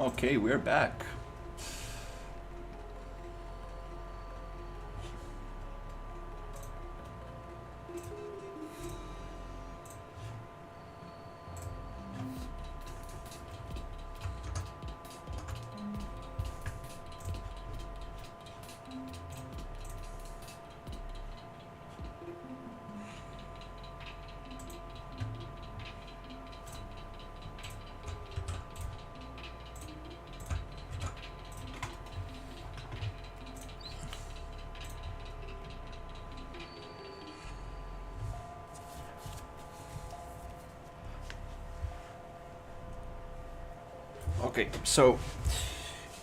Okay, we're back. Okay, so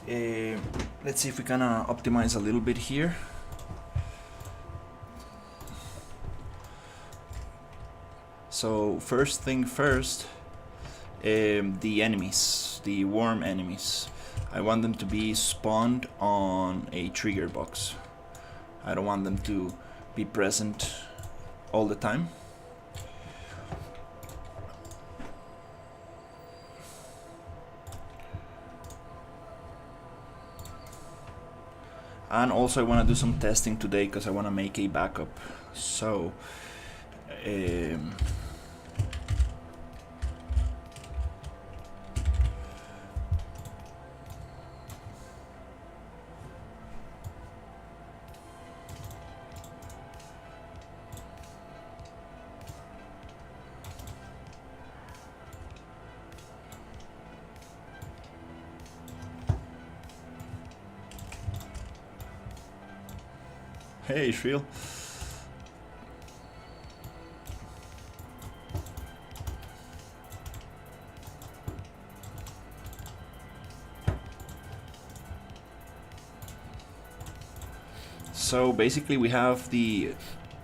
let's see if we can optimize a little bit here. So first thing first, the enemies, the worm enemies. I want them to be spawned on a trigger box. I don't want them to be present all the time. And also I want to do some testing today because I want to make a backup. So hey, Shriel. So basically we have the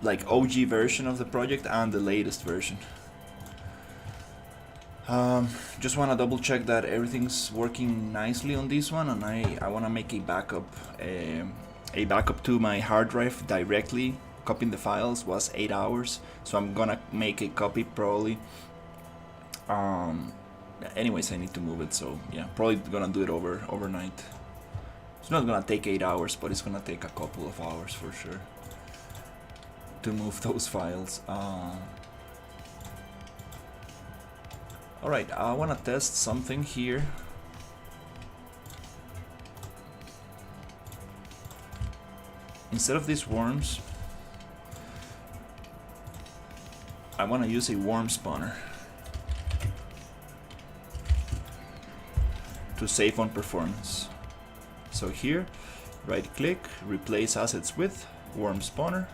OG version of the project and the latest version. Just want to double check that everything's working nicely on this one, and I want to make a backup. A backup to my hard drive directly. Copying the files was 8 hours, so I'm gonna make a copy probably. Anyways, I need to move it, so yeah, probably gonna do it overnight. It's not gonna take 8 hours, but it's gonna take a couple of hours for sure to move those files. Alright, I wanna test something here. Instead of these worms, I want to use a worm spawner to save on performance. So here, right click, replace assets with worm spawner,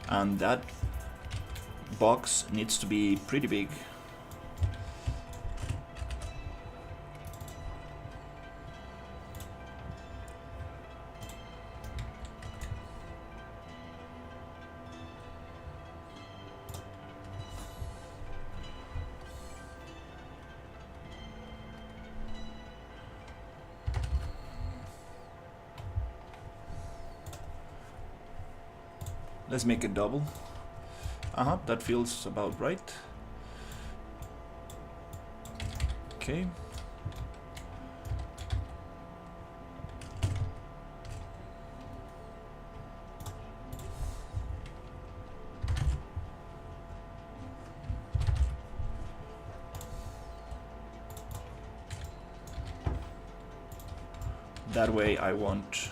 and that box needs to be pretty big. Let's make it double. That feels about right. Okay. That way I won't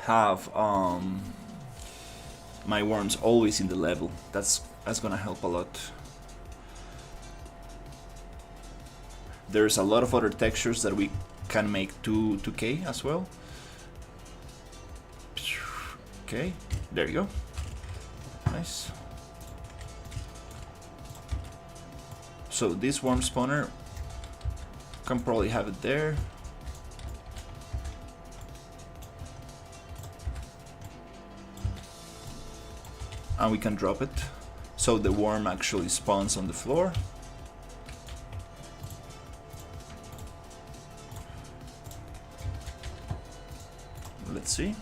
have my worms always in the level. That's gonna help a lot. There's a lot of other textures that we can make 2K as well. Okay, there you go. Nice. So this worm spawner, can probably have it there. And we can drop it so the worm actually spawns on the floor. Let's see.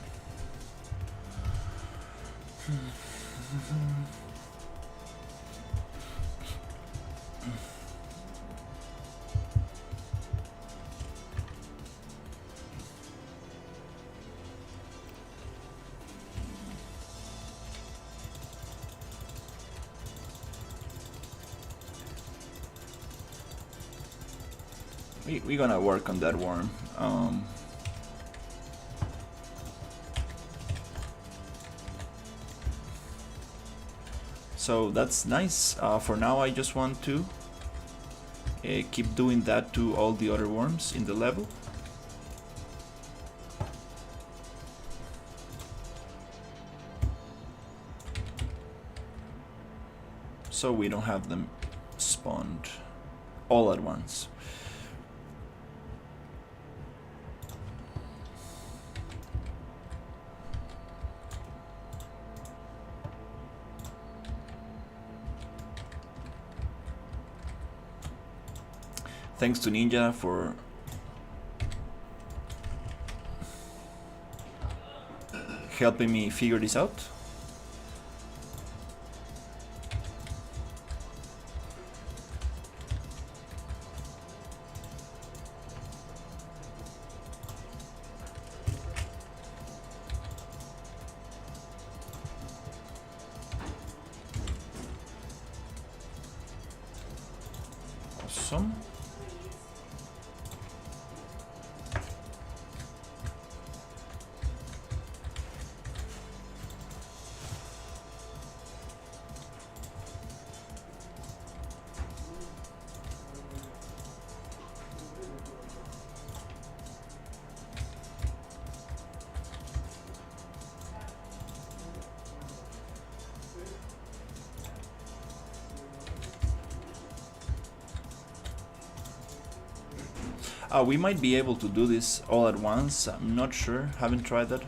We're gonna work on that worm. So that's nice. For now I just want to keep doing that to all the other worms in the level. So we don't have them spawned all at once. Thanks to Ninja for helping me figure this out. Awesome. We might be able to do this all at once. I'm not sure. Haven't tried that.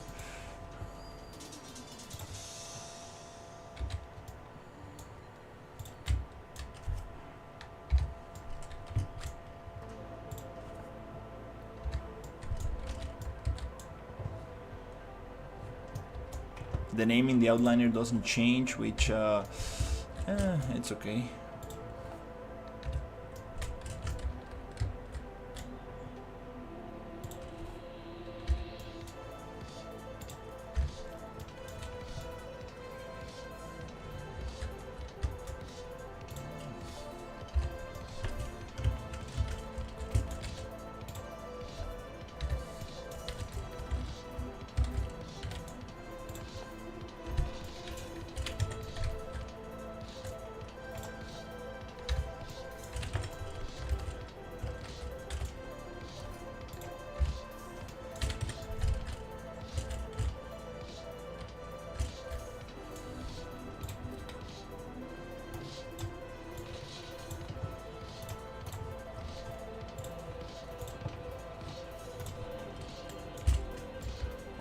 The name in the outliner doesn't change, which it's okay.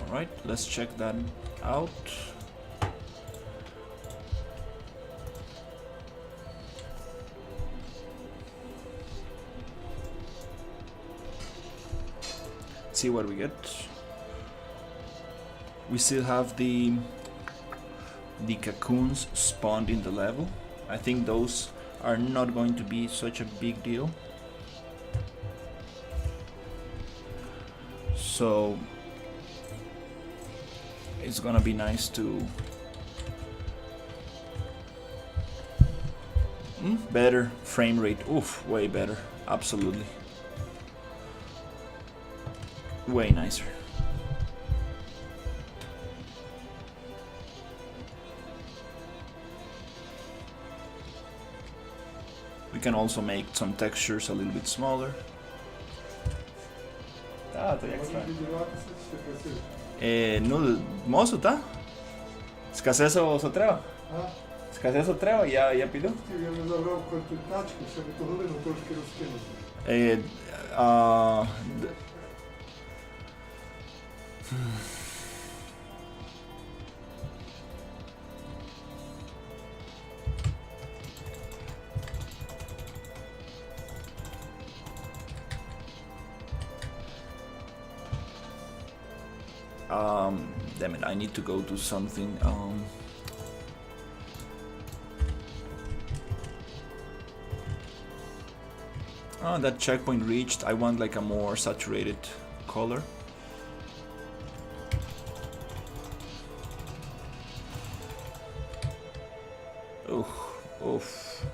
Alright, let's check that out. See what we get. We still have the cocoons spawned in the level. I think those are not going to be such a big deal. So it's gonna be nice to better frame rate. Oof, way better. Absolutely. Way nicer. We can also make some textures a little bit smaller. Tá extra. No moço, tá? Escassez ou só treva? Escassez ou treva? Já pediu? Damn it, I need to go do something. Oh, that checkpoint reached. I want like a more saturated color. Oof.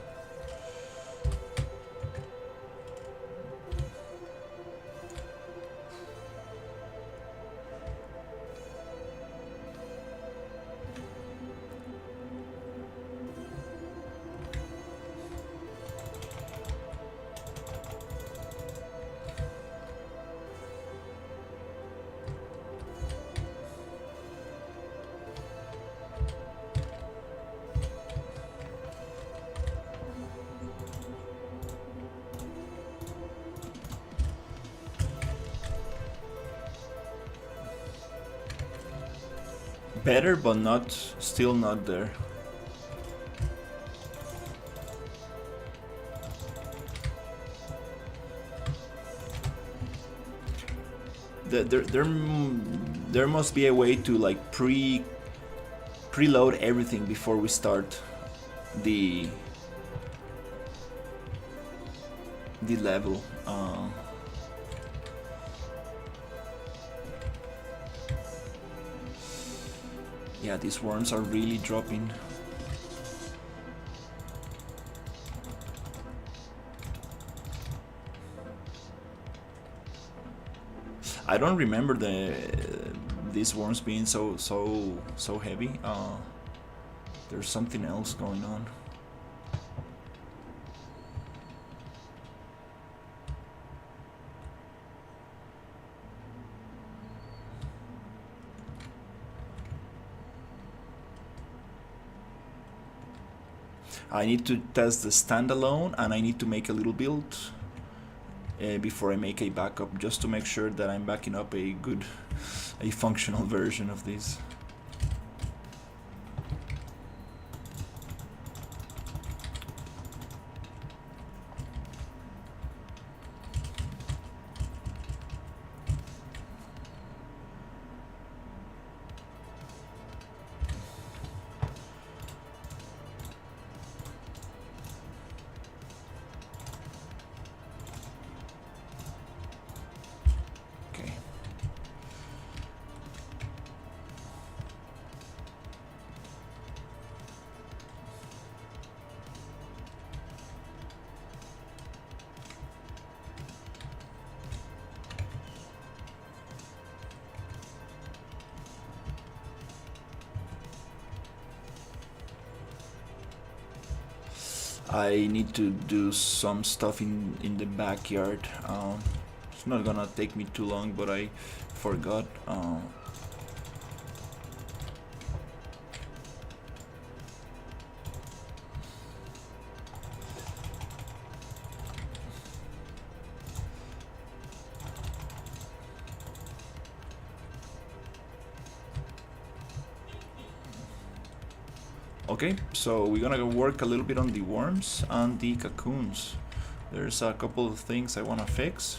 better, but not still not there. There must be a way to like preload everything before we start the level. Yeah, these worms are really dropping. I don't remember these worms being so heavy. There's something else going on. I need to test the standalone, and I need to make a little build before I make a backup, just to make sure that I'm backing up a functional version of this. I need to do some stuff in the backyard. It's not gonna take me too long, but I forgot. Okay, so we're gonna work a little bit on the worms and the cocoons. There's a couple of things I wanna fix.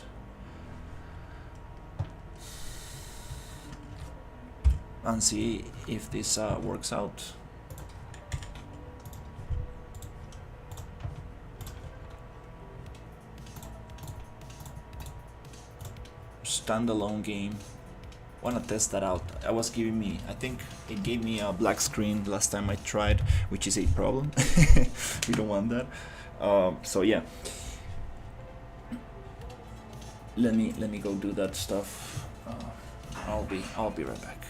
And see if this works out. Standalone game. Wanna test that out. I think it gave me a black screen last time I tried, which is a problem. We don't want that. So yeah, let me go do that stuff. I'll be right back.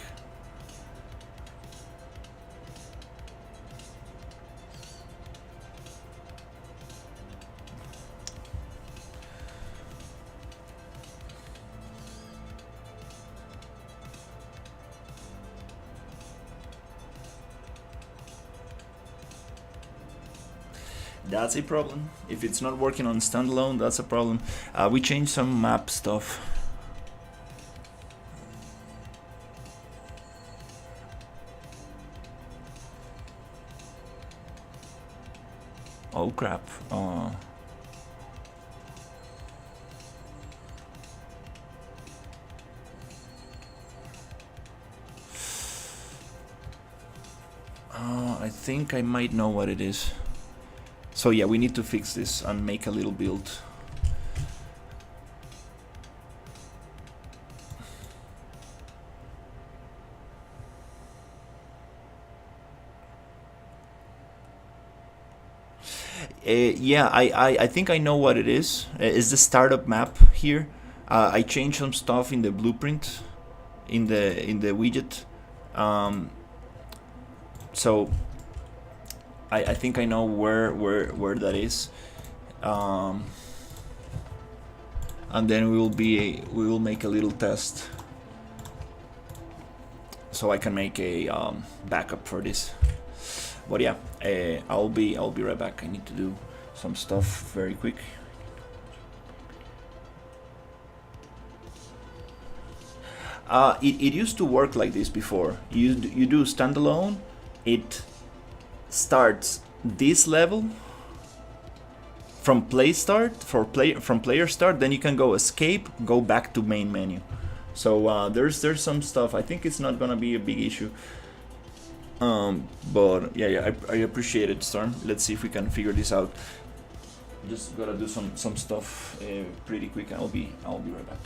That's a problem. If it's not working on standalone, that's a problem. We changed some map stuff. Oh crap. I think I might know what it is. So yeah, we need to fix this and make a little build. Yeah, I think I know what it is. It's the startup map here. I changed some stuff in the blueprint, in the widget. So I think I know where that is. And then we will make a little test, so I can make a backup for this. But yeah, I'll be right back. I need to do some stuff very quick. It used to work like this before. You do standalone, it starts this level from play start from player start, then you can go escape, go back to main menu. So there's some stuff. I think it's not gonna be a big issue. But yeah, I appreciate it, Storm. Let's see if we can figure this out. Just gotta do some stuff pretty quick. I'll be right back.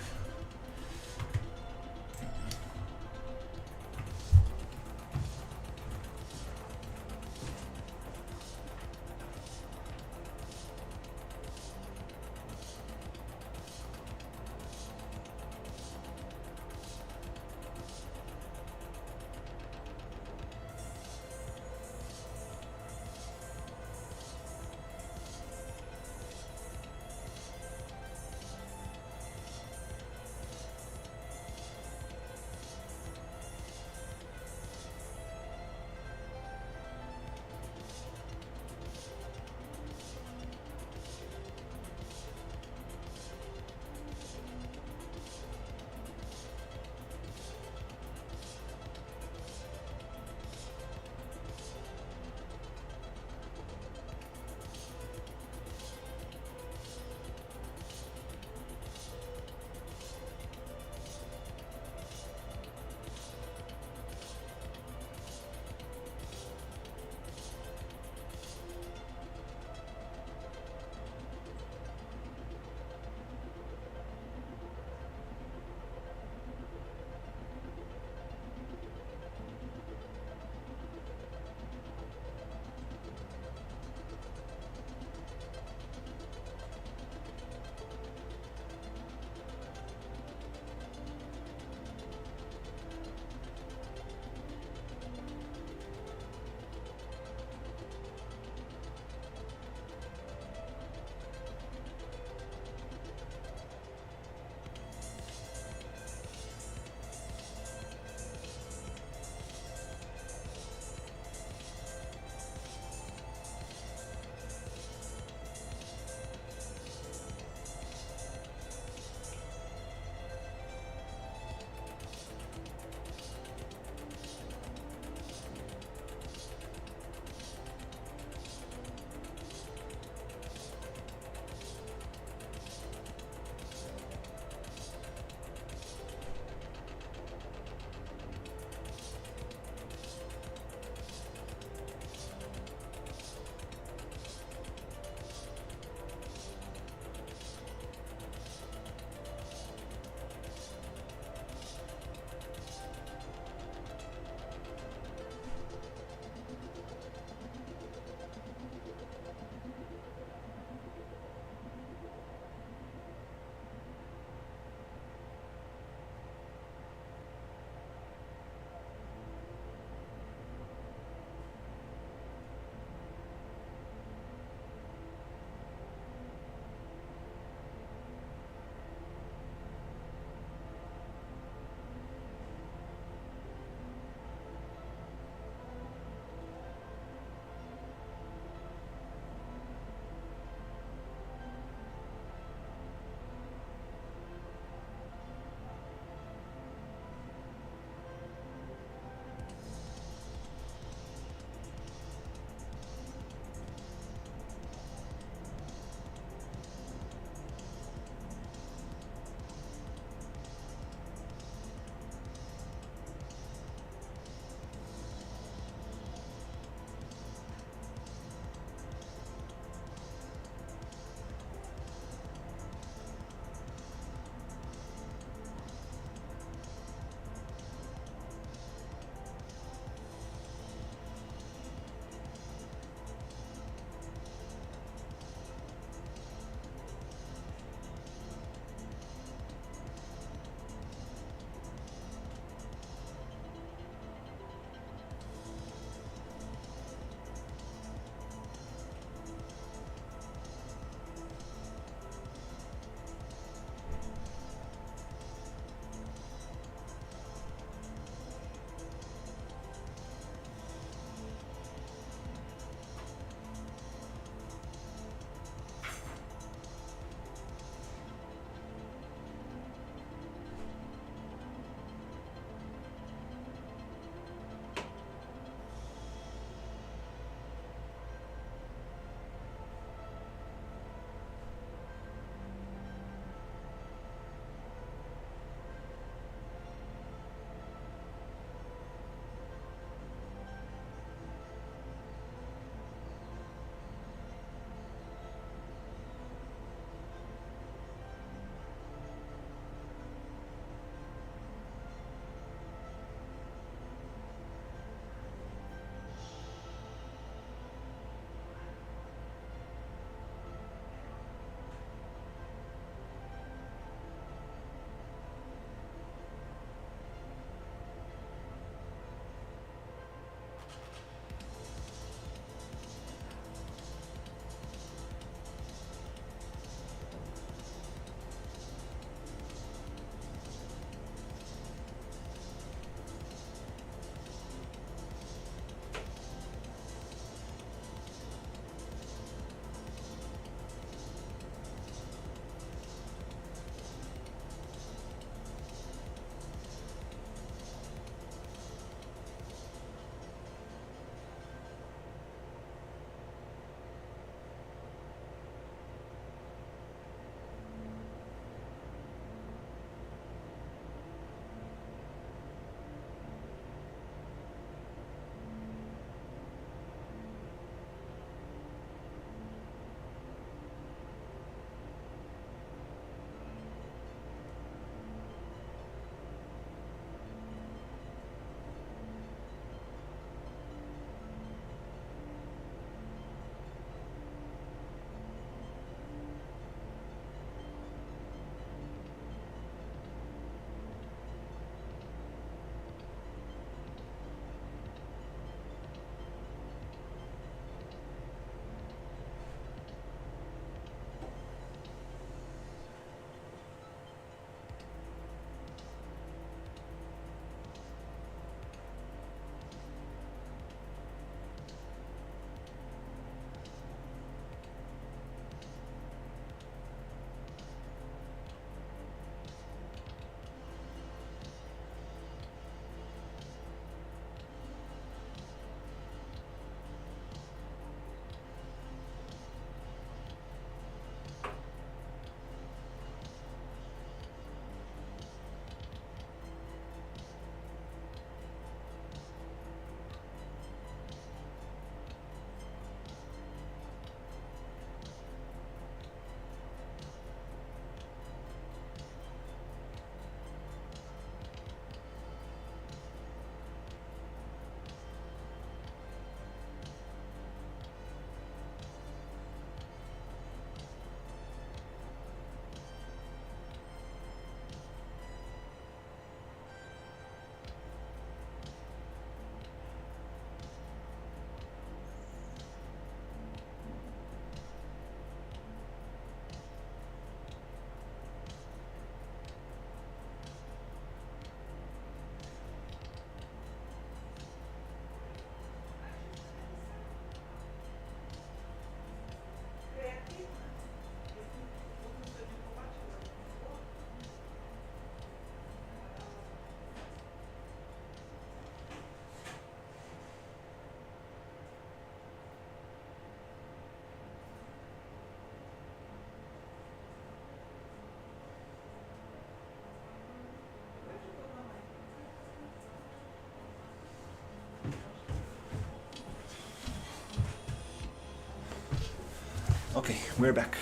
Okay, we're back.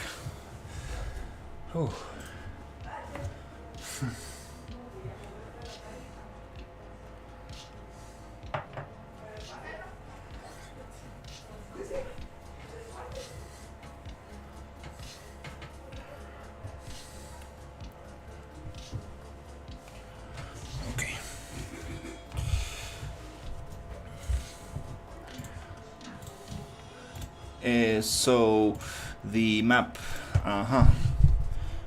Oh. Okay. So the map.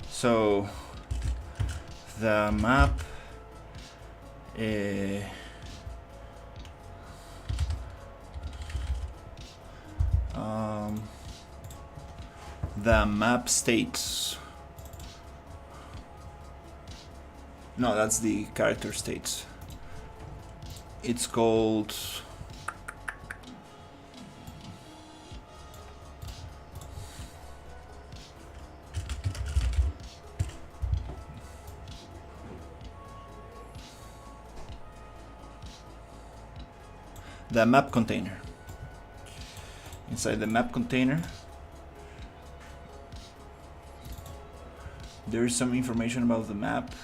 So the map. The map states. No, that's the character states. It's called. The map container. Inside the map container, there is some information about the map.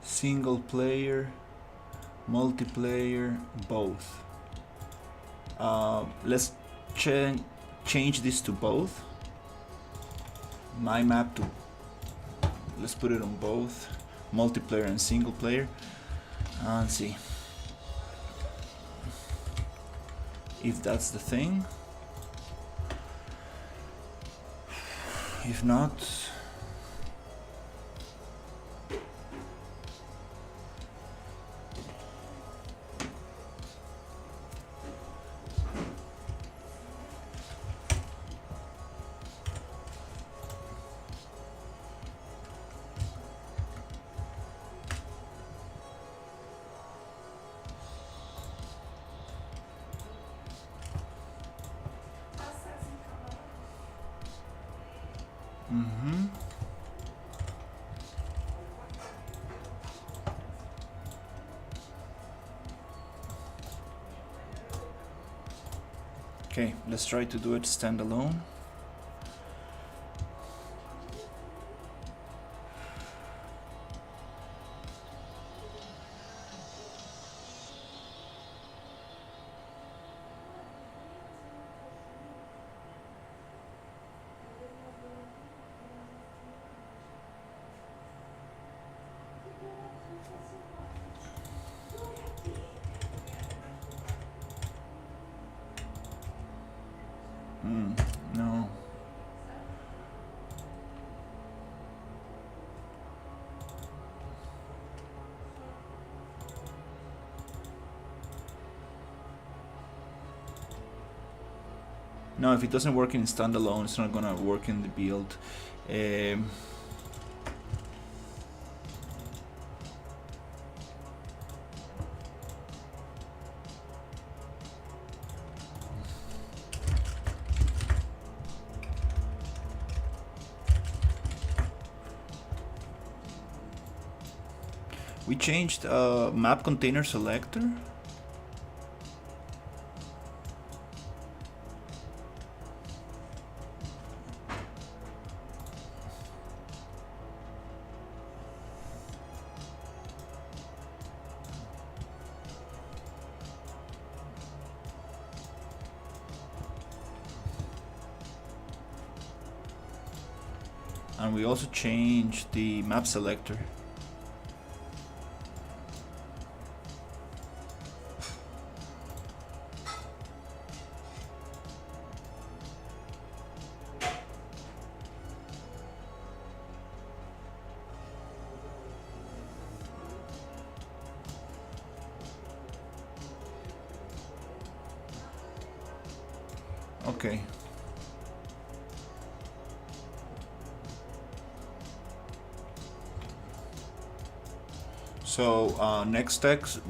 Single player, multiplayer, both. Let's change this to both. My map to. Let's put it on both, multiplayer and single player, and see if that's the thing. If not. Okay, let's try to do it standalone. No. No, if it doesn't work in standalone, it's not gonna work in the build. We changed map container selector. And we also changed the map selector. Okay. So next test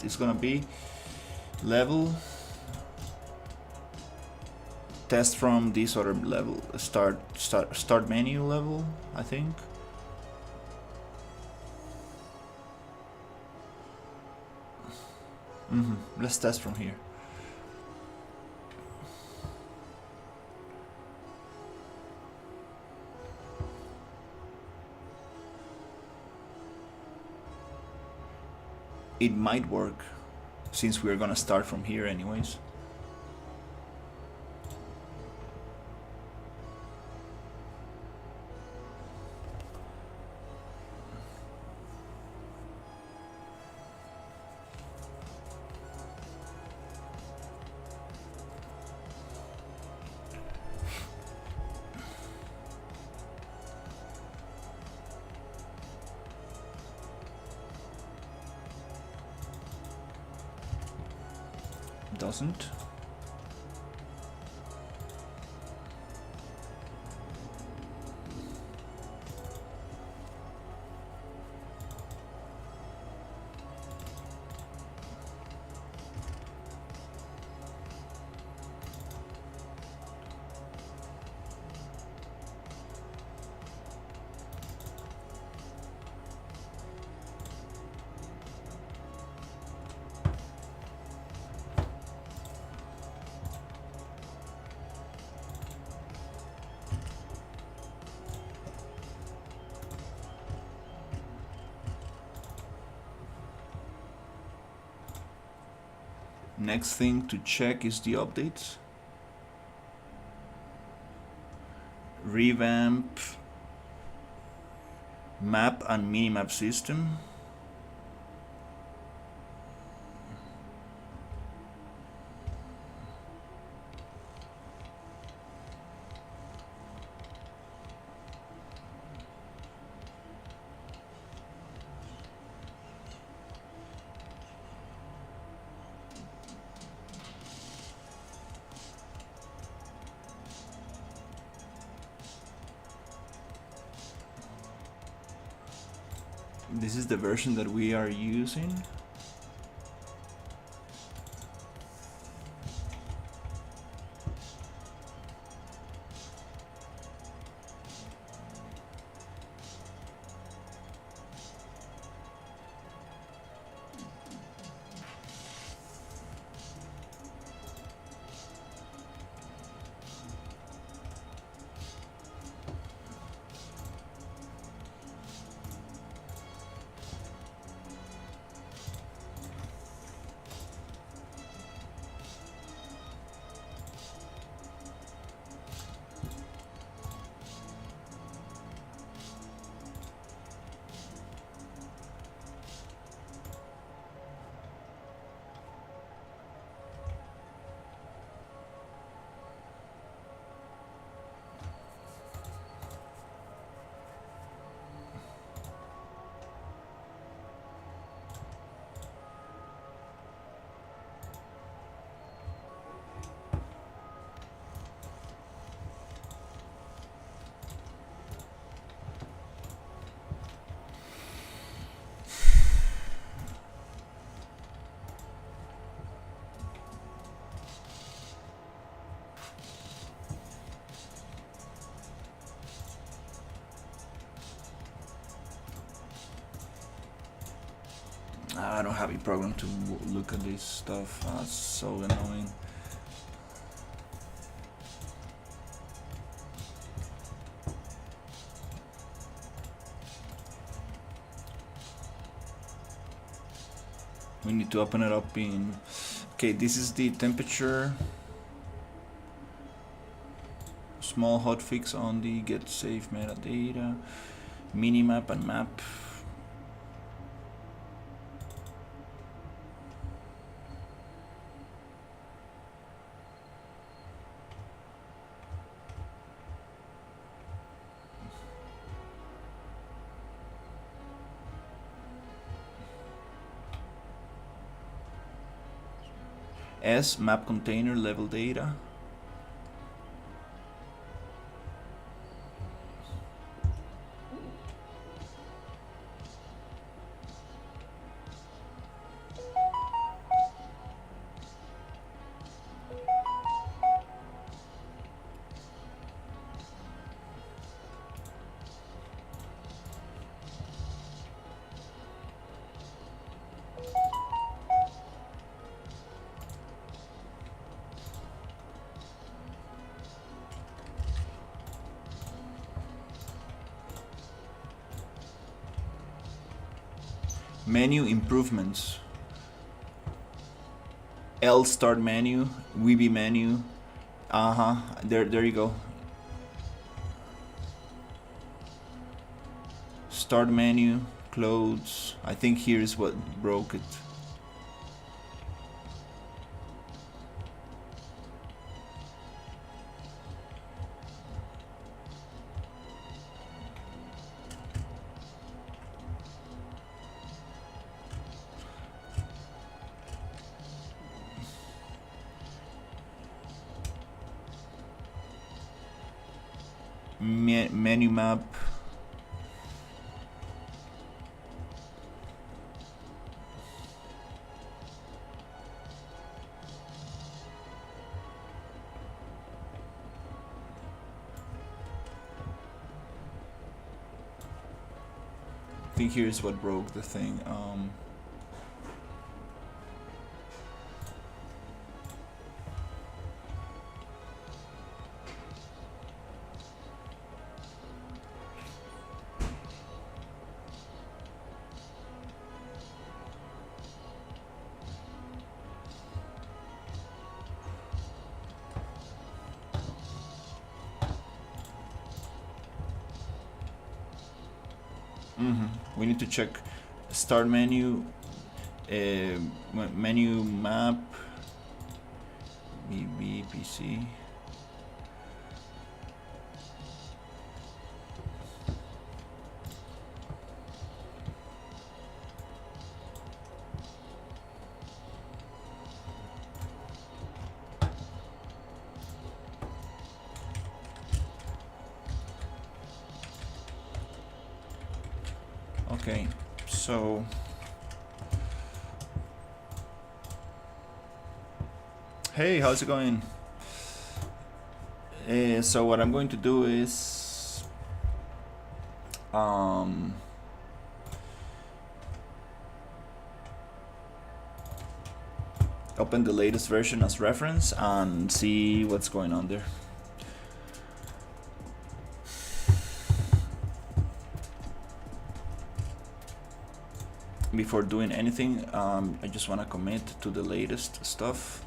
is gonna be level. Test from this other level. Start menu level, I think. Let's test from here. It might work, since we're gonna start from here anyways. Doesn't. Next thing to check is the updates. Revamp map and minimap system. This is the version that we are using. I don't have a program to look at this stuff. That's so annoying. We need to open it up in... Okay, this is the temperature. Small hotfix on the get safe metadata. Minimap and map. S map container level data. Menu improvements. L start menu, Weeby menu. There you go. Start menu, clothes. I think here is what broke it. Menu map. I think here's what broke the thing. We need to check start menu, menu map, PC. Okay, so hey, how's it going? So what I'm going to do is open the latest version as reference and see what's going on there. Before doing anything, I just want to commit to the latest stuff.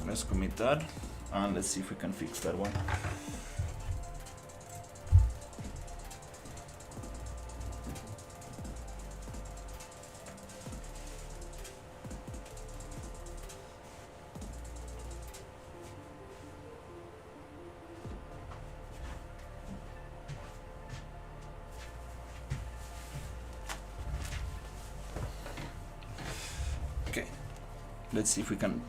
Let's commit that and let's see if we can fix that one. Okay, let's see if we can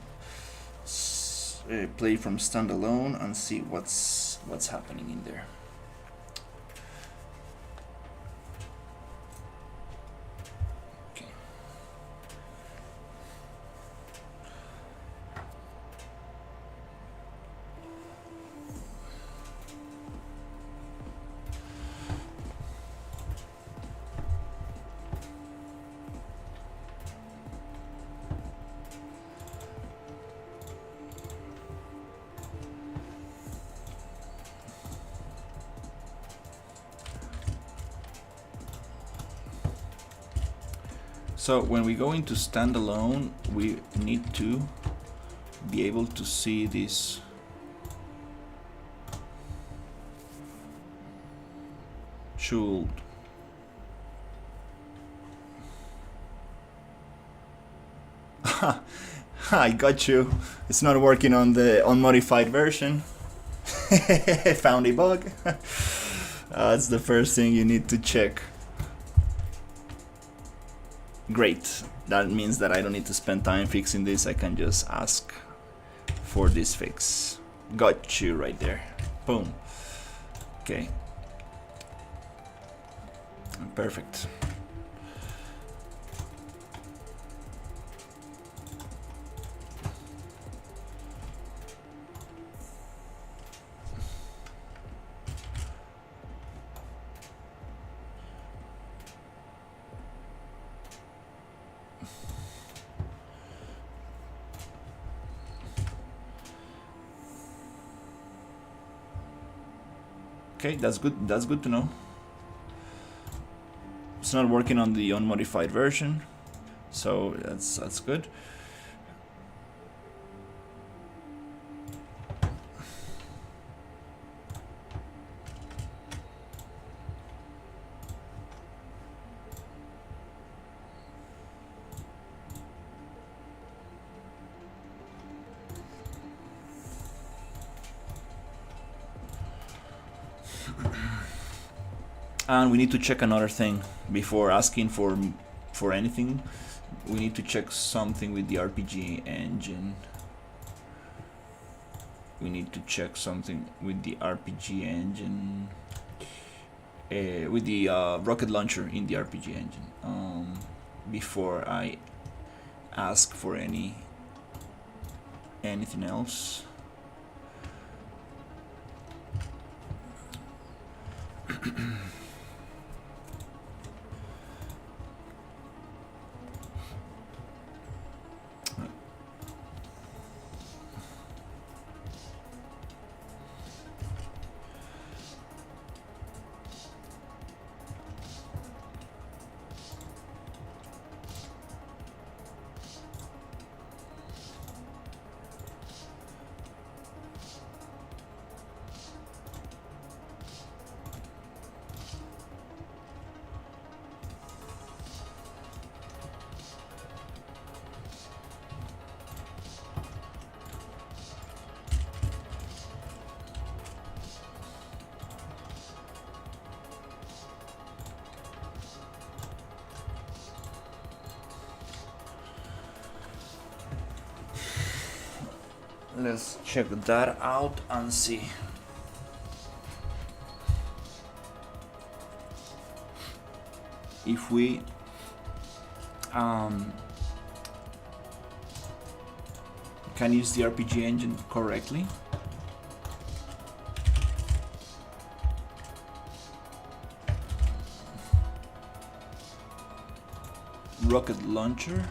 play from standalone and see what's happening in there. Okay. So when we go into standalone, we need to be able to see this should I got you. It's not working on the unmodified version. Found a bug. That's the first thing you need to check. Great, that means that I don't need to spend time fixing this. I can just ask for this fix. Got you right there. Boom. Okay. Perfect. Okay, that's good. That's good to know. It's not working on the unmodified version, so that's good. And we need to check another thing before asking for anything. We need to check something with the RPG engine. We need to check something with the RPG engine, with the rocket launcher in the RPG engine, before I ask for anything else. Let's check that out and see. If we can use the RPG engine correctly. Rocket launcher.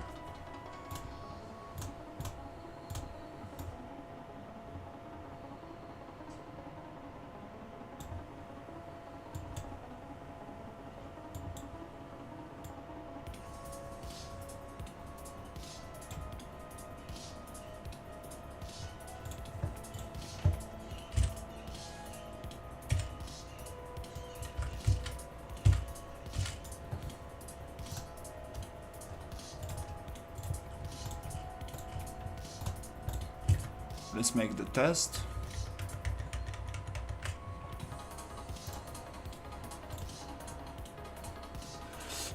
Let's make the test.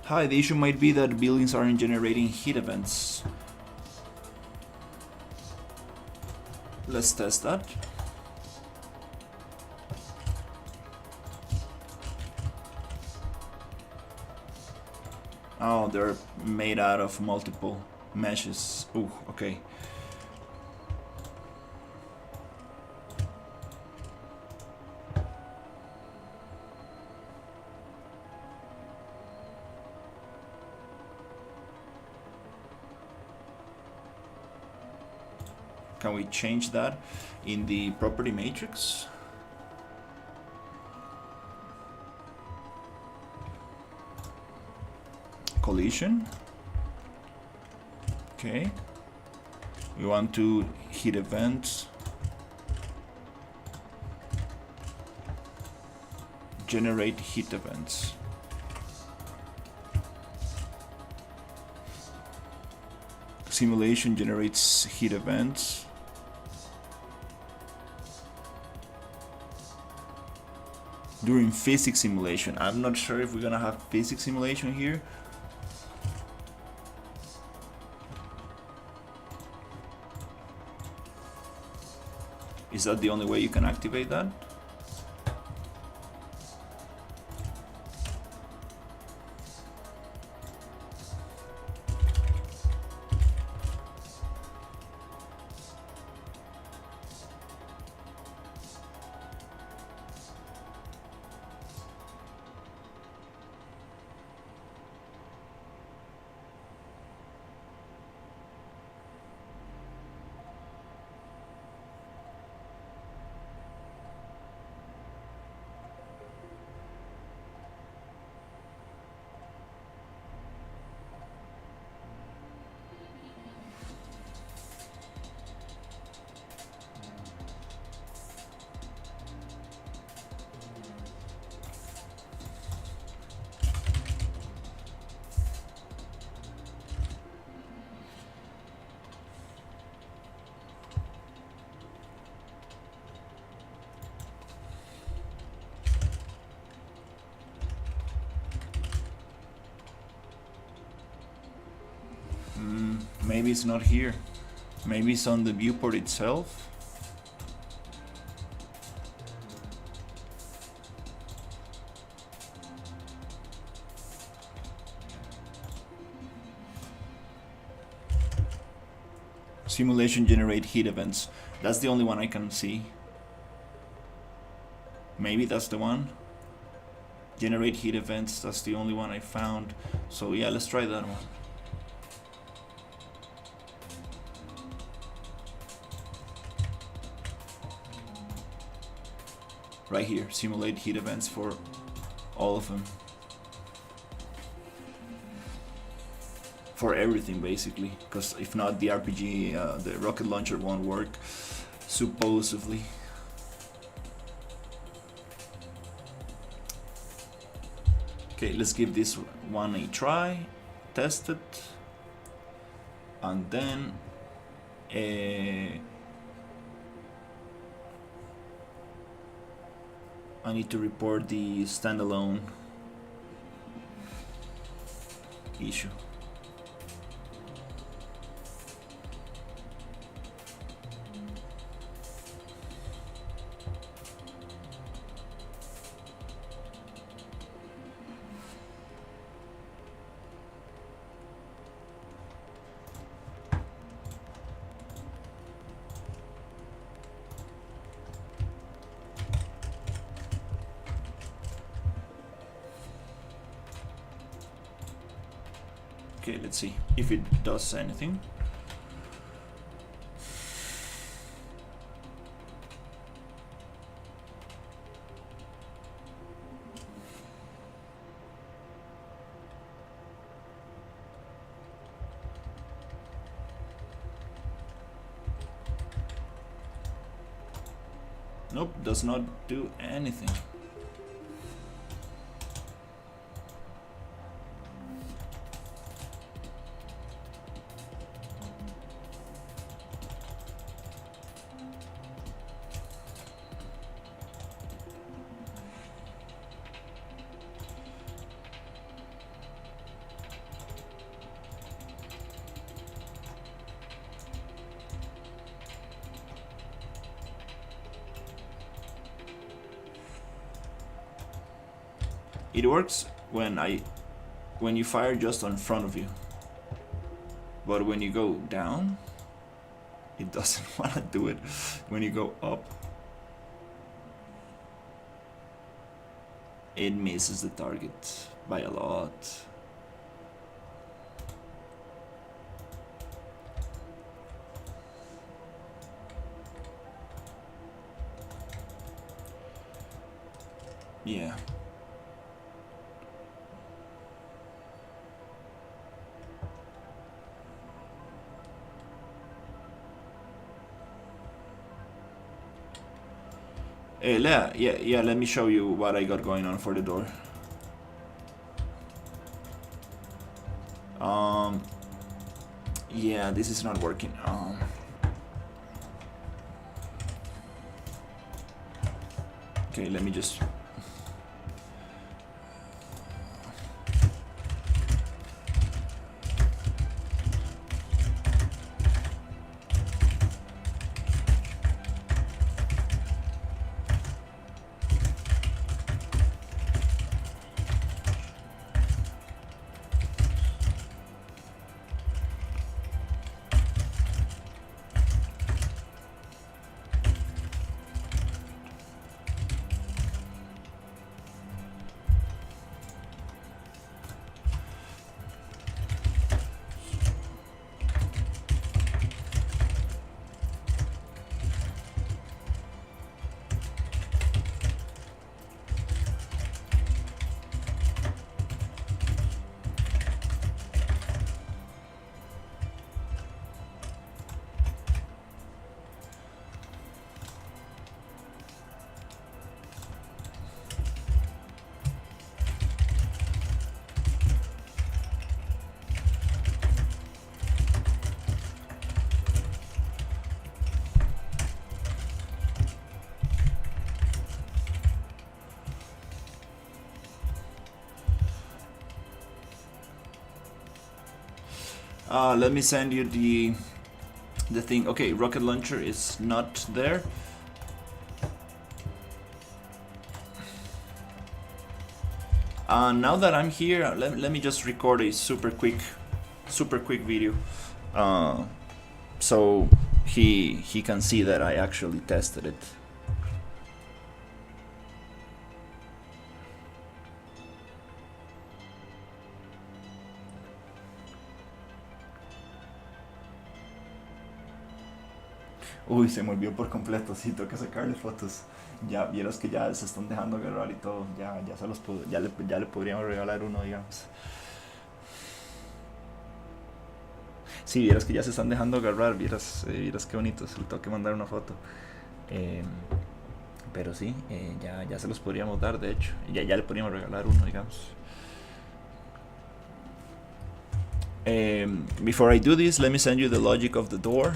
Hi, the issue might be that buildings aren't generating heat events. Let's test that. Oh, they're made out of multiple meshes. Ooh, okay. Can we change that in the property matrix? Collision. Okay. We want to hit events. Generate hit events. Simulation generates hit events. During physics simulation. I'm not sure if we're gonna have physics simulation here. Is that the only way you can activate that? maybe it's not here. Maybe it's on the viewport itself. Simulation generate heat events. That's the only one I can see. Maybe that's the one. Generate heat events, that's the only one I found. So yeah, let's try that one. Right here, simulate heat events for all of them. For everything basically, because if not, the RPG, the rocket launcher won't work, supposedly. Okay, let's give this one a try, test it, and then I need to report the standalone issue. Okay, let's see if it does anything. Nope, does not do anything. It works when you fire just in front of you, but when you go down, it doesn't want to do it. When you go up, it misses the target by a lot. Yeah. Yeah, let me show you what I got going on for the door. Yeah, this is not working. Okay, let me just... Let me send you the thing. Okay, rocket launcher is not there. Now that I'm here, let me just record a super quick video, so he can see that I actually tested it. Uy, se me olvidó por completo, sí, tengo que sacarle fotos. Ya vieras que ya se están dejando agarrar y todo, ya se los puedo, ya le podríamos regalar uno, digamos. Sí, vieras que ya se están dejando agarrar, vieras qué bonito, se le tengo que mandar una foto. Pero sí, ya se los podríamos dar, de hecho, ya le podríamos regalar uno, digamos. Before I do this, let me send you the logic of the door.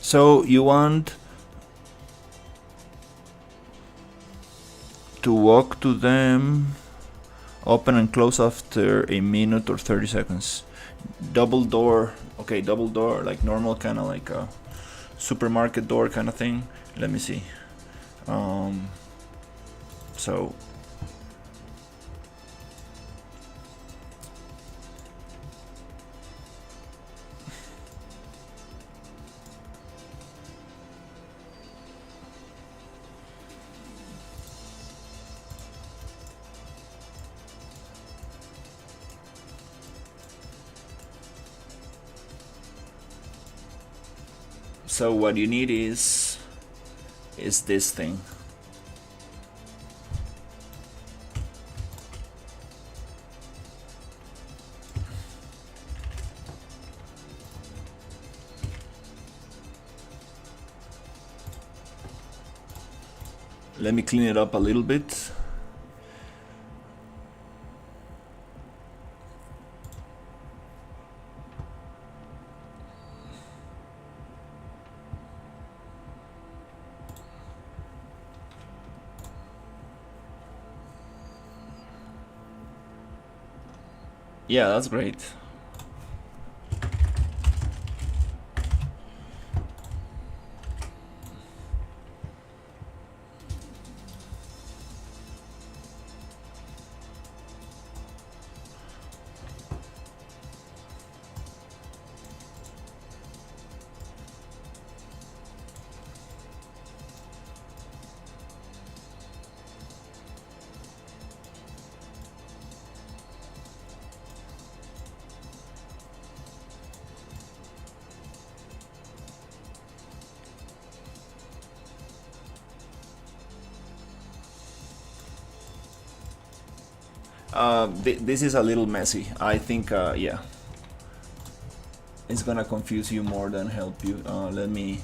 So you want to walk to them, open and close after a minute or 30 seconds. Double door, okay, double door, like normal, kind of like a supermarket door kind of thing. Let me see. So so what you need is this thing. Let me clean it up a little bit. Yeah, that's great. This is a little messy. I think, yeah, it's gonna confuse you more than help you. Let me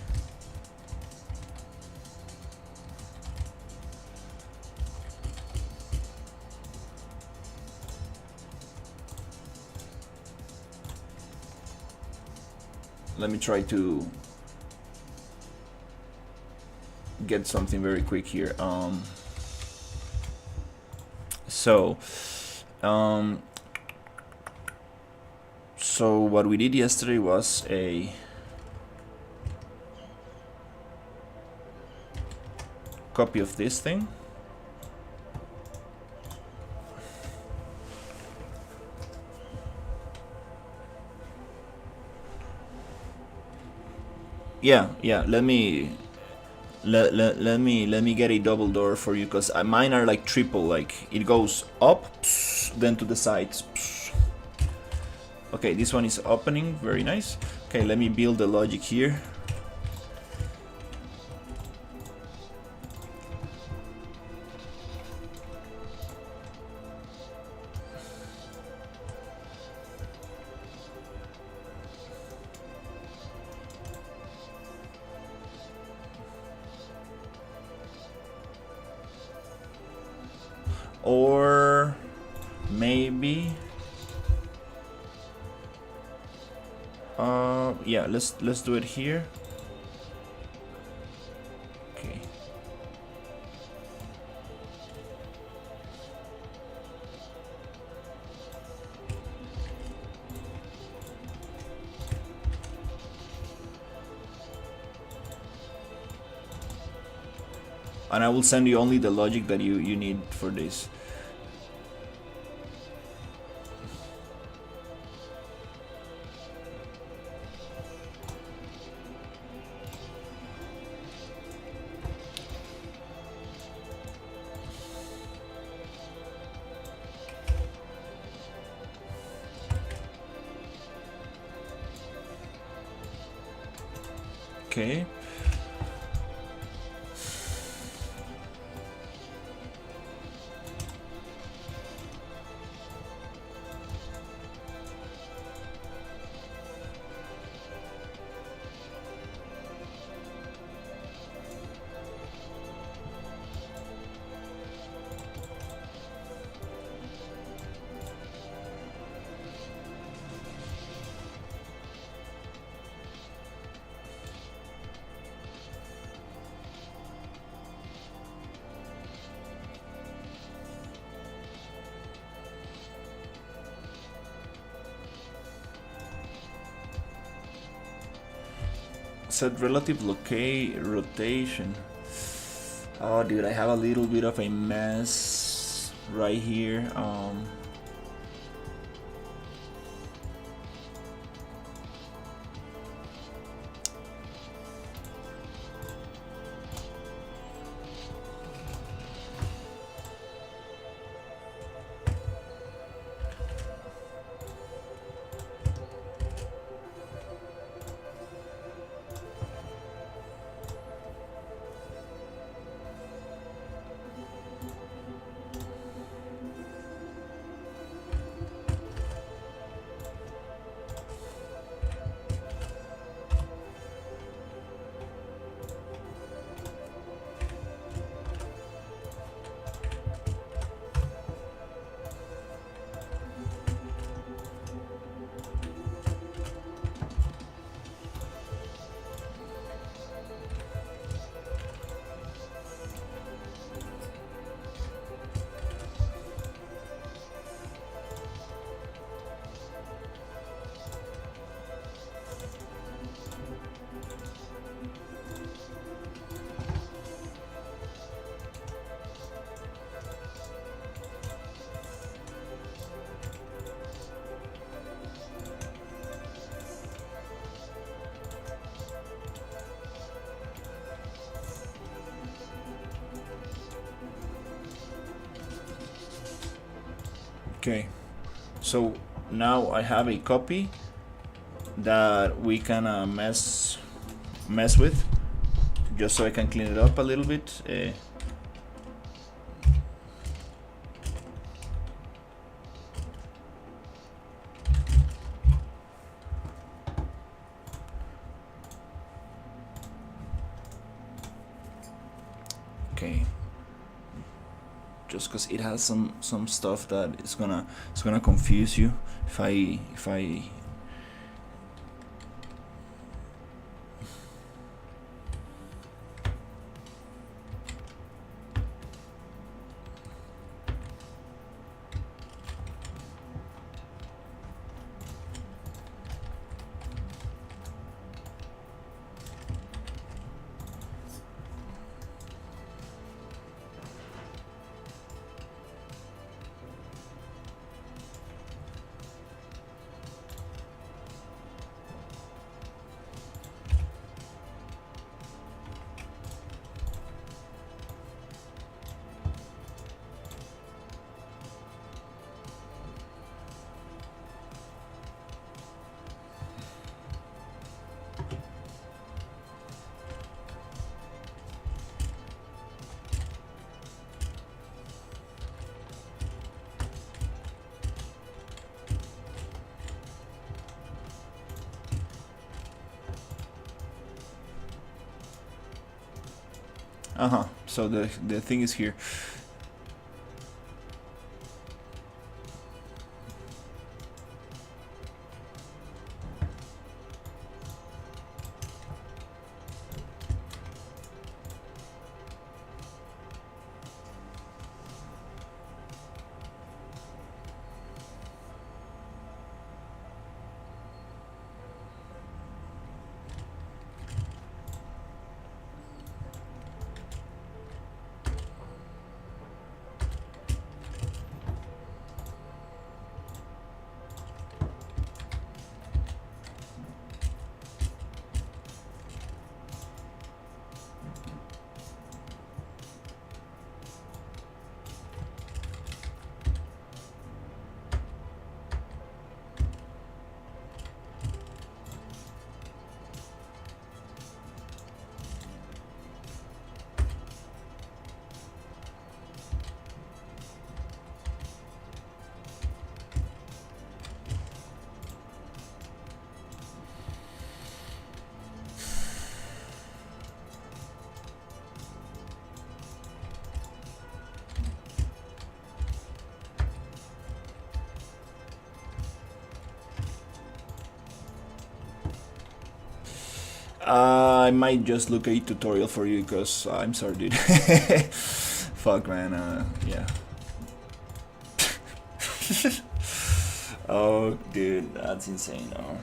try to get something very quick here. So what we did yesterday was a copy of this thing. Yeah, let me get a double door for you, because mine are like triple, like it goes up, then to the sides. Okay, this one is opening, very nice. Okay, let me build the logic here. Or maybe yeah, let's do it here. Okay. And I will send you only the logic that you need for this. Okay. Set relative rotation. Oh, dude, I have a little bit of a mess right here. Okay, so now I have a copy that we can mess with, just so I can clean it up a little bit. Okay, just because it has some stuff that it's gonna confuse you if I so the thing is here. I might just look a tutorial for you, because I'm sorry, dude. Fuck, man. Yeah. Oh, dude, that's insane. Oh.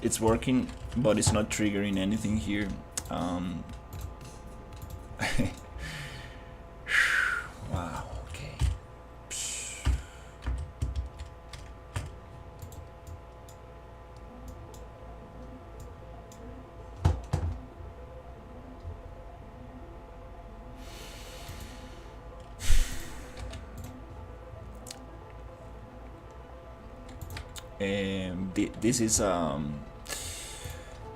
It's working, but it's not triggering anything here. Wow. Okay. This is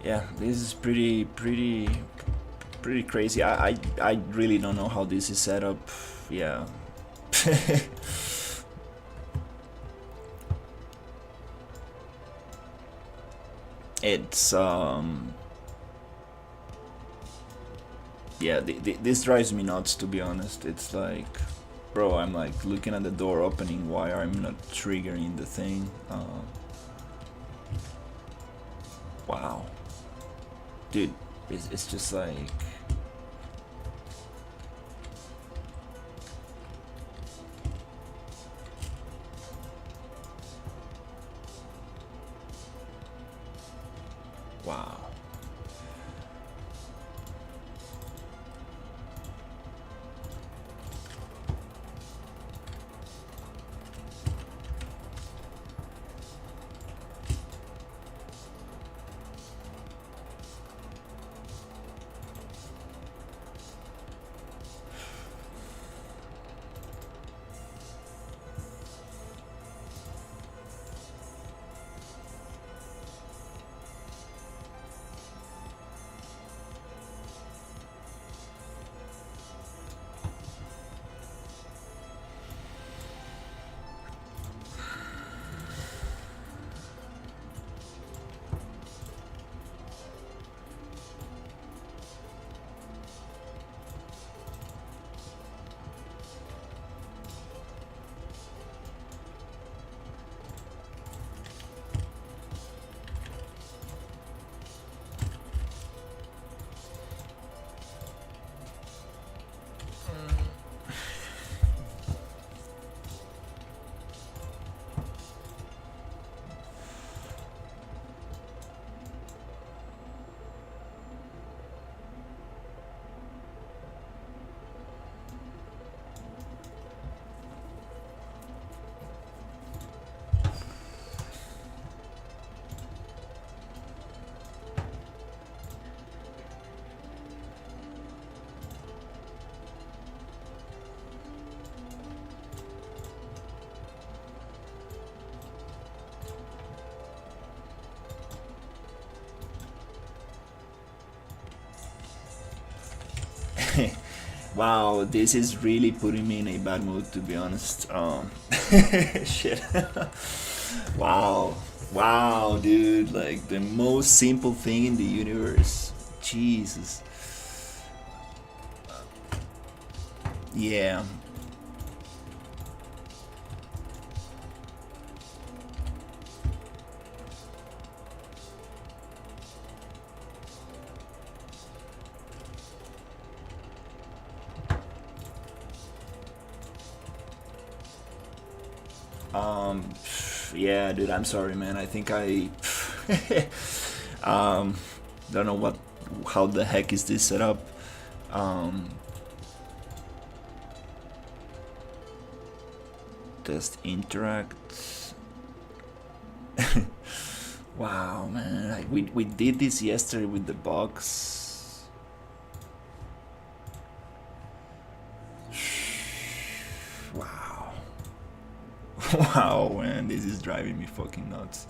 yeah, this is pretty crazy. I really don't know how this is set up. Yeah. It's yeah, this drives me nuts, to be honest. It's like, bro, I'm like looking at the door opening, why I'm not triggering the thing. Wow, dude, it's just like, wow. Wow, this is really putting me in a bad mood, to be honest. Shit. Wow. Wow, dude. Like, the most simple thing in the universe. Jesus. Yeah. Yeah, dude, I'm sorry, man. I think I um don't know how the heck is this set up. Just interact. Wow, man. Like, we did this yesterday with the box. Wow. Wow, man, this is driving me fucking nuts.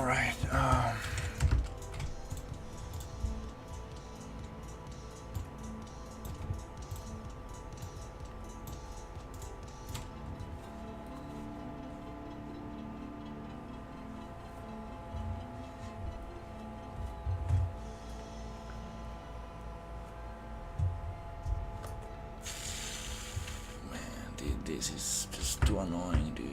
Alright. This is just too annoying, dude.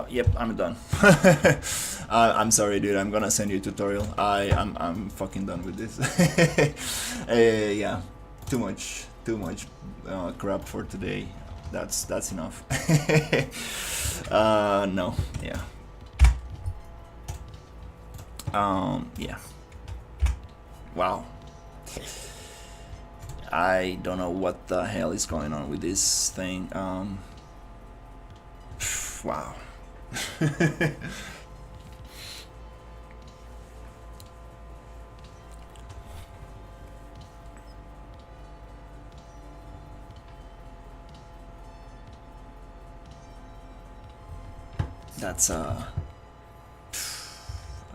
Yep, I'm done. I'm sorry, dude. I'm gonna send you a tutorial. I'm fucking done with this. Yeah, too much crap for today. That's enough. No, yeah. Yeah. Wow. I don't know what the hell is going on with this thing. Wow.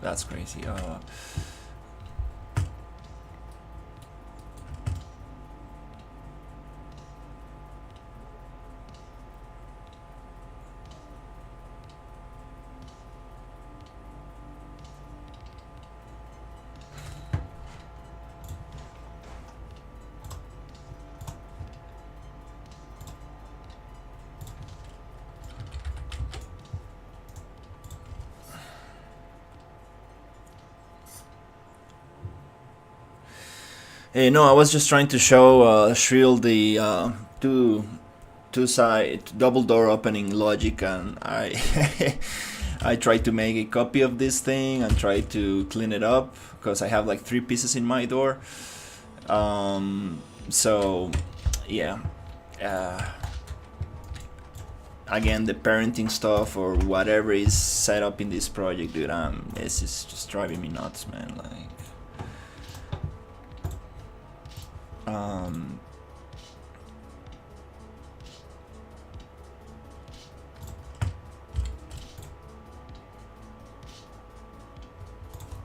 That's crazy. No, I was just trying to show Shrill the two side double door opening logic, and I I tried to make a copy of this thing and try to clean it up because I have like 3 pieces in my door. So yeah. Again, the parenting stuff or whatever is set up in this project, dude, this is just driving me nuts, man. Like,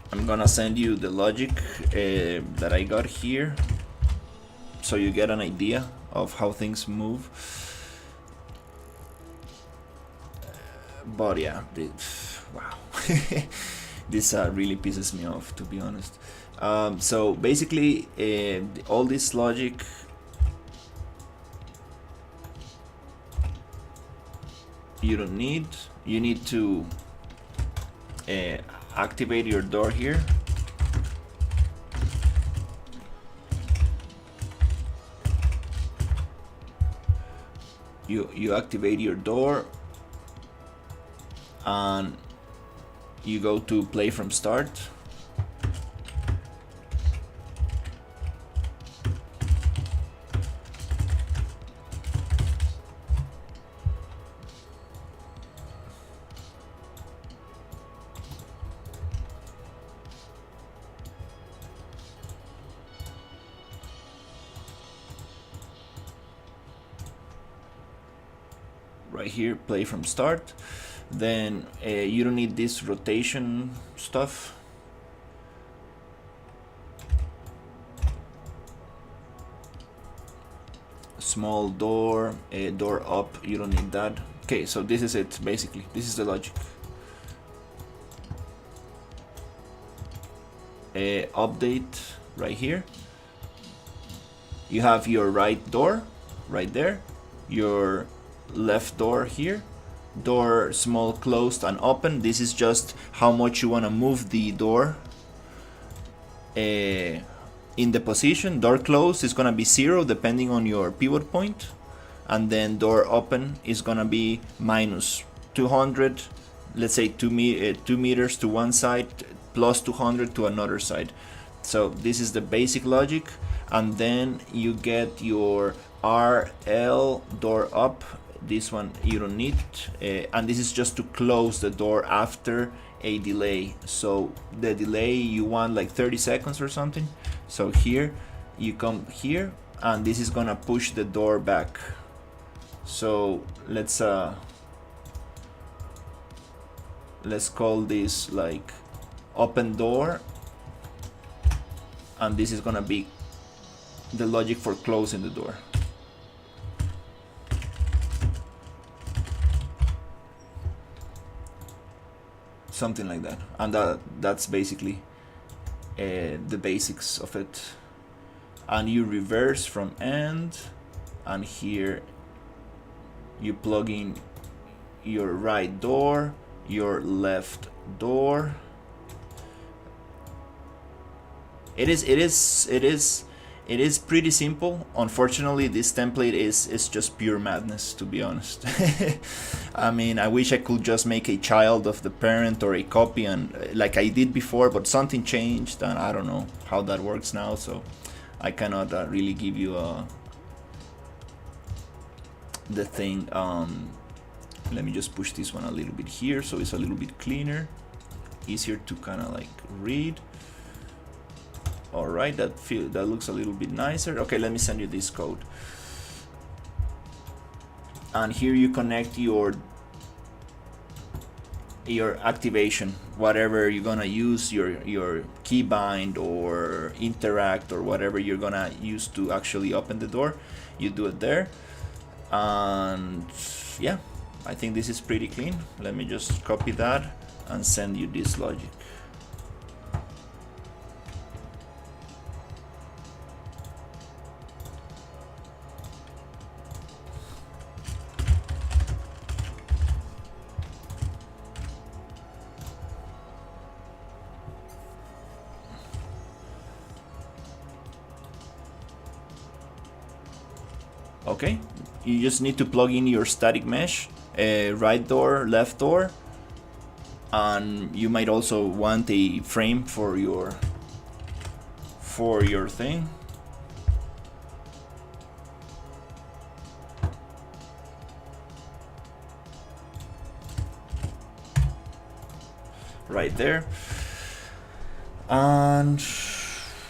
I'm gonna send you the logic that I got here so you get an idea of how things move. But yeah, wow. This really pisses me off, to be honest. So basically, all this logic you don't need. You need to activate your door here. You activate your door and you go to play from start. Right here, play from start. Then you don't need this rotation stuff. Small door, door up, you don't need that. Okay, so this is it, basically. This is the logic. Update right here. You have your right door right there, your left door here, door small closed and open. This is just how much you want to move the door in the position. Door closed is gonna be 0 depending on your pivot point, and then door open is gonna be minus 200, let's say 2 meters to one side, plus 200 to another side. So this is the basic logic, and then you get your RL door up. This one you don't need, and this is just to close the door after a delay. So the delay you want like 30 seconds or something. So here you come here, and this is gonna push the door back. So let's call this like open door, and this is gonna be the logic for closing the door. Something like that, and that's basically the basics of it. And you reverse from end, and here you plug in your right door, your left door. It is pretty simple. Unfortunately, this template is just pure madness, to be honest. I mean, I wish I could just make a child of the parent or a copy, and like I did before, but something changed, and I don't know how that works now, so I cannot really give you the thing. Let me just push this one a little bit here, so it's a little bit cleaner, easier to kind of like read. All right, that looks a little bit nicer. Okay, let me send you this code. And here you connect your activation, whatever you're gonna use, your keybind or interact or whatever you're gonna use to actually open the door. You do it there, and yeah, I think this is pretty clean. Let me just copy that and send you this logic. Okay, you just need to plug in your static mesh, right door, left door, and you might also want a frame for your thing. Right there, and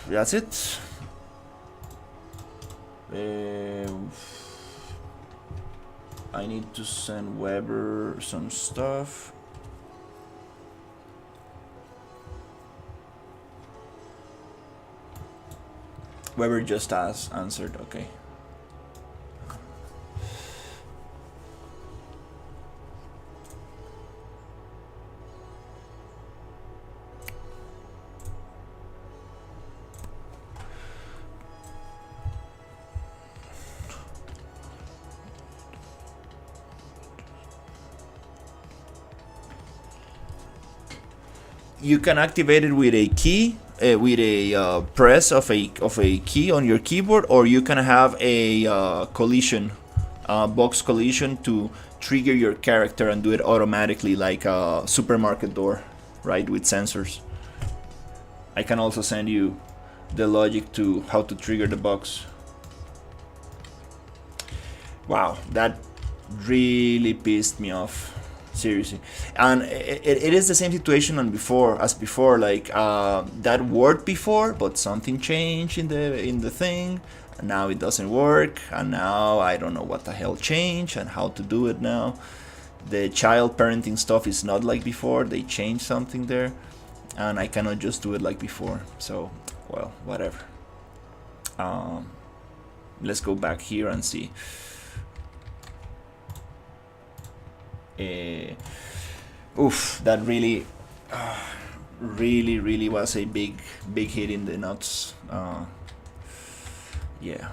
that's it. I need to send Weber some stuff. Weber just answered, okay. you can activate it with a key, with a press of a key on your keyboard, or you can have a collision, box collision, to trigger your character and do it automatically, like a supermarket door, right, with sensors. I can also send you the logic to how to trigger the box. Wow, that really pissed me off, seriously. And it is the same situation as before, like that worked before, but something changed in the thing, and now it doesn't work, and now I don't know what the hell changed and how to do it now. The child parenting stuff is not like before. They changed something there, and I cannot just do it like before. So, well, whatever. Let's go back here and see. Oof, that really really was a big hit in the nuts. Yeah.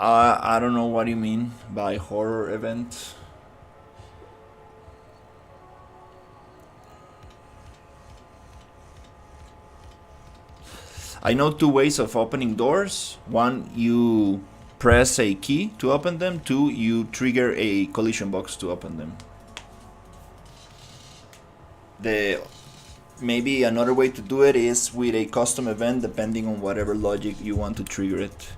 I don't know what you mean by horror event. I know two ways of opening doors. One, you press a key to open them. Two, you trigger a collision box to open them. The maybe another way to do it is with a custom event, depending on whatever logic you want to trigger it.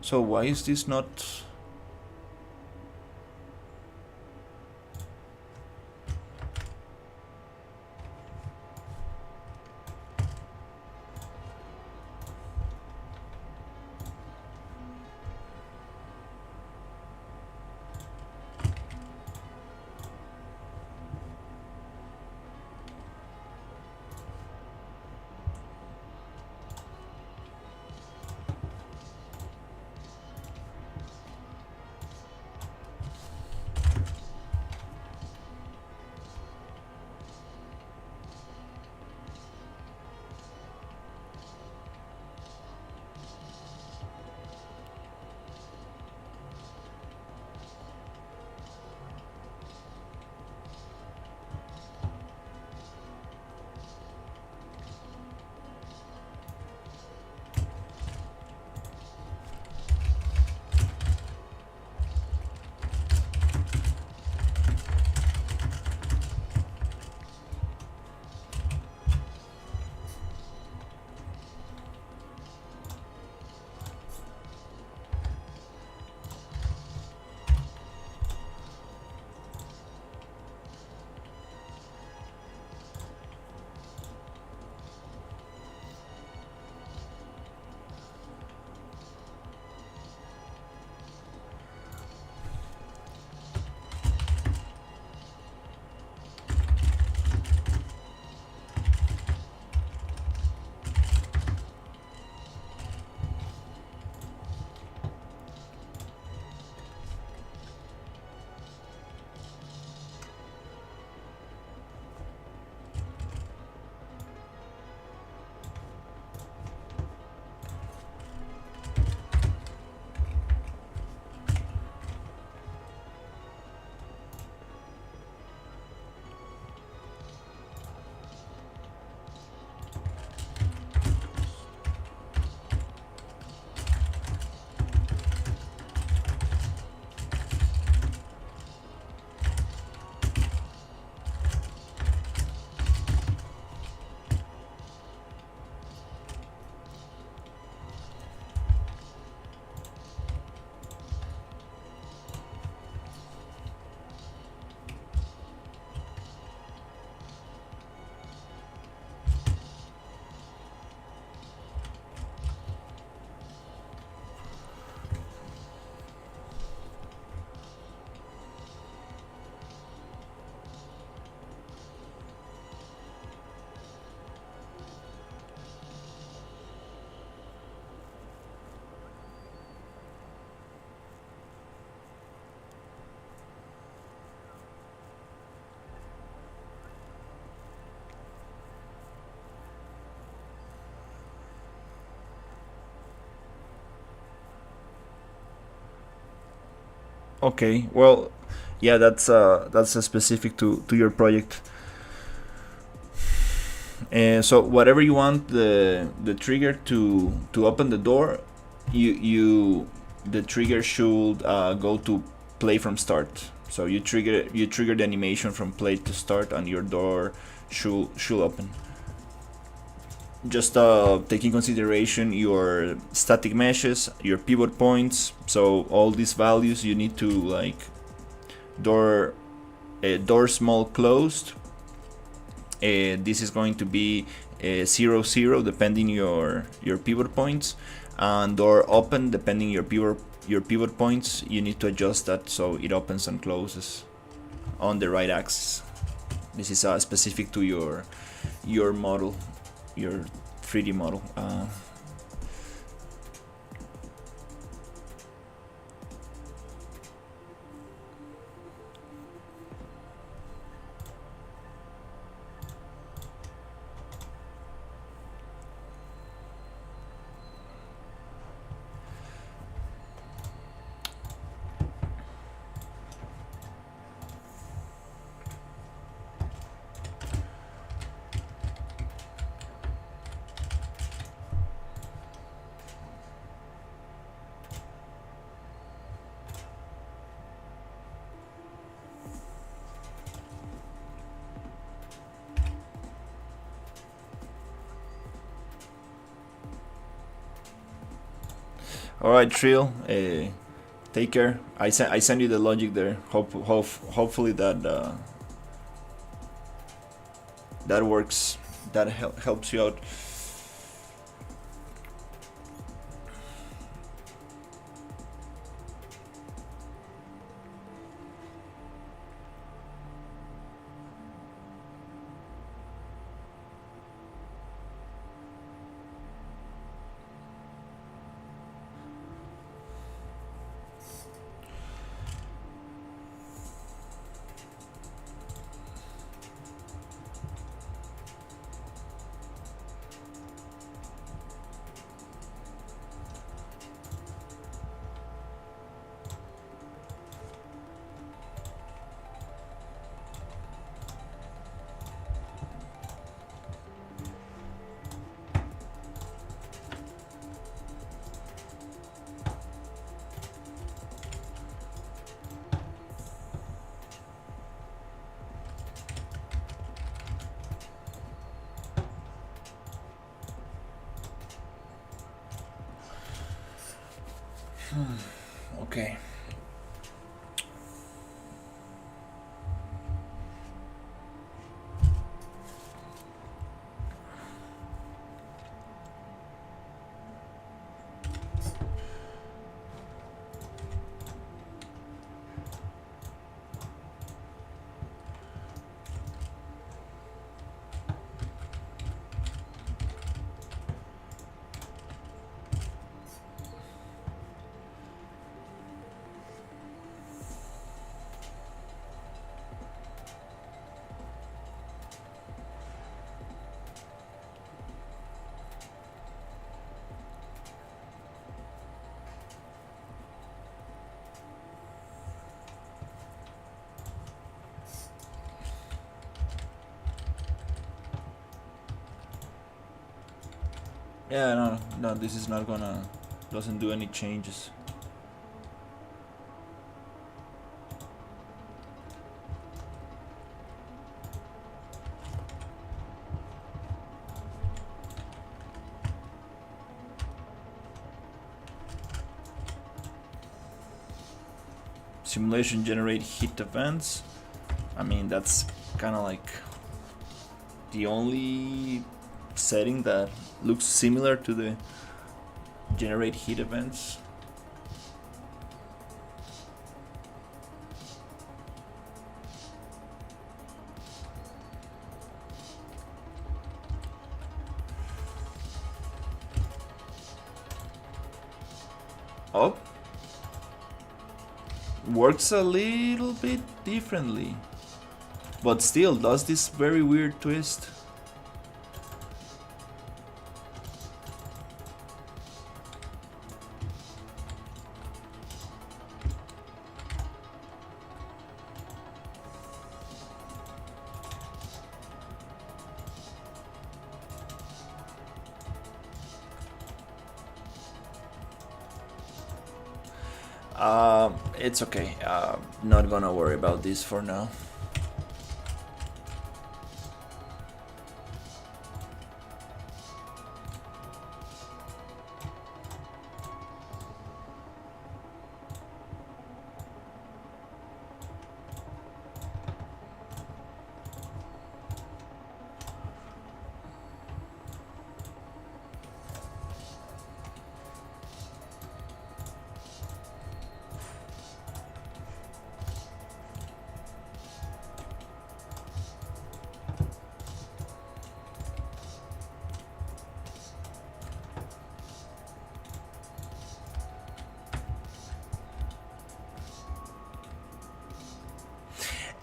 So why is this not... Okay, well, yeah, that's specific to your project. So whatever you want the trigger to open the door, you the trigger should go to play from start. So you trigger the animation from play to start, and your door should open. Just taking consideration your static meshes, your pivot points. So all these values you need to like door small closed. This is going to be 0 0 depending your pivot points, and door open depending your pivot points. You need to adjust that so it opens and closes on the right axis. This is specific to your model, your 3D model. All right, Trill. Take care. I send you the logic there. Hopefully that works. That helps you out. Okay. Yeah, no, this is not gonna, doesn't do any changes. Simulation generate hit events. I mean, that's kind of like the only setting that looks similar to the generate hit events. Oh, works a little bit differently, but still does this very weird twist. It's okay. Not gonna worry about this for now.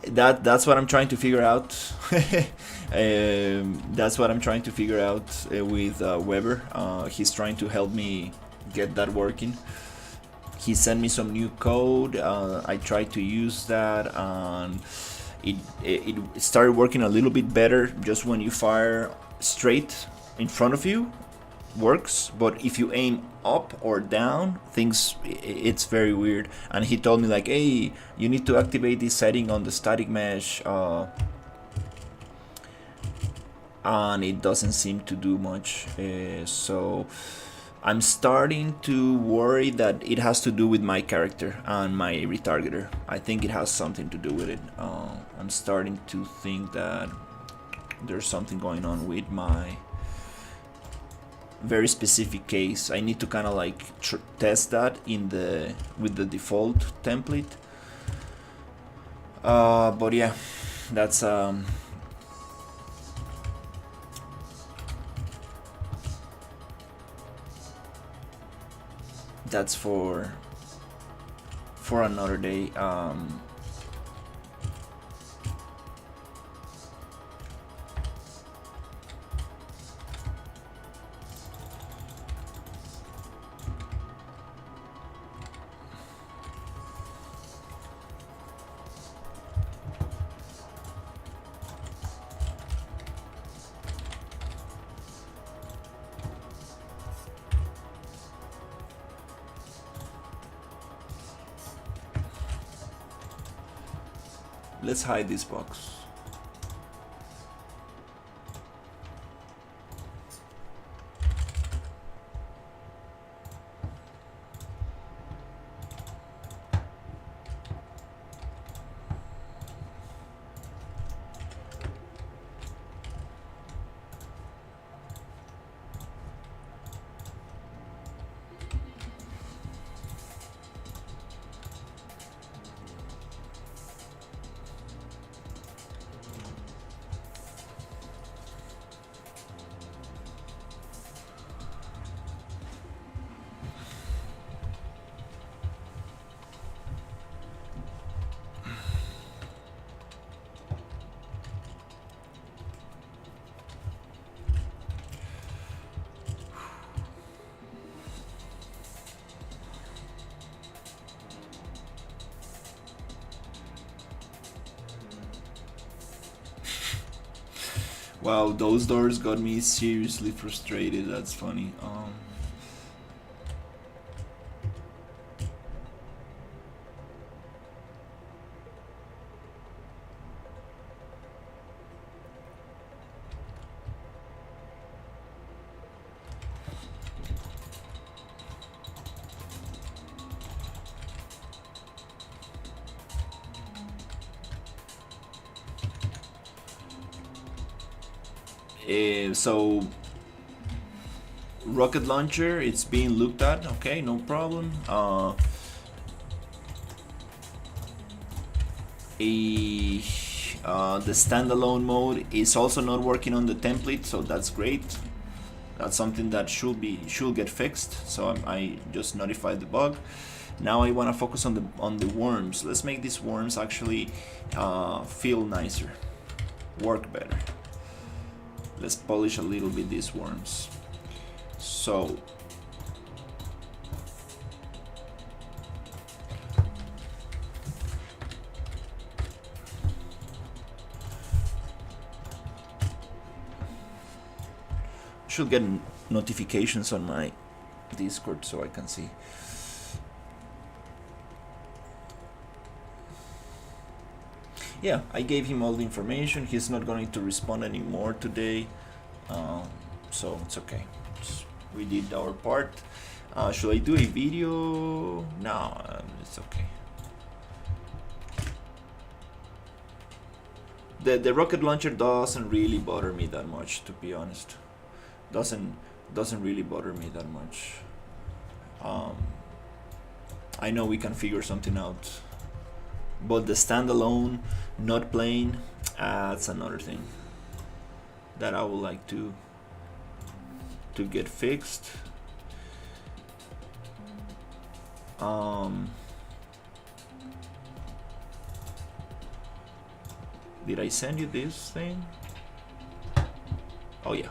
That's what I'm trying to figure out. That's what I'm trying to figure out with Weber. He's trying to help me get that working. He sent me some new code. I tried to use that, and it started working a little bit better. Just when you fire straight in front of you, works, but if you aim up or down, things, it's very weird. And he told me like, hey, you need to activate this setting on the static mesh, and it doesn't seem to do much. So I'm starting to worry that it has to do with my character and my retargeter. I think it has something to do with it. I'm starting to think that there's something going on with my very specific case. I need to kind of like test that with the default template. But yeah, that's for another day. Let's hide this box. Wow, those doors got me seriously frustrated. That's funny. So rocket launcher, it's being looked at. Okay, no problem. The standalone mode is also not working on the template, so that's great. That's something that should get fixed. So I just notified the bug. Now I want to focus on the worms. Let's make these worms actually feel nicer, work better. Let's polish a little bit these worms. So should get notifications on my Discord so I can see. yeah, I gave him all the information. He's not going to respond anymore today, so it's okay. We did our part. Should I do a video? No, it's okay. The rocket launcher doesn't really bother me that much, to be honest. Doesn't really bother me that much. I know we can figure something out, but the standalone, not playing, that's another thing that I would like to get fixed. Did I send you this thing? Oh yeah,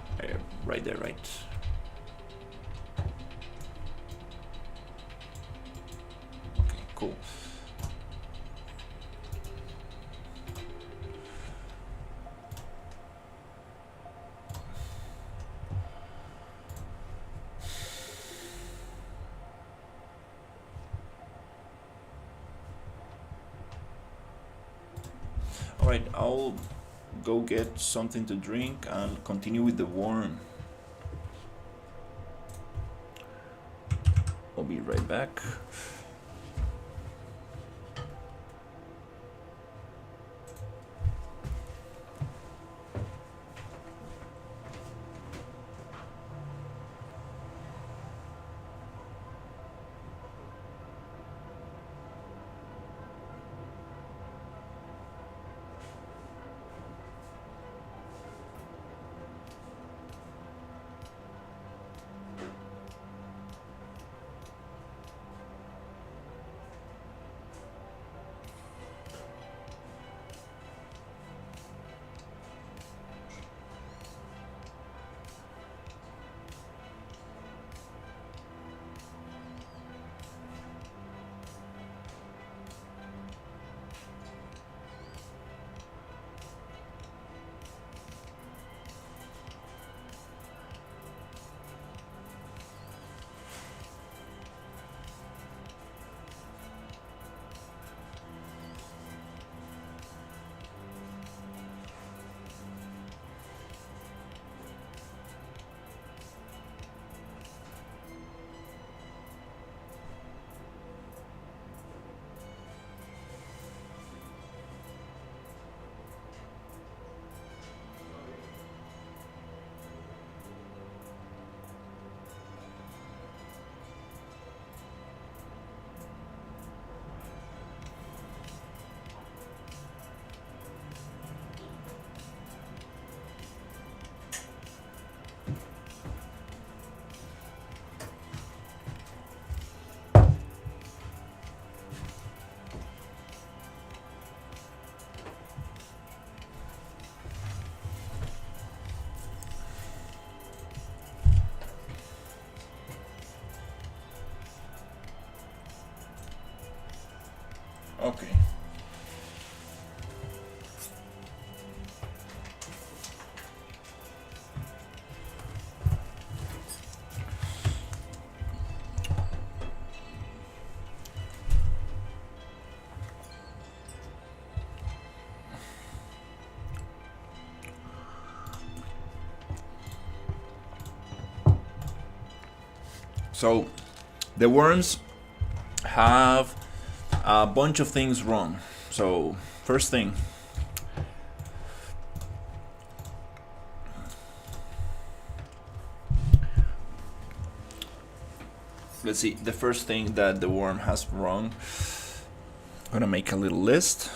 right there, right. Okay, cool. Alright, I'll go get something to drink and continue with the worm. I'll be right back. Okay. So the worms have a bunch of things wrong. So first thing, let's see, the first thing that the worm has wrong, I'm gonna make a little list.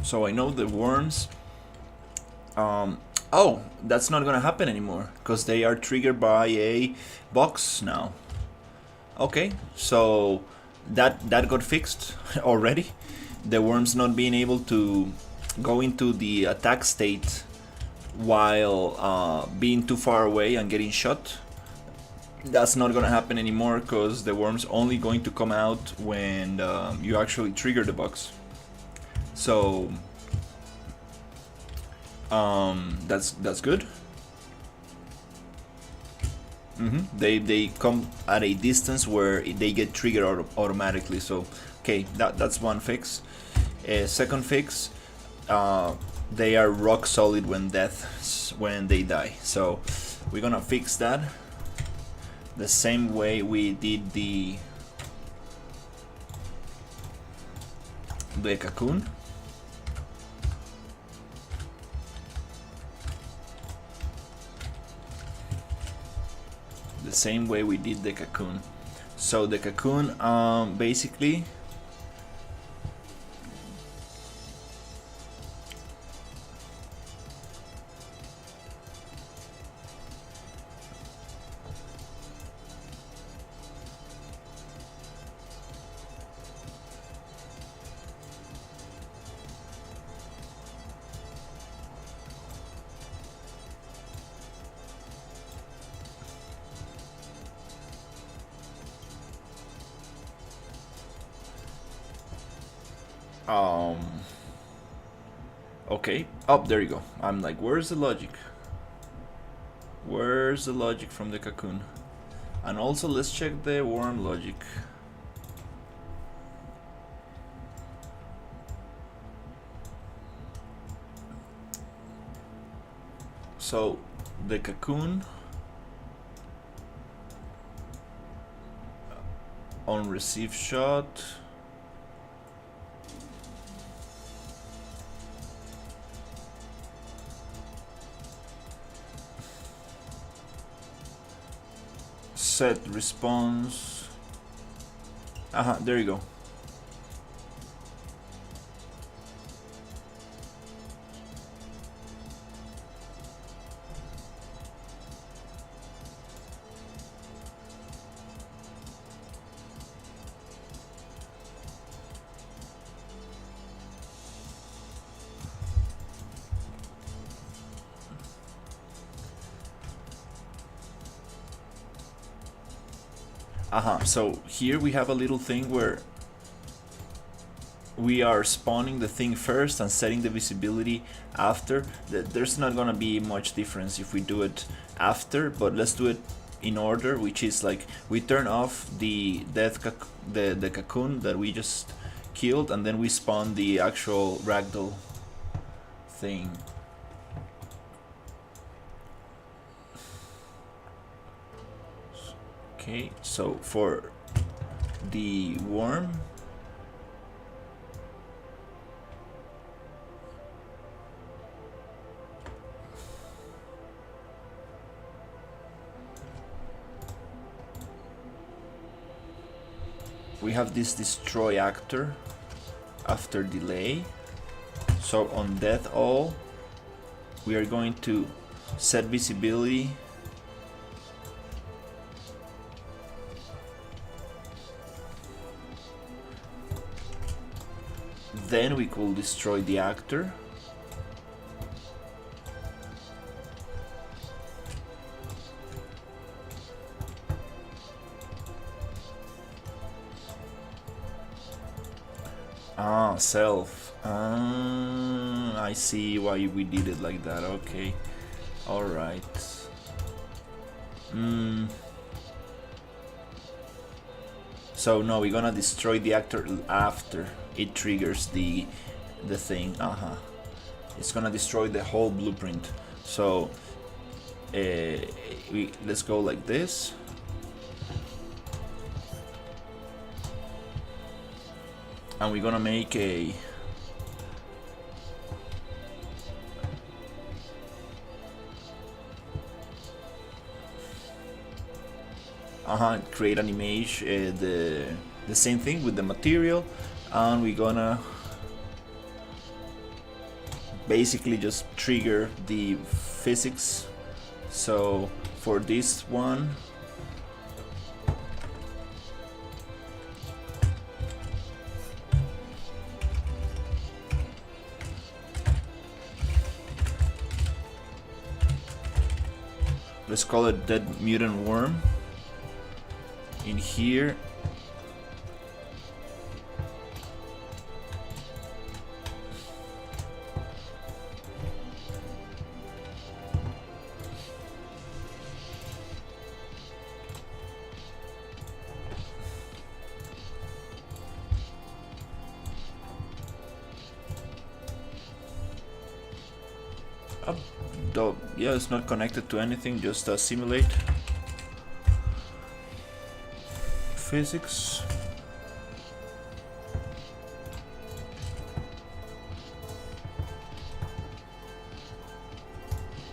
So I know the worms, oh, that's not gonna happen anymore because they are triggered by a box now. Okay, so that got fixed already. The worms not being able to go into the attack state while being too far away and getting shot. That's not gonna happen anymore because the worm's only going to come out when you actually trigger the box. So that's good. They come at a distance where they get triggered automatically. So okay, that's one fix. Second fix, they are rock solid when they die. So we're gonna fix that the same way we did the cocoon. The same way we did the cocoon. So the cocoon, basically, okay. Oh, there you go. I'm like, where's the logic? Where's the logic from the cocoon? And also, let's check the worm logic. So, the cocoon on receive shot. Set response. There you go. So here we have a little thing where we are spawning the thing first and setting the visibility after. There's not gonna be much difference if we do it after, but let's do it in order, which is like we turn off the the cocoon that we just killed, and then we spawn the actual ragdoll thing. Okay, so for the worm, we have this destroy actor after delay. So on death all, we are going to set visibility then we could destroy the actor. Self. I see why we did it like that. Okay. Alright. So no, we're gonna destroy the actor after it triggers the thing. It's gonna destroy the whole blueprint. So let's go like this. And we're gonna make a create an image, the same thing with the material, and we're gonna basically just trigger the physics. So for this one, let's call it dead mutant worm. In here, Though, yeah, it's not connected to anything, just simulate physics.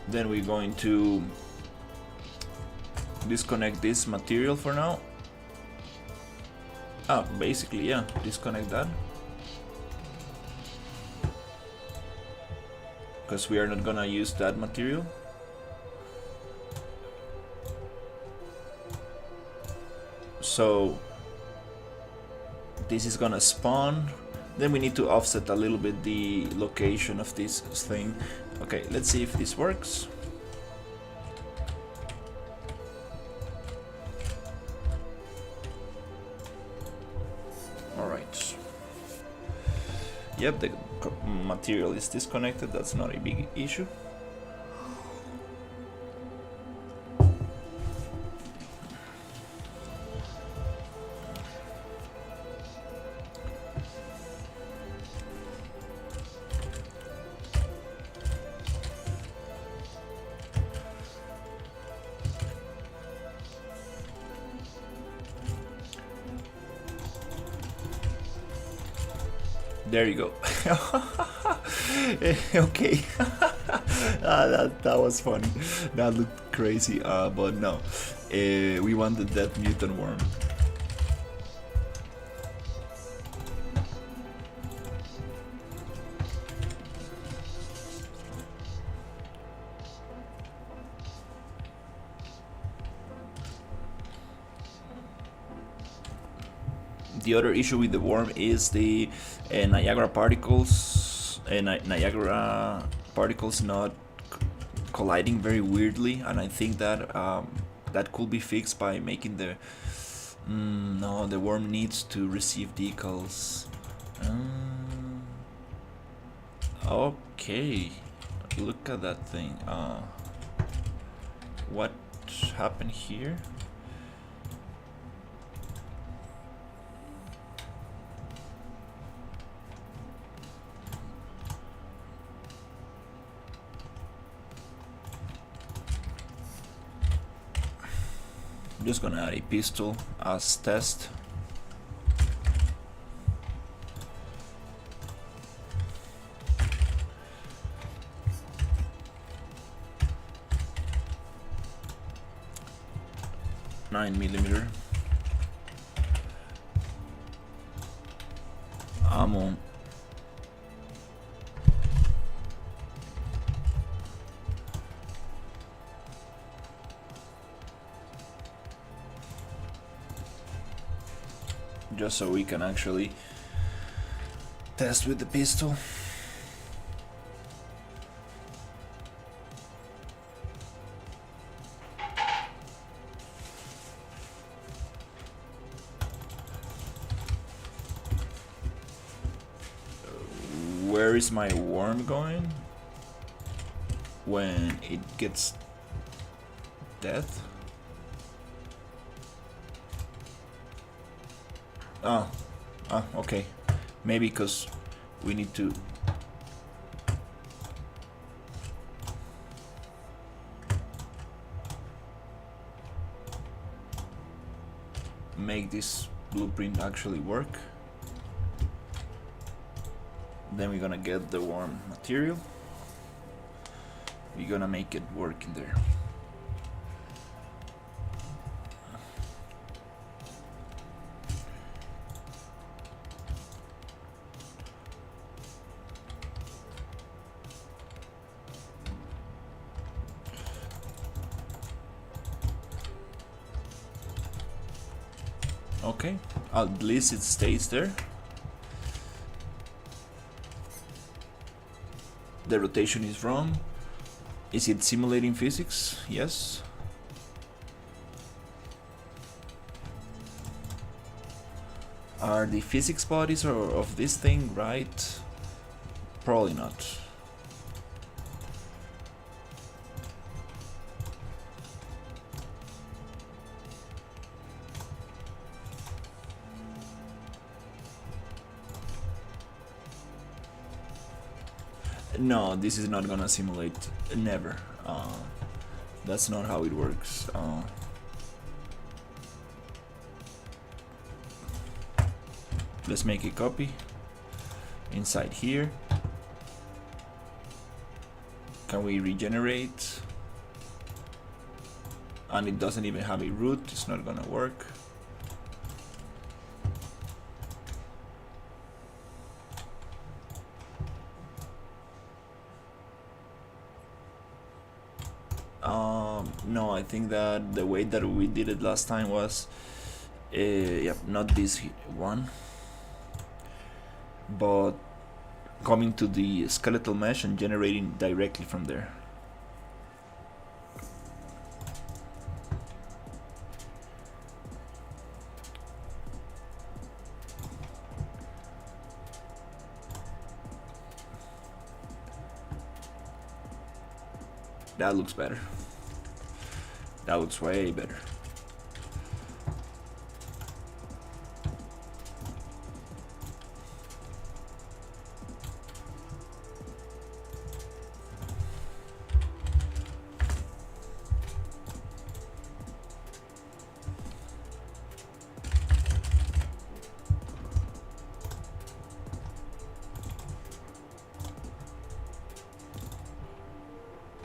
Then we're going to disconnect this material for now. Basically, yeah, disconnect that. Because we are not gonna use that material. So this is gonna spawn. Then we need to offset a little bit the location of this thing. Okay, let's see if this works. Alright. Yep, the material is disconnected, that's not a big issue. There you go. Okay. That was funny. That looked crazy, but no. We wanted that mutant worm. The other issue with the worm is the Niagara particles. Niagara particles not colliding very weirdly, and I think that that could be fixed by making the no, the worm needs to receive decals. Okay, look at that thing. What happened here? I'm just gonna add a pistol as test. .9mm ammo. Just so we can actually test with the pistol. Where is my worm going when it gets death? Oh, okay. Maybe because we need to make this blueprint actually work. Then we're gonna get the worm material. We're gonna make it work in there. Okay, at least it stays there. The rotation is wrong. Is it simulating physics? Yes. Are the physics bodies of this thing right? Probably not. No, this is not gonna simulate. Never. That's not how it works. Let's make a copy. Inside here. Can we regenerate? And it doesn't even have a root. It's not gonna work. No, I think that the way that we did it last time was, not this one, but coming to the skeletal mesh and generating directly from there. That looks better. That looks way better.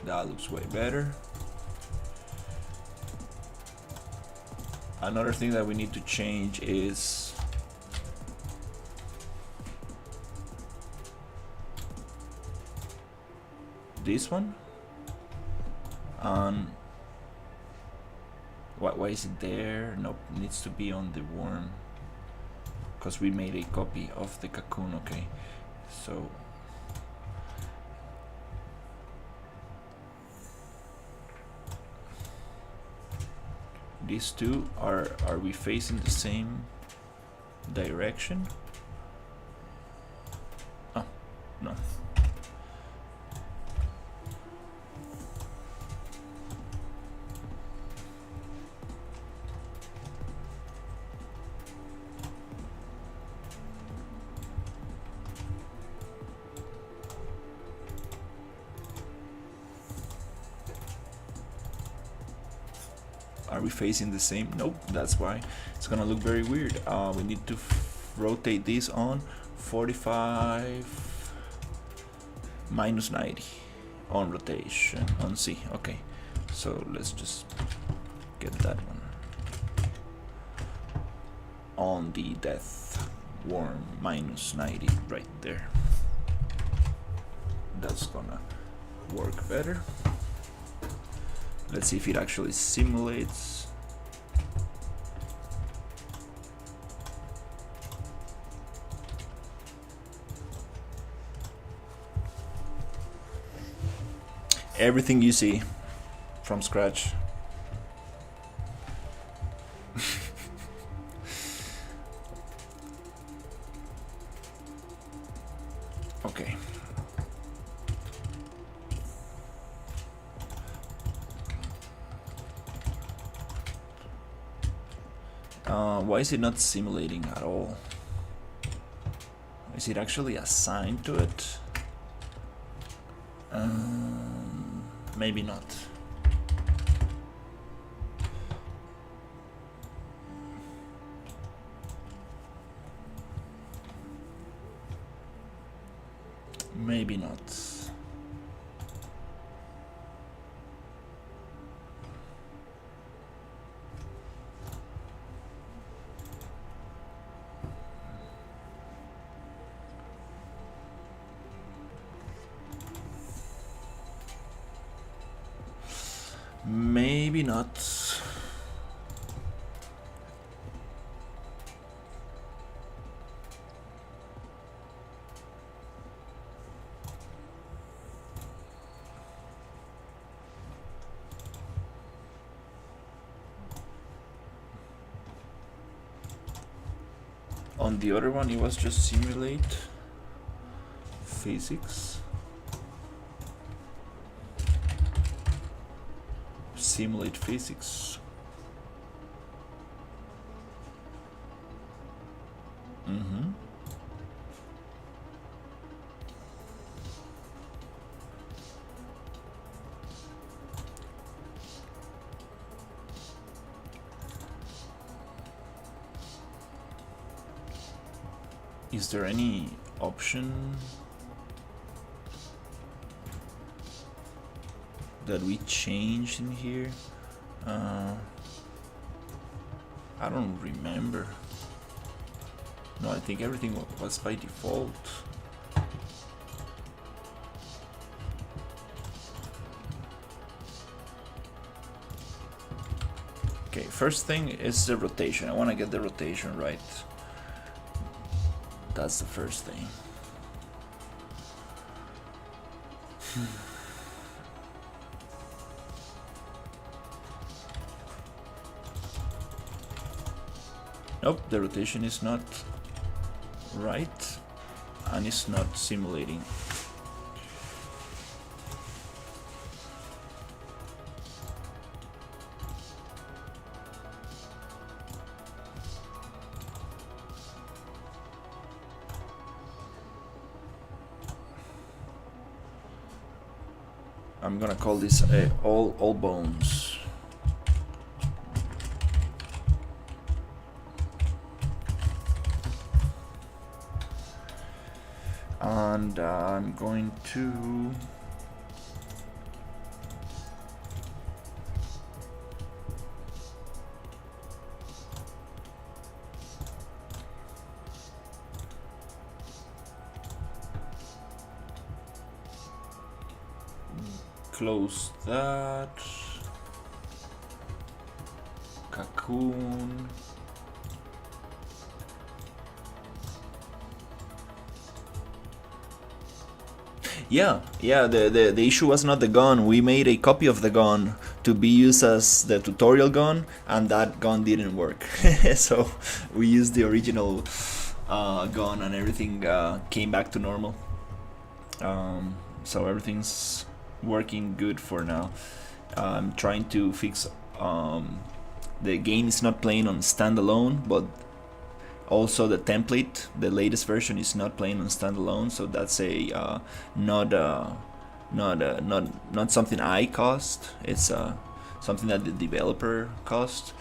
That looks way better. Another thing that we need to change is this one. And why is it there? Nope, it needs to be on the worm because we made a copy of the cocoon. Okay, so these two are we facing the same direction? Oh, no. Are we facing the same? Nope, that's why it's gonna look very weird. We need to rotate this on 45 minus 90 on rotation on C. Okay, so let's just get that one on the death worm minus 90 right there. That's gonna work better. Let's see if it actually simulates. Everything you see from scratch. Okay. Why is it not simulating at all? Is it actually assigned to it? Maybe not. Maybe not. Maybe not. On the other one, it was just simulate physics. Simulate physics. Is there any option that we changed in here? I don't remember. No, I think everything was by default. Okay, first thing is the rotation. I want to get the rotation right. That's the first thing. Nope, the rotation is not right and it's not simulating. I'm gonna call this all bones. And I'm going to close that. Cocoon. Yeah, the issue was not the gun. We made a copy of the gun to be used as the tutorial gun, and that gun didn't work. So we used the original gun, and everything came back to normal. So everything's working good for now. I'm trying to fix the game is not playing on standalone, but also the template, the latest version, is not playing on standalone, so that's a not something I caused. It's something that the developer caused,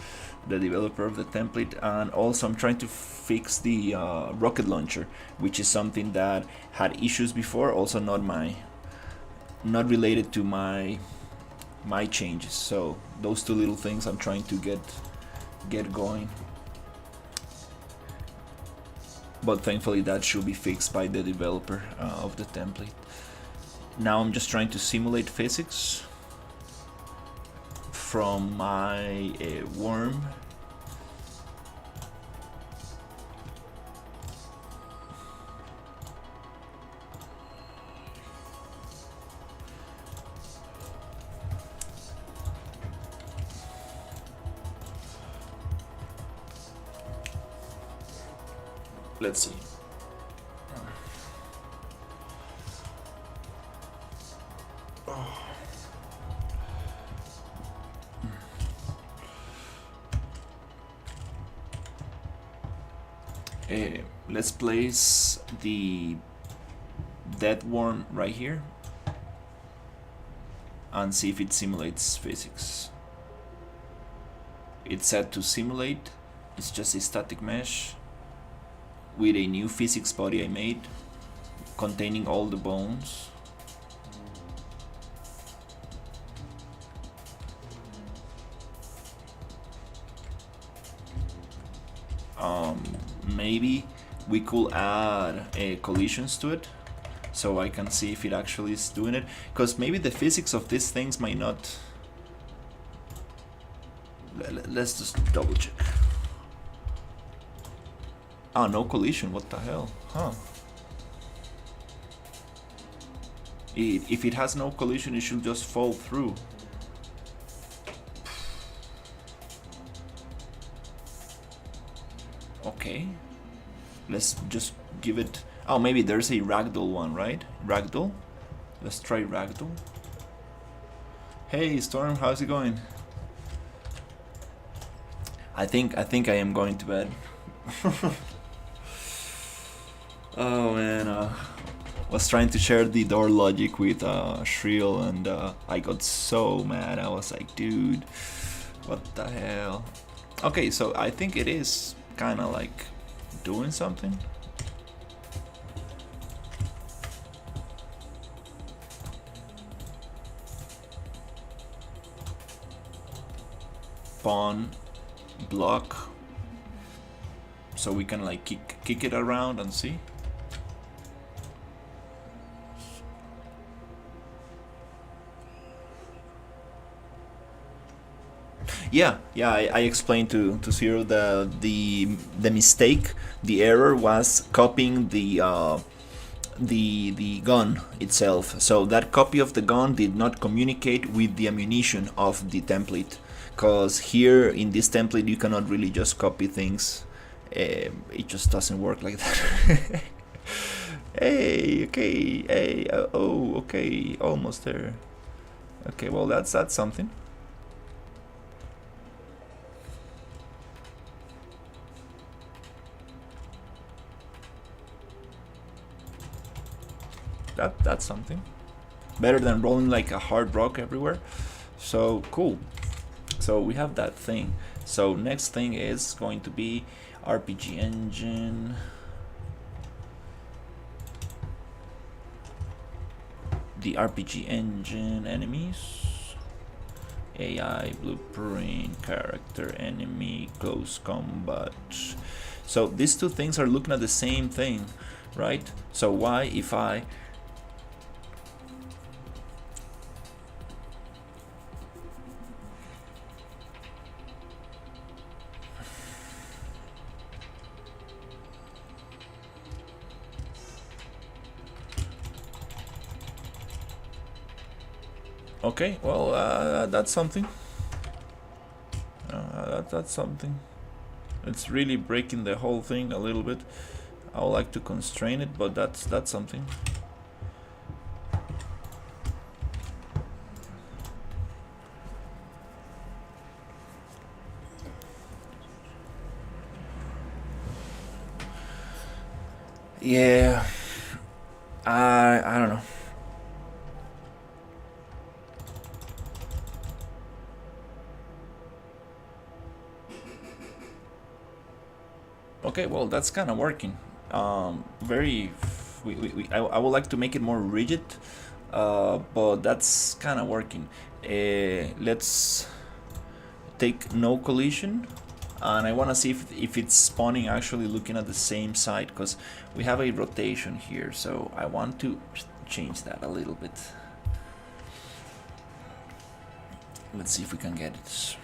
the developer of the template. And also I'm trying to fix the rocket launcher, which is something that had issues before, also not related to my changes. So those two little things I'm trying to get going. But thankfully that should be fixed by the developer of the template. Now I'm just trying to simulate physics from my worm. Let's see. Let's place the dead worm right here and see if it simulates physics. It's set to simulate. It's just a static mesh with a new physics body I made containing all the bones. Maybe we could add collisions to it so I can see if it actually is doing it, because maybe the physics of these things might not. Let's just double check. Oh, no collision, what the hell? Huh. If it has no collision, it should just fall through. Okay. Let's just give it... Oh, maybe there's a ragdoll one, right? Ragdoll? Let's try ragdoll. Hey, Storm, how's it going? I think I am going to bed. Oh man, was trying to share the door logic with Shriel, and I got so mad. I was like, dude, what the hell? Okay, so I think it is kind of like doing something. spawn block so we can like kick it around and see. Yeah, I explained to Zero the mistake, the error was copying the gun itself. So that copy of the gun did not communicate with the ammunition of the template. Because here in this template you cannot really just copy things. It just doesn't work like that. Hey, okay, hey, oh, okay, almost there. Okay, well that's something. That's something. Better than rolling like a hard rock everywhere. So cool. So we have that thing. So next thing is going to be RPG engine. The RPG engine enemies. AI blueprint, character, enemy, close combat. So these two things are looking at the same thing, right? So why if I okay, well, that's something. That's something. It's really breaking the whole thing a little bit. I would like to constrain it, but that's something. Yeah, I don't know. Okay, well that's kind of working. Very. I would like to make it more rigid, but that's kind of working. Let's take no collision, and I want to see if it's spawning actually looking at the same side, because we have a rotation here, so I want to change that a little bit. Let's see if we can get it.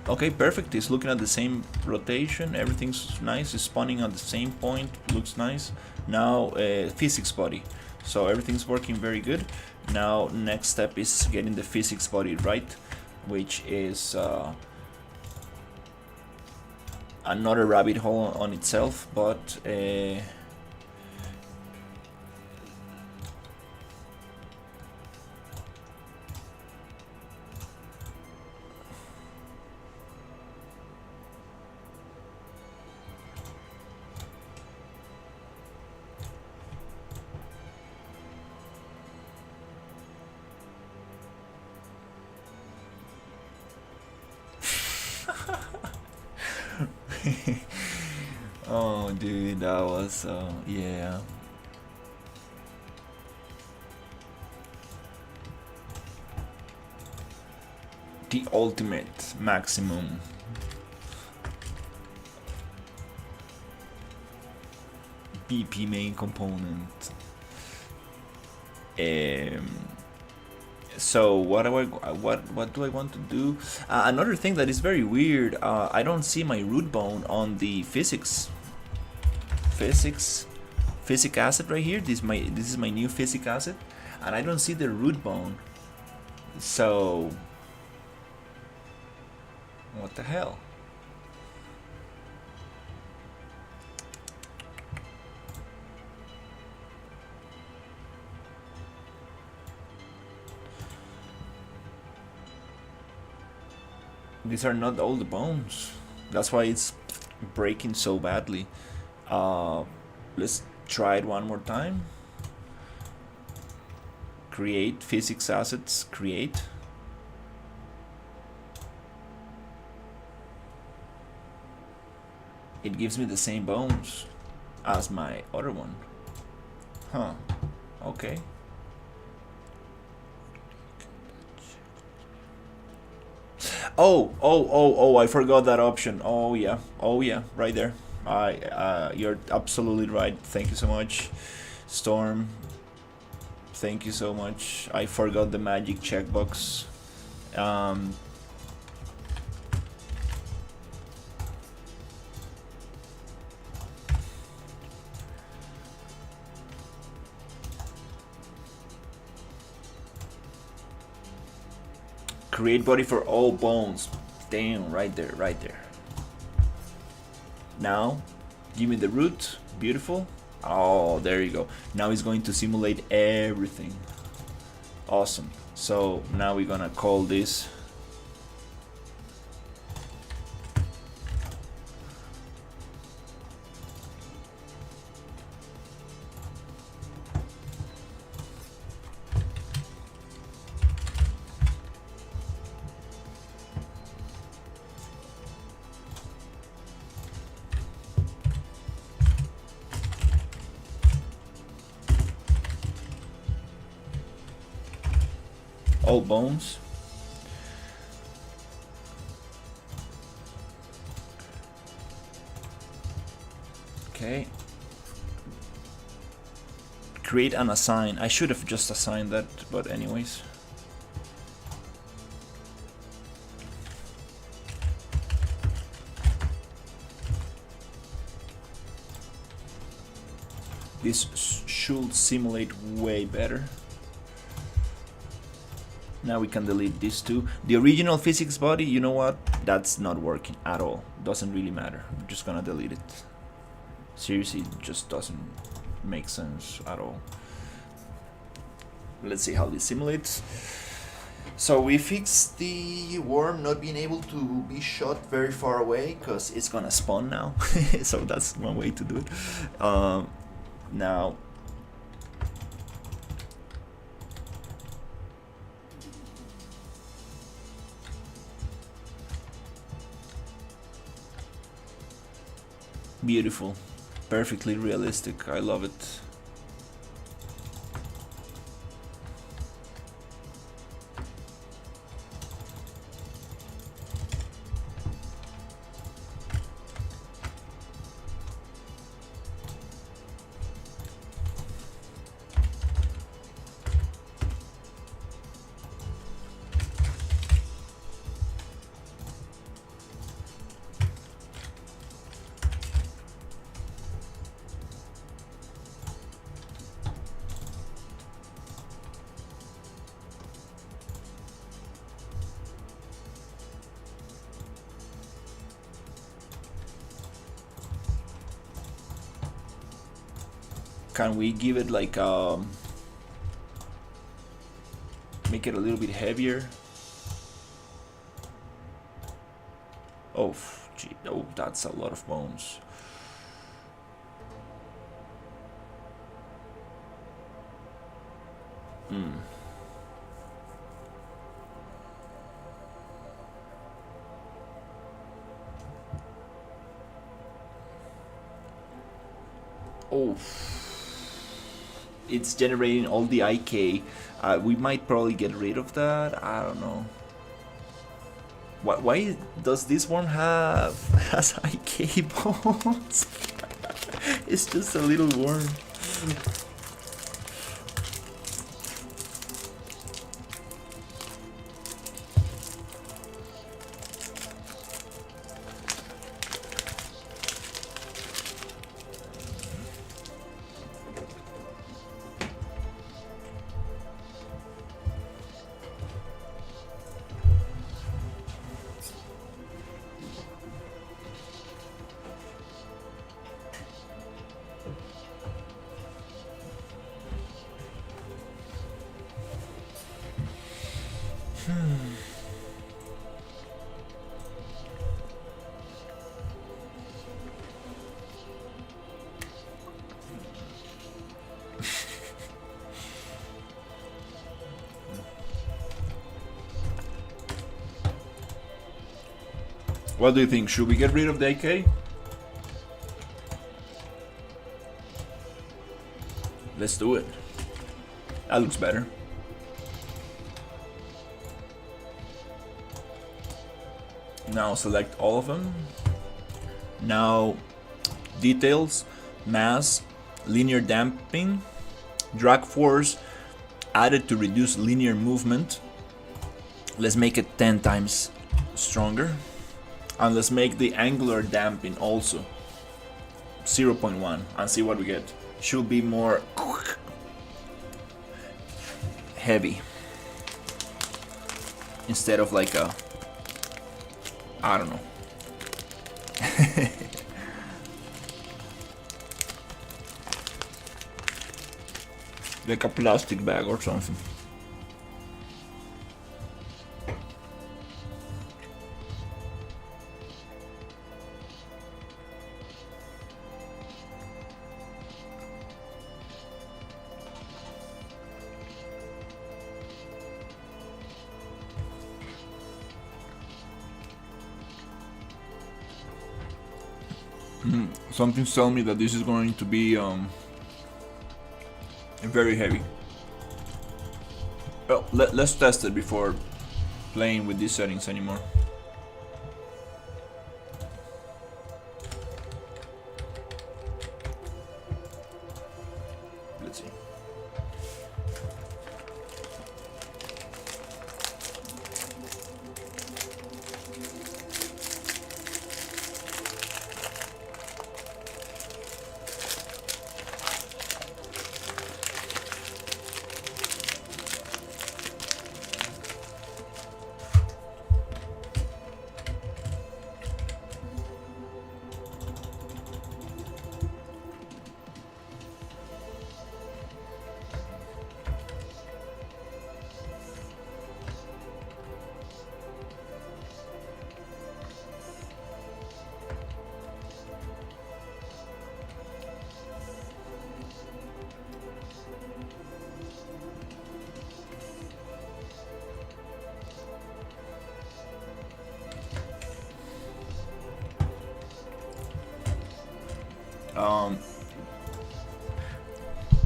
Okay, perfect. It's looking at the same rotation. Everything's nice. It's spawning at the same point. Looks nice. Now physics body. So everything's working very good. Now next step is getting the physics body right, which is another rabbit hole on itself, but oh dude, that was yeah. The ultimate maximum. BP main component. So what do I want to do? Another thing that is very weird. I don't see my root bone on the physics asset right here. This is my new physics asset, and I don't see the root bone. So what the hell? These are not all the bones. That's why it's breaking so badly. Let's try it one more time. Create physics assets. Create. It gives me the same bones as my other one. Huh. Okay. Oh, I forgot that option. Oh yeah, right there. You're absolutely right. Thank you so much, Storm. Thank you so much. I forgot the magic checkbox. Um, create body for all bones. Damn, right there, right there. Now, give me the root. Beautiful. Oh, there you go. Now it's going to simulate everything. Awesome. So now we're gonna call this all bones. Okay. Create and assign. I should have just assigned that, but anyways. This should simulate way better. Now we can delete these two. The original physics body, you know what? That's not working at all. Doesn't really matter. I'm just gonna delete it. Seriously, it just doesn't make sense at all. Let's see how this simulates. So we fixed the worm not being able to be shot very far away because it's gonna spawn now. So that's one way to do it. Now beautiful, perfectly realistic. I love it. Can we give it like make it a little bit heavier? Oh, gee, oh, that's a lot of bones. Oh, it's generating all the IK. We might probably get rid of that. I don't know. Why does this one has IK bones? It's just a little worm. What do you think? Should we get rid of the AK? Let's do it. That looks better. Now select all of them. Now details, mass, linear damping, drag force added to reduce linear movement. Let's make it 10 times stronger. And let's make the angular damping also 0.1 and see what we get. Should be more heavy instead of like a, I don't know. Like a plastic bag or something. Something's telling me that this is going to be very heavy. Well, let's test it before playing with these settings anymore. Let's see.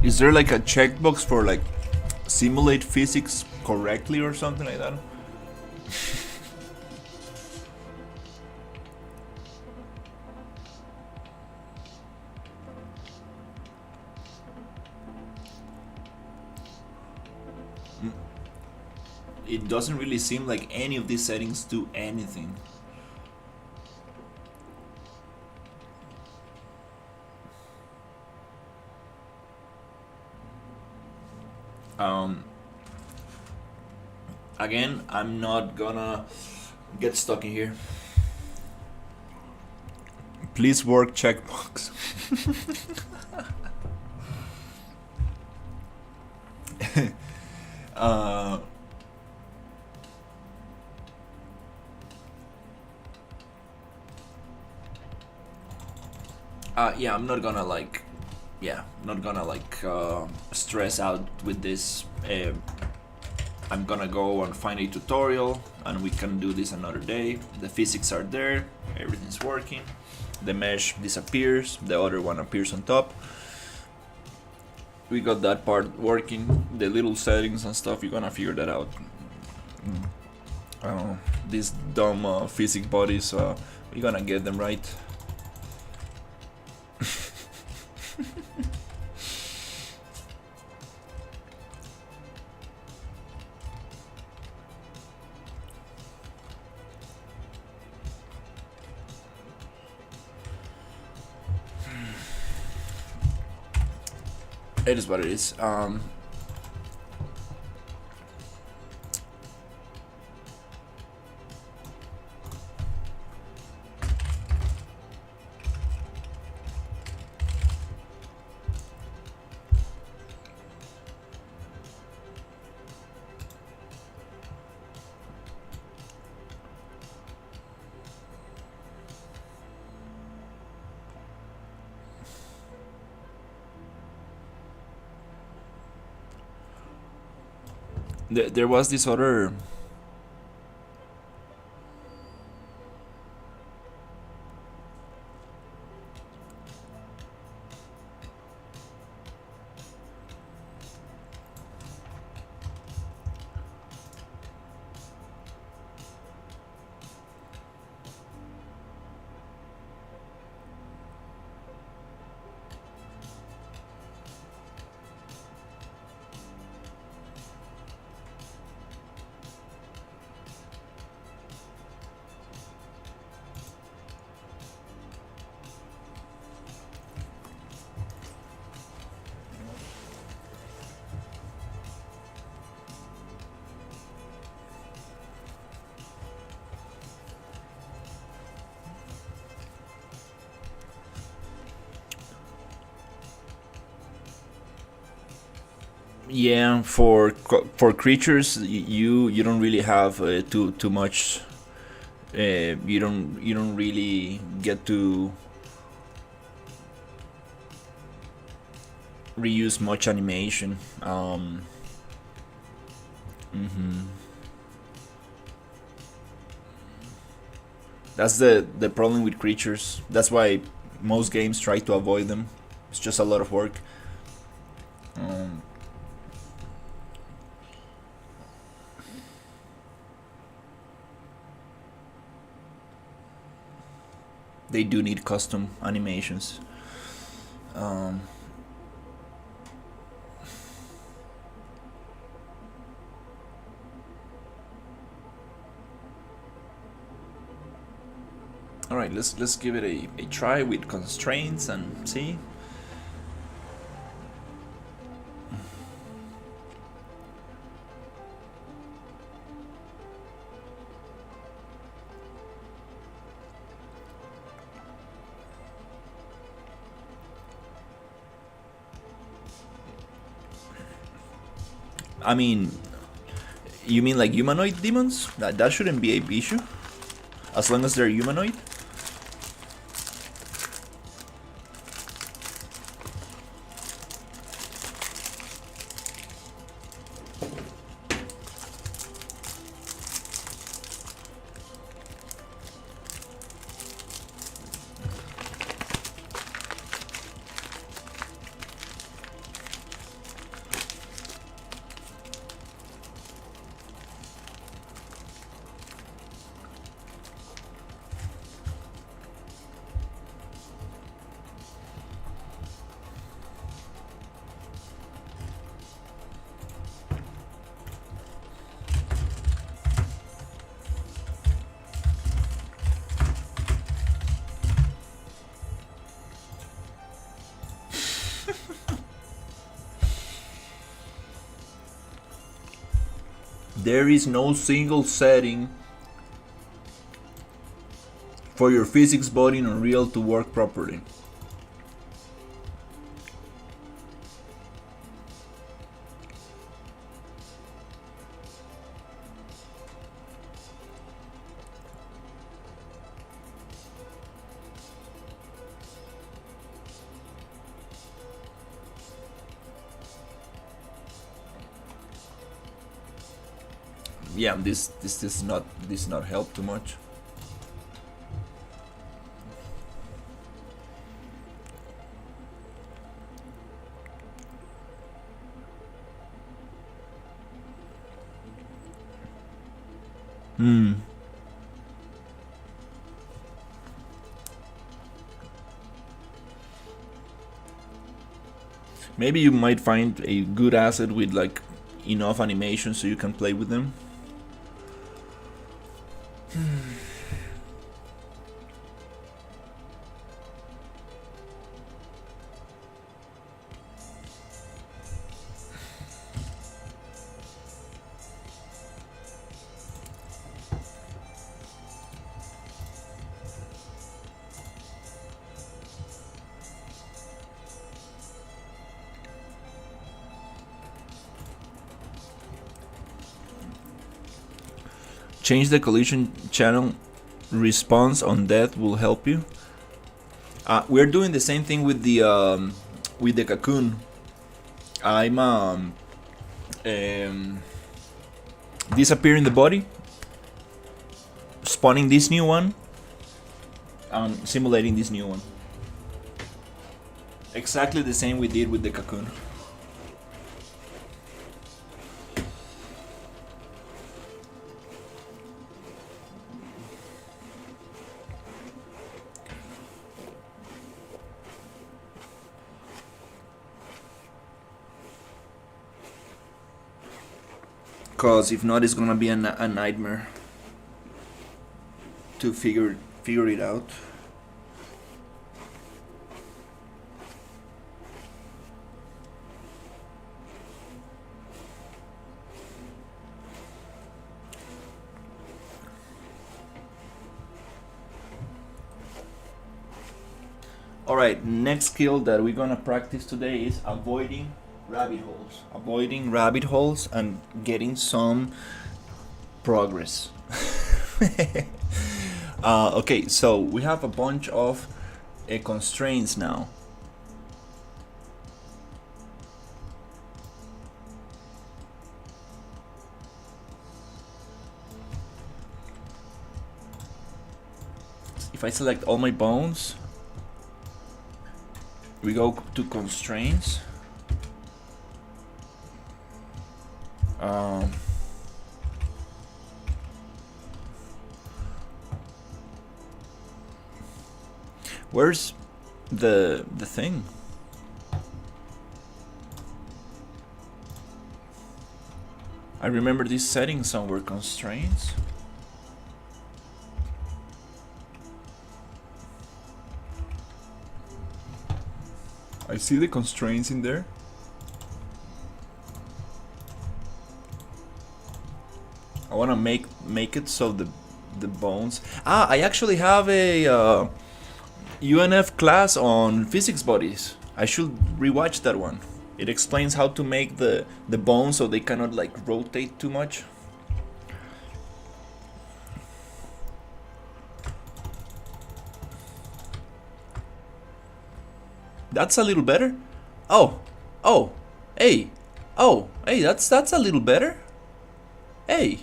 Is there like a checkbox for like simulate physics correctly or something like that? It doesn't really seem like any of these settings do anything. Again, I'm not gonna get stuck in here. Please work checkbox. Yeah, I'm not gonna like, stress out with this. I'm gonna go and find a tutorial and we can do this another day. The physics are there, everything's working. The mesh disappears, the other one appears on top. We got that part working. The little settings and stuff, you're gonna figure that out. I don't know, these dumb physics bodies, we're gonna get them right. It is what it is. There was this other Yeah, for creatures, you don't really have too much. You don't really get to reuse much animation. Mhm. That's the problem with creatures. That's why most games try to avoid them. It's just a lot of work. Um, they do need custom animations. Um, all right, let's give it a try with constraints and see. I mean, you mean like humanoid demons? That shouldn't be a issue, as long as they're humanoid. There is no single setting for your physics body in Unreal to work properly. Yeah, this does not help too much. Hmm. Maybe you might find a good asset with like enough animation so you can play with them. Change the collision channel response on death will help you. We're doing the same thing with the cocoon. I'm disappearing the body, spawning this new one, simulating this new one. Exactly the same we did with the cocoon. Cause if not, it's gonna be a nightmare to figure it out. Alright, next skill that we're gonna practice today is avoiding rabbit holes. Avoiding rabbit holes and getting some progress. Okay, so we have a bunch of constraints now. If I select all my bones, we go to constraints. Where's the thing? I remember this setting somewhere. Constraints. I see the constraints in there. I want to make it so the bones. I actually have a UNF class on physics bodies. I should rewatch that one. It explains how to make the bones so they cannot like rotate too much. That's a little better. Oh, hey, that's a little better. Hey,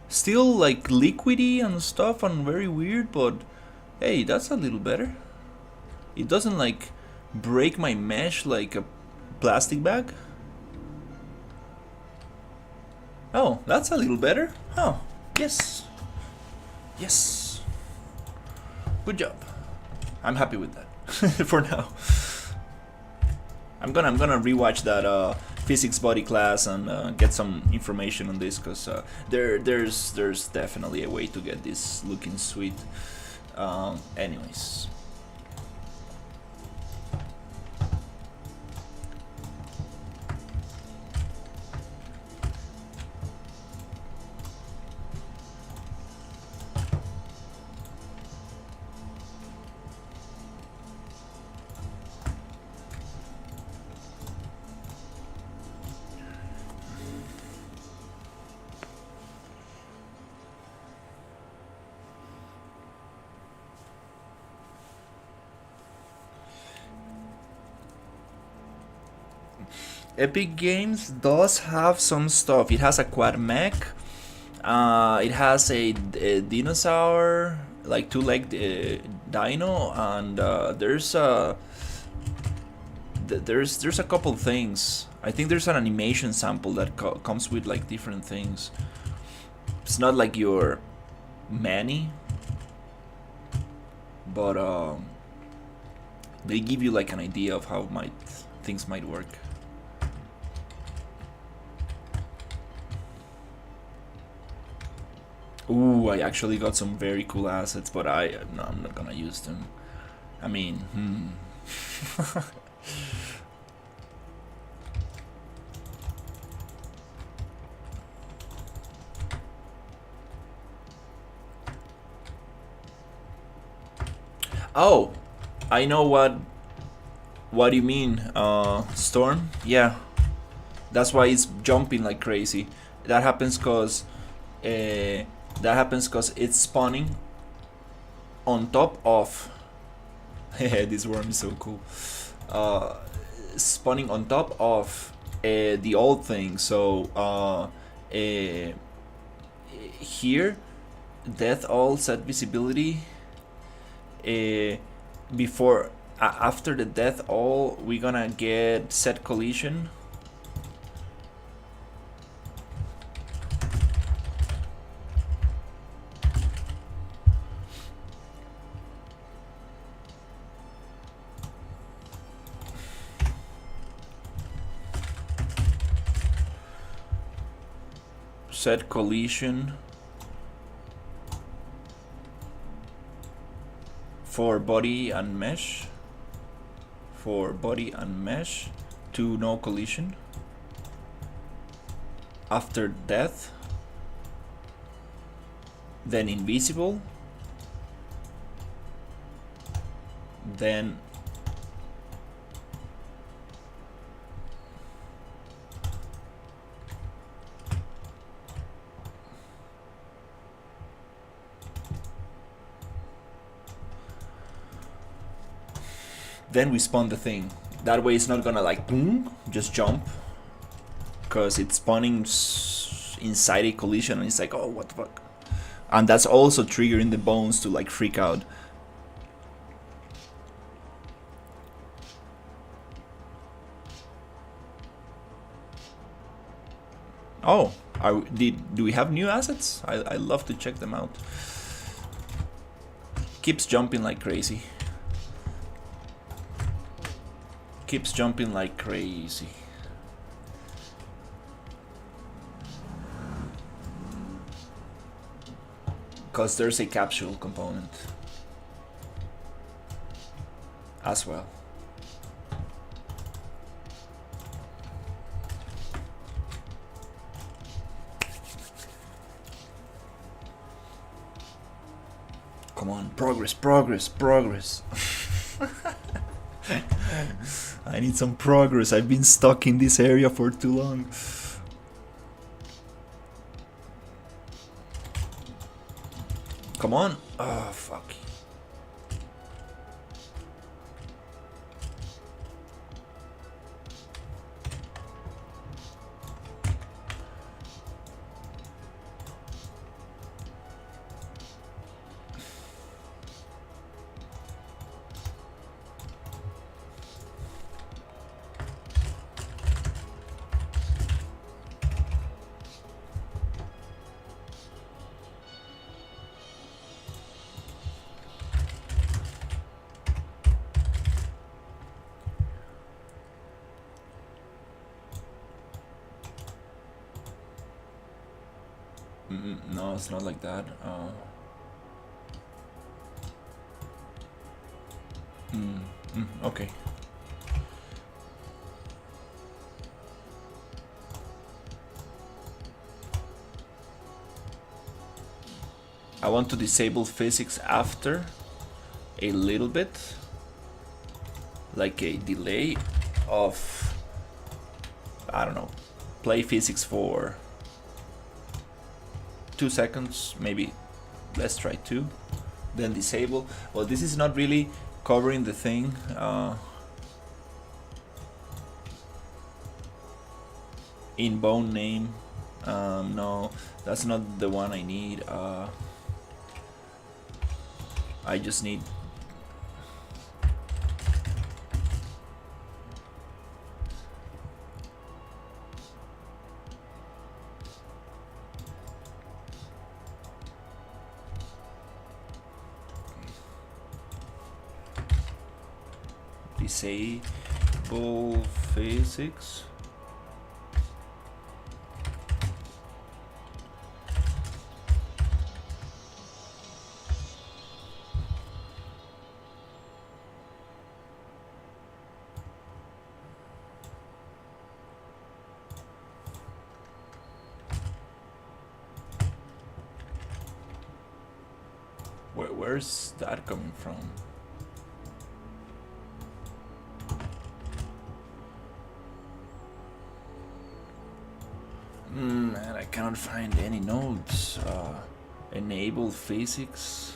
still like liquidy and stuff and very weird, but hey, that's a little better. It doesn't like break my mesh like a plastic bag. Oh, that's a little better. Oh, yes. Good job. I'm happy with that for now. I'm gonna rewatch that physics body class and get some information on this, because there's definitely a way to get this looking sweet. Anyways. Epic Games does have some stuff. It has a quad mech. It has a dinosaur, like two-legged dino, and there's a couple things. I think there's an animation sample that comes with like different things. It's not like your Manny, but they give you like an idea of how things might work. Ooh, I actually got some very cool assets, but I'm not gonna use them. I mean, Oh, I know what you mean, Storm. Yeah, that's why it's jumping like crazy. That happens cause it's spawning on top of this worm is so cool. Spawning on top of the old thing. So here, death all set visibility. Before after the death all, we're gonna get set collision. Set collision for body and mesh. For body and mesh to no collision. After death, then invisible, then then we spawn the thing. That way it's not gonna like boom, just jump, because it's spawning inside a collision and it's like, oh, what the fuck. And that's also triggering the bones to like freak out. Oh, do we have new assets? I love to check them out. Keeps jumping like crazy. Keeps jumping like crazy. Because there's a capsule component as well. Come on, progress, progress, progress. I need some progress. I've been stuck in this area for too long. Come on. Oh, fuck. No, it's not like that. Okay. I want to disable physics after a little bit, like a delay of, I don't know, play physics for 2 seconds, maybe. Let's try 2, then disable. Well, this is not really covering the thing. In bone name, no, that's not the one I need. I just need disable physics. Where's that coming from? Man, I cannot find any nodes. Enable physics.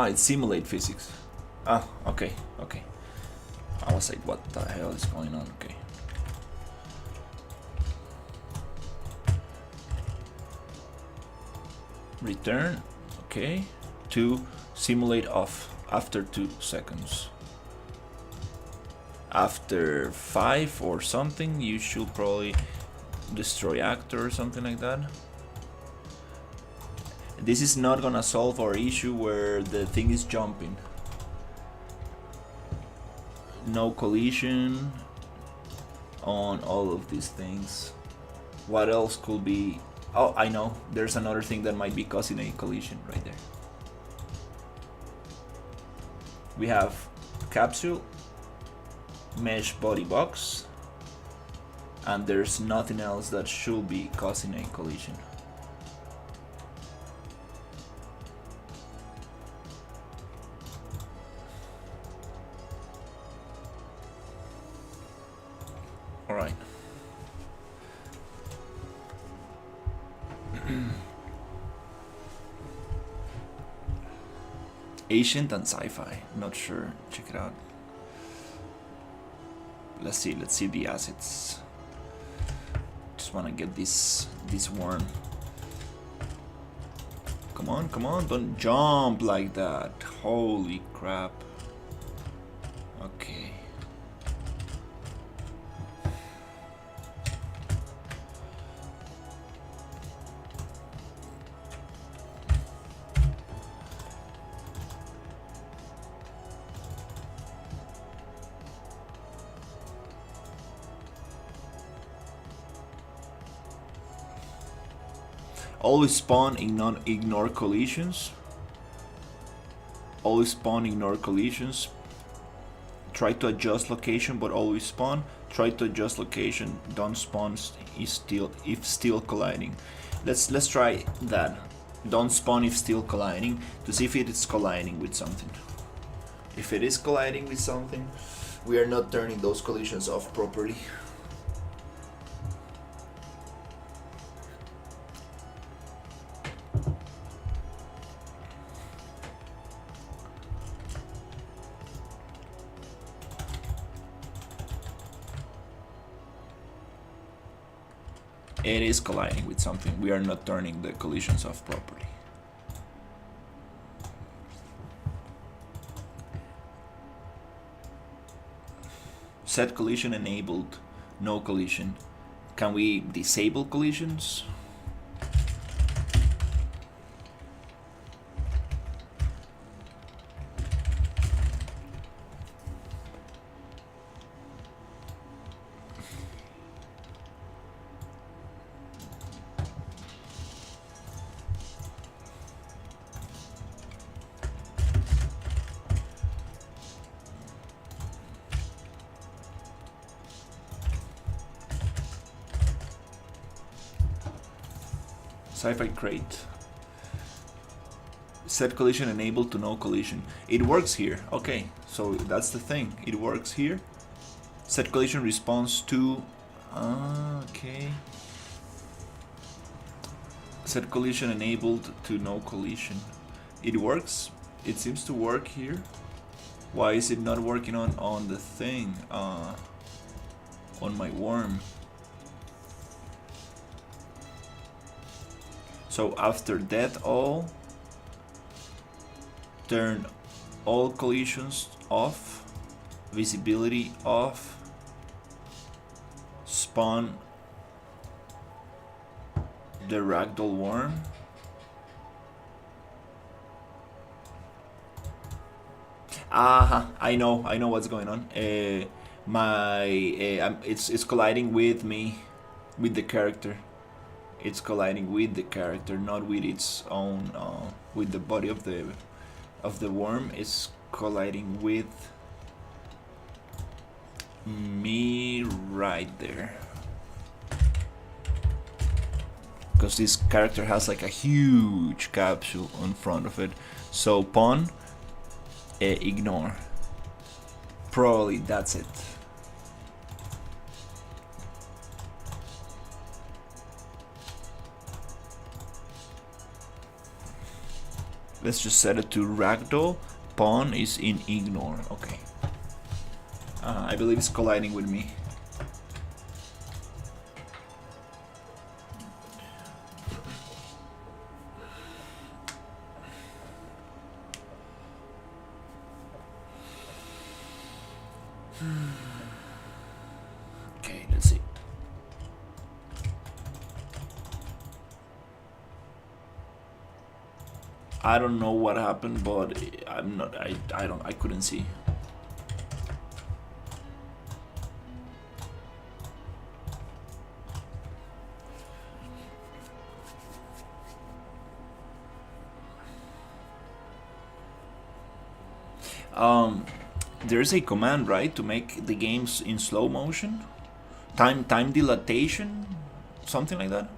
It's simulate physics. Okay. I was like, what the hell is going on? Okay. Return. Okay. To simulate off after 2 seconds. After 5 or something, you should probably destroy actor or something like that. This is not gonna solve our issue where the thing is jumping. No collision on all of these things. What else could be Oh, I know. There's another thing that might be causing a collision right there. We have capsule, mesh body box, and there's nothing else that should be causing a collision. All right. Ancient and sci-fi. Not sure. Check it out. Let's see the assets. Just wanna get this worm. Come on, don't jump like that. Holy crap. Okay. Always spawn, ignore collisions. Always spawn, ignore collisions. Try to adjust location, but always spawn. Try to adjust location, don't spawn if still colliding. Let's try that. Don't spawn if still colliding to see if it is colliding with something. If it is colliding with something, we are not turning those collisions off properly. It is colliding with something. We are not turning the collisions off properly. Set collision enabled, no collision. Can we disable collisions? Sci-Fi crate. Set collision enabled to no collision. It works here. Okay, so that's the thing. It works here. Set collision response to. Okay. Set collision enabled to no collision. It works. It seems to work here. Why is it not working on the thing? On my worm. So after that all, turn all collisions off, visibility off, spawn the ragdoll worm. I know what's going on. It's colliding with me, with the character. It's colliding with the character, not with its own, with the body of the worm. It's colliding with me right there. Because this character has like a huge capsule in front of it. So pawn, ignore. Probably that's it. Let's just set it to ragdoll. Pawn is in ignore. Okay. I believe it's colliding with me. Okay, let's see. I don't know what happened, but I couldn't see. Um, there's a command, right, to make the games in slow motion, time dilatation, something like that.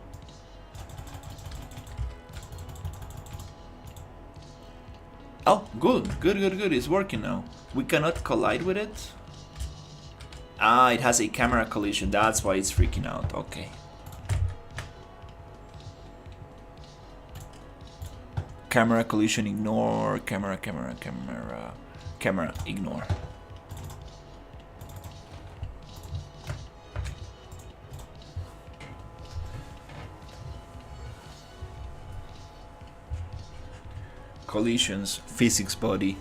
Oh, good. It's working now. We cannot collide with it. Ah, it has a camera collision. That's why it's freaking out. Okay. Camera collision, ignore. Camera, ignore. Collisions, physics body,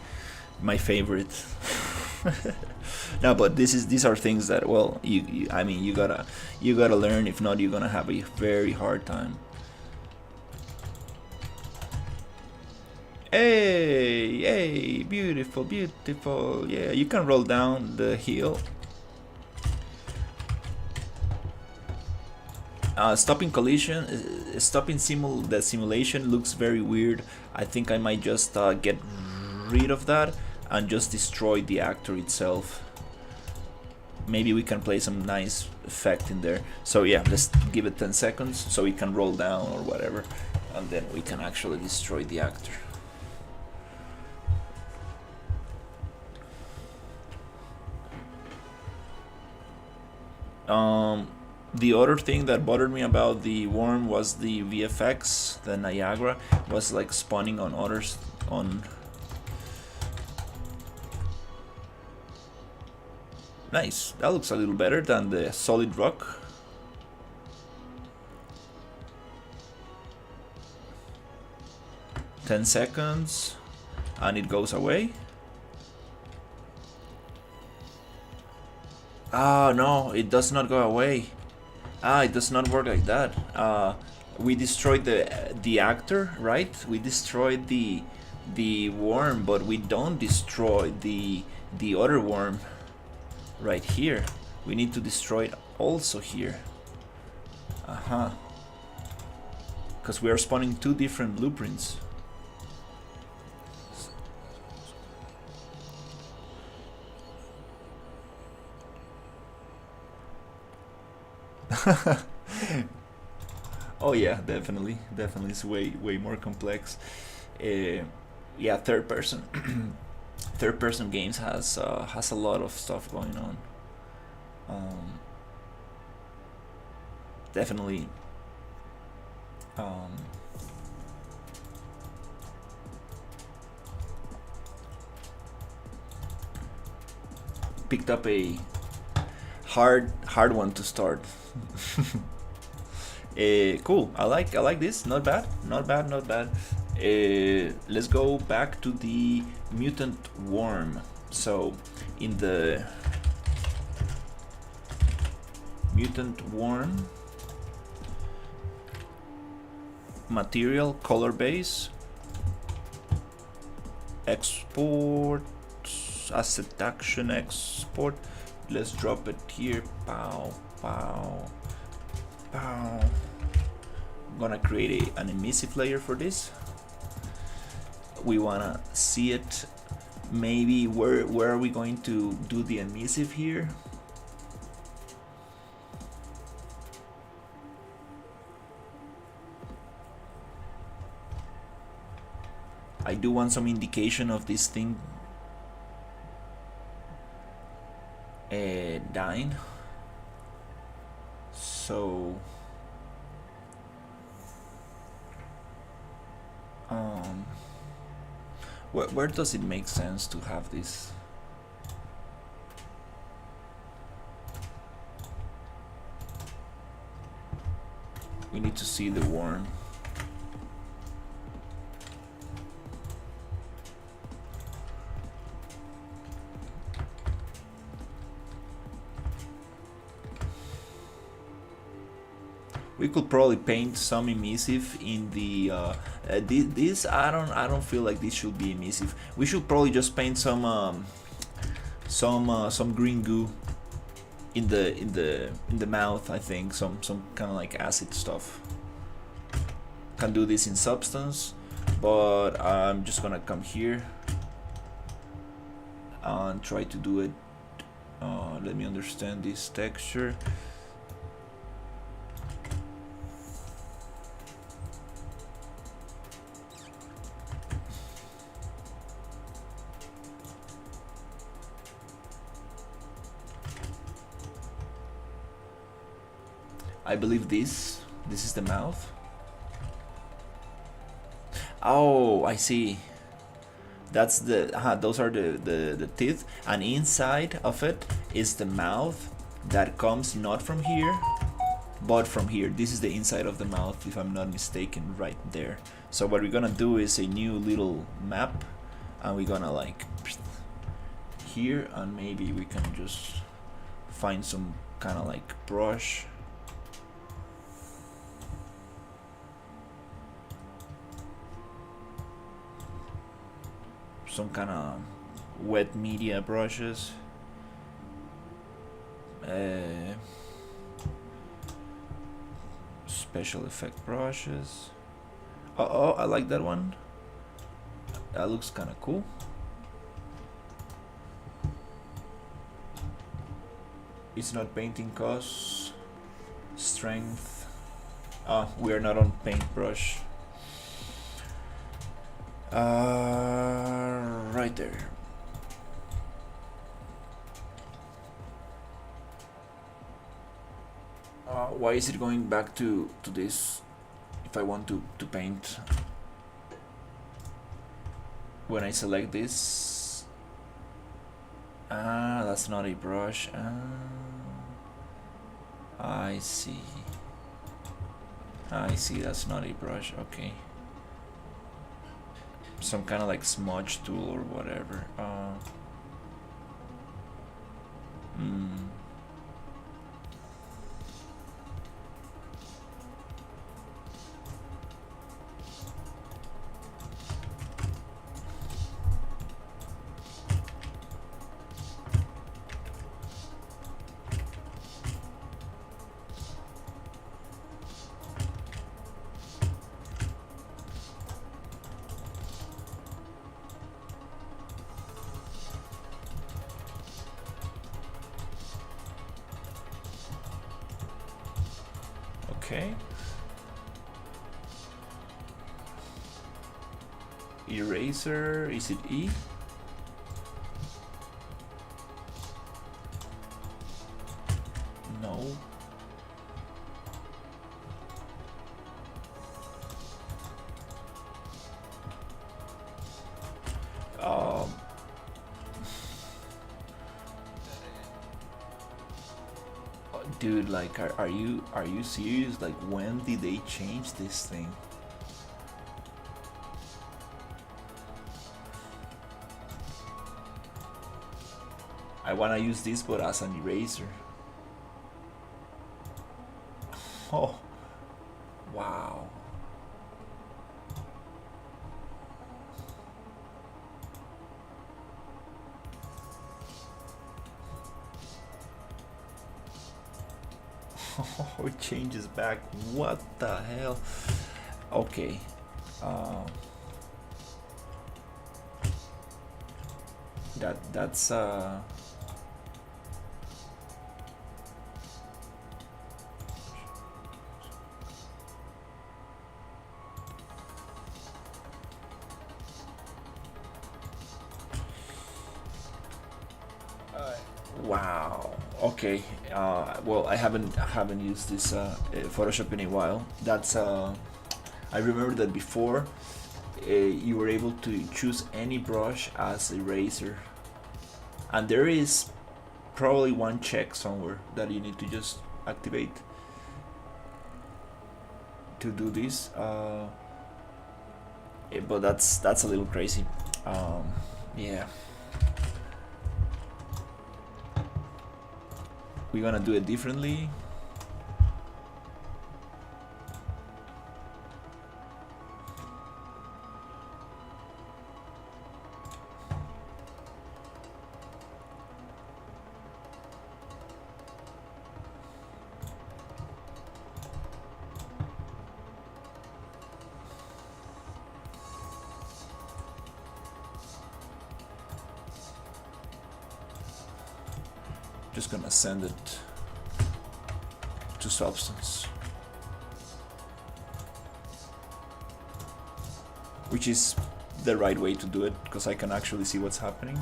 my favorite. No, but these are things that, well, I mean, you gotta learn. If not, you're gonna have a very hard time. Hey, beautiful. Yeah, you can roll down the hill. Stopping collision, stopping the simulation looks very weird. I think I might just get rid of that and just destroy the actor itself. Maybe we can play some nice effect in there. So yeah, let's give it 10 seconds so it can roll down or whatever, and then we can actually destroy the actor. The other thing that bothered me about the worm was the VFX. The Niagara was like spawning on others on. Nice. That looks a little better than the solid rock. "10 seconds and it goes away." Ah, no, it does not go away. It does not work like that. We destroyed the actor, right? We destroyed the worm, but we don't destroy the other worm right here. We need to destroy it also here. Because we are spawning two different blueprints. Oh yeah, definitely it's way more complex. Yeah, third person games has a lot of stuff going on. Definitely. Picked up a hard one to start. Cool. I like this. Not bad. Let's go back to the mutant worm. So in the mutant worm material, color base, export, asset action, export. Let's drop it here. Pow. I'm gonna create an emissive layer for this. We wanna see it. Maybe where are we going to do the emissive here? I do want some indication of this thing dying. So where does it make sense to have this? We need to see the worm. We could probably paint some emissive in the this. I don't feel like this should be emissive. We should probably just paint some green goo in the mouth. I think some kind of like acid stuff. Can do this in substance, but I'm just gonna come here and try to do it. Let me understand this texture. I believe this is the mouth. Oh, I see. That's the those are the teeth, and inside of it is the mouth that comes not from here but from here. This is the inside of the mouth, if I'm not mistaken, right there. So what we're gonna do is a new little map, and we're gonna like here, and maybe we can just find some kind of like brush. Some kind of wet media brushes. Special effect brushes. Oh, I like that one. That looks kind of cool. It's not painting costs. Strength. We are not on paintbrush. Right there. Why is it going back to this if I want to paint? When I select this, that's not a brush. I see, that's not a brush. Okay, some kind of like smudge tool or whatever. Okay. Eraser, is it E? No. Dude, like, are you serious? Like, when did they change this thing? I wanna use this, but as an eraser. Oh, wow. Oh, it changes back. What the hell? Okay. That's wow. Okay. Well, I haven't used this Photoshop in a while. That's I remember that before you were able to choose any brush as eraser, and there is probably one check somewhere that you need to just activate to do this. But that's a little crazy. Yeah. We're gonna do it differently. Just gonna send it to substance, which is the right way to do it because I can actually see what's happening.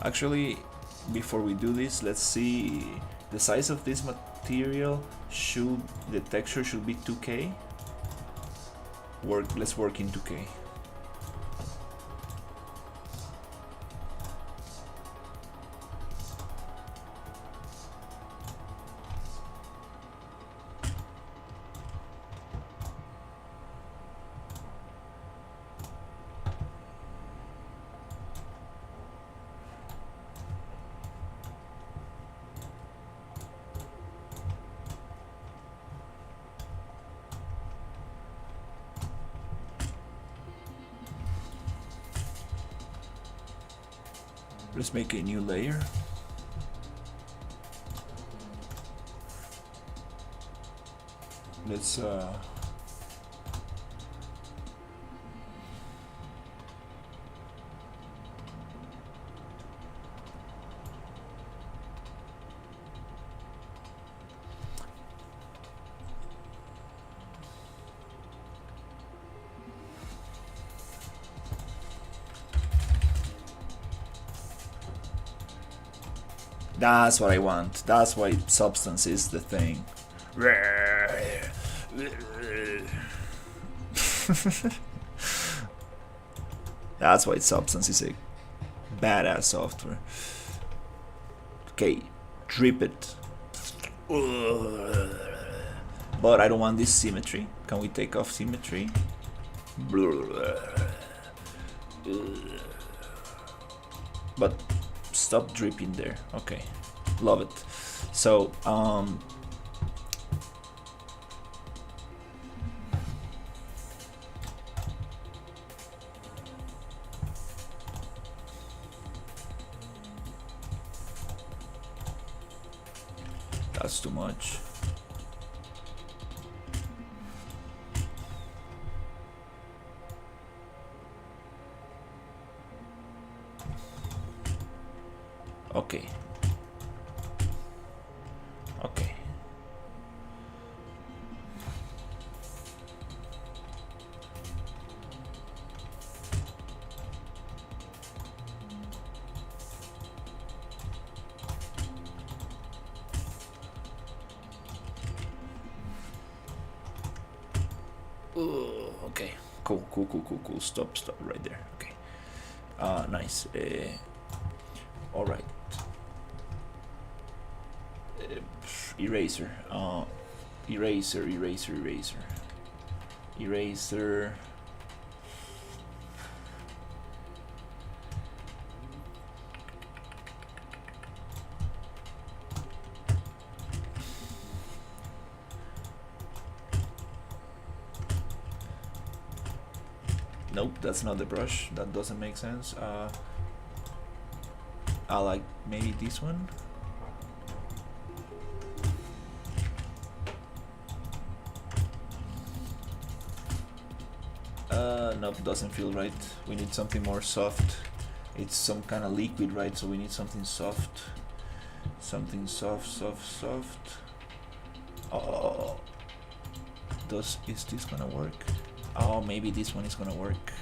Actually, before we do this, let's see the size of this material. The texture should be 2K. Let's work in 2K. Let's make a new layer. Let's That's what I want. That's why substance is the thing. That's why substance is a badass software. Okay, drip it. But I don't want this symmetry. Can we take off symmetry? But stop dripping there. Okay, love it. So that's too much. Okay. Okay. Okay. Cool. Stop right there. Okay. Nice. All right. Eraser. Eraser. Nope, that's not the brush. That doesn't make sense. I like maybe this one. Nope, doesn't feel right. We need something more soft. It's some kind of liquid, right? So we need something soft. Something soft. Oh, is this gonna work? Oh, maybe this one is gonna work.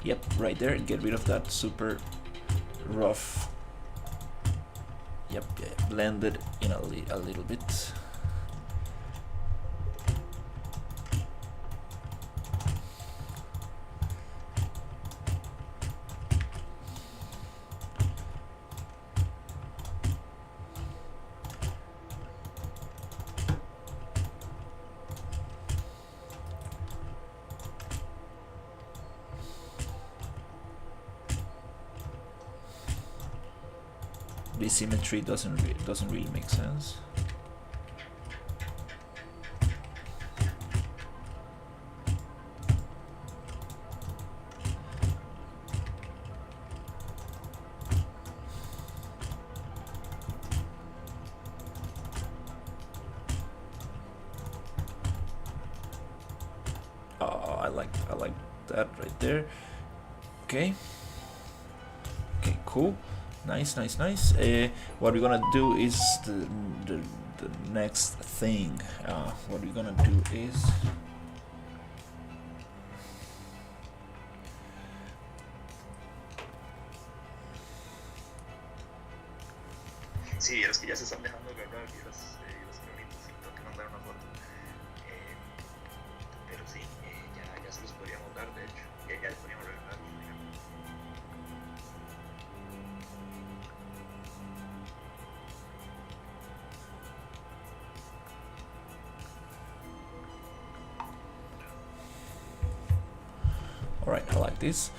Yep, right there. Get rid of that super rough. Yep, blend it in a little bit. This symmetry doesn't really make sense. like that right there. Okay. Okay, cool. Nice. What we're gonna do is the next thing. What we're gonna do is Sí, los que ya se están dejando agarrar y los que bonitos, sí, tengo que mandar una foto. Eh, pero sí, ya se los podríamos dar, de hecho, ya les podríamos regalar. alright, I like this.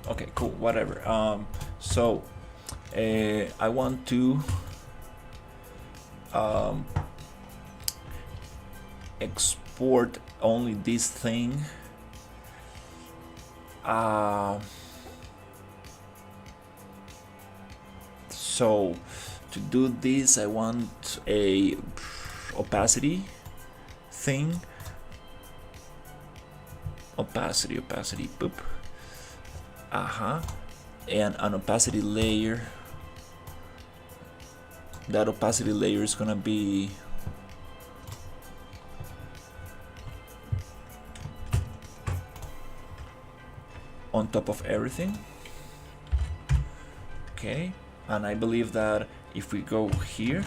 Okay, cool, whatever. So I want to export only this thing. So to do this, I want a opacity thing. Opacity, boop. And an opacity layer. That opacity layer is gonna be on top of everything. Okay, and I believe that if we go here,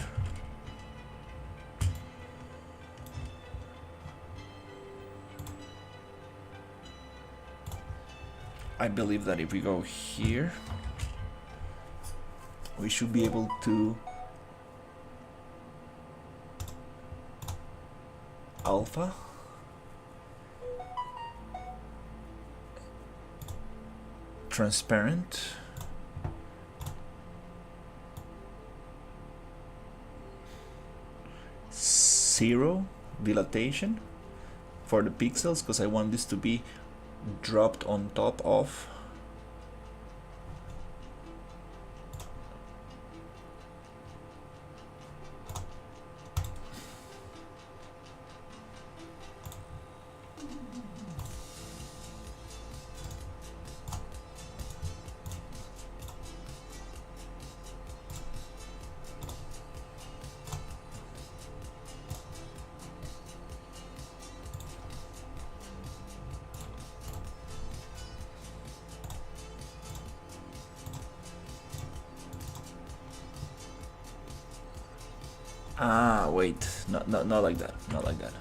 we should be able to alpha transparent zero dilatation for the pixels, because I want this to be dropped on top of wait, not like that, not like that.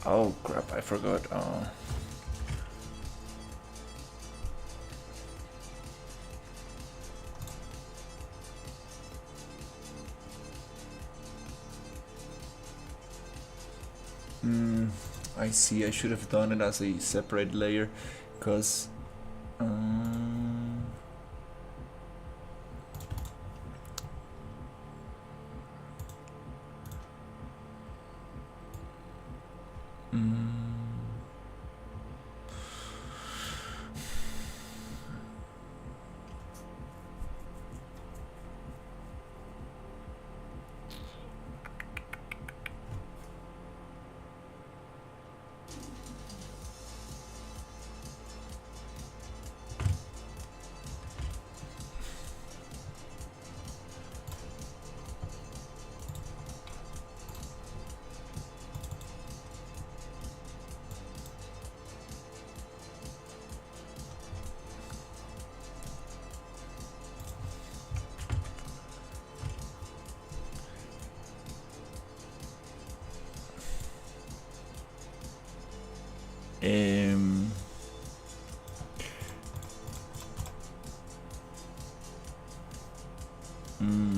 Oh crap, I forgot. I see, I should have done it as a separate layer, because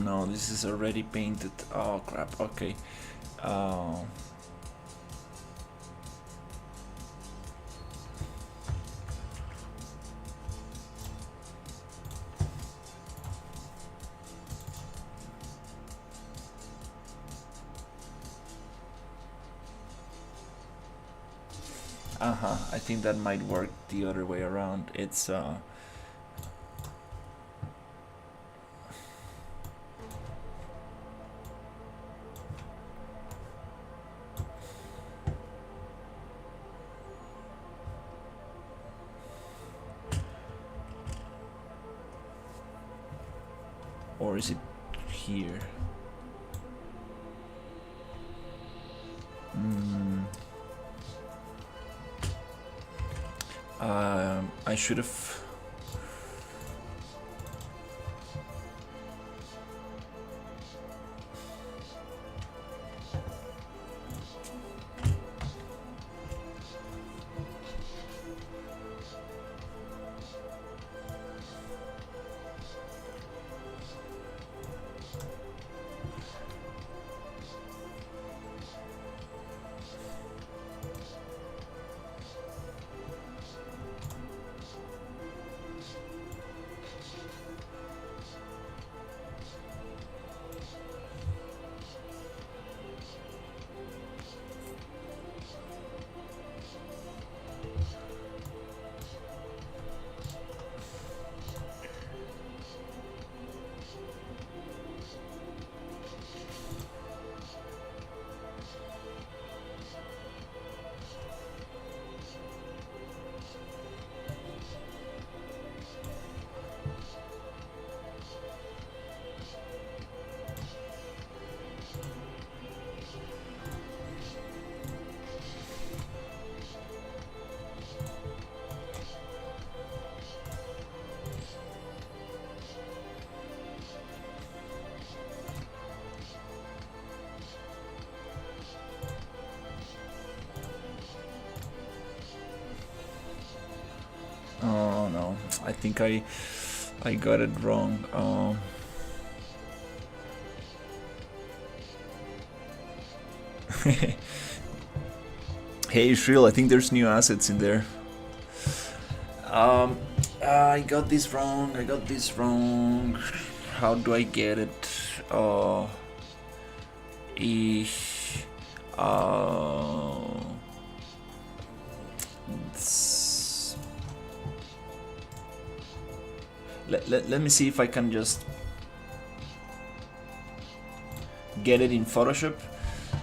No, this is already painted. Oh crap. Okay. I think that might work the other way around. It's or is it here? I should have. Oh no, I think I got it wrong. Hey Shrill, I think there's new assets in there. I got this wrong. How do I get it? Let me see if I can just get it in Photoshop,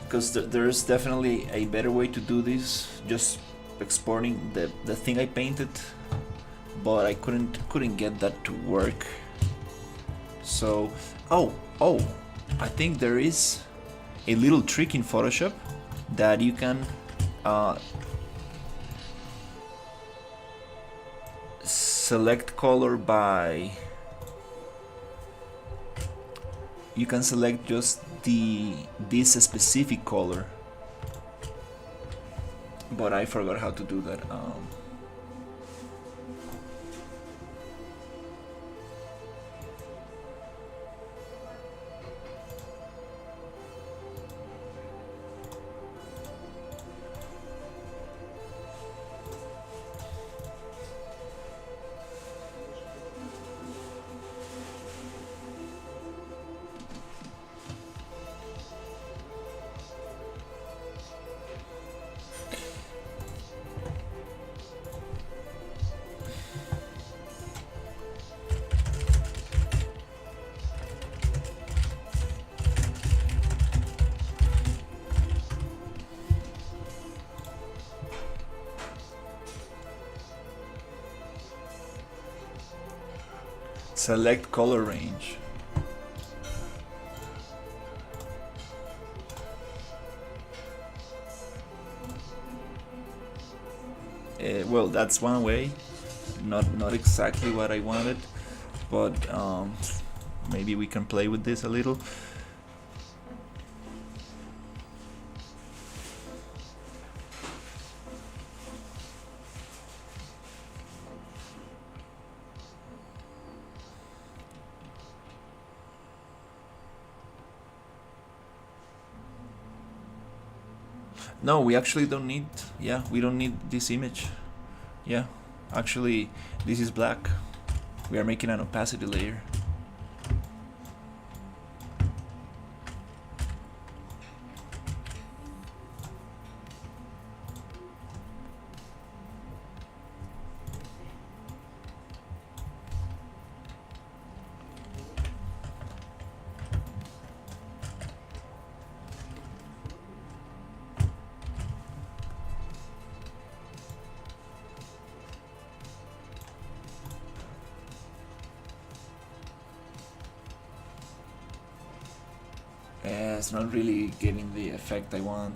because there's definitely a better way to do this. Just exporting the thing I painted, but I couldn't get that to work. So oh, I think there is a little trick in Photoshop that you can select color by, you can select just this specific color, but I forgot how to do that. Select color range. Well, that's one way. Not exactly what I wanted, but maybe we can play with this a little. No, we actually don't need. Yeah, we don't need this image. Yeah, actually, this is black. We are making an opacity layer. It's not really getting the effect I want.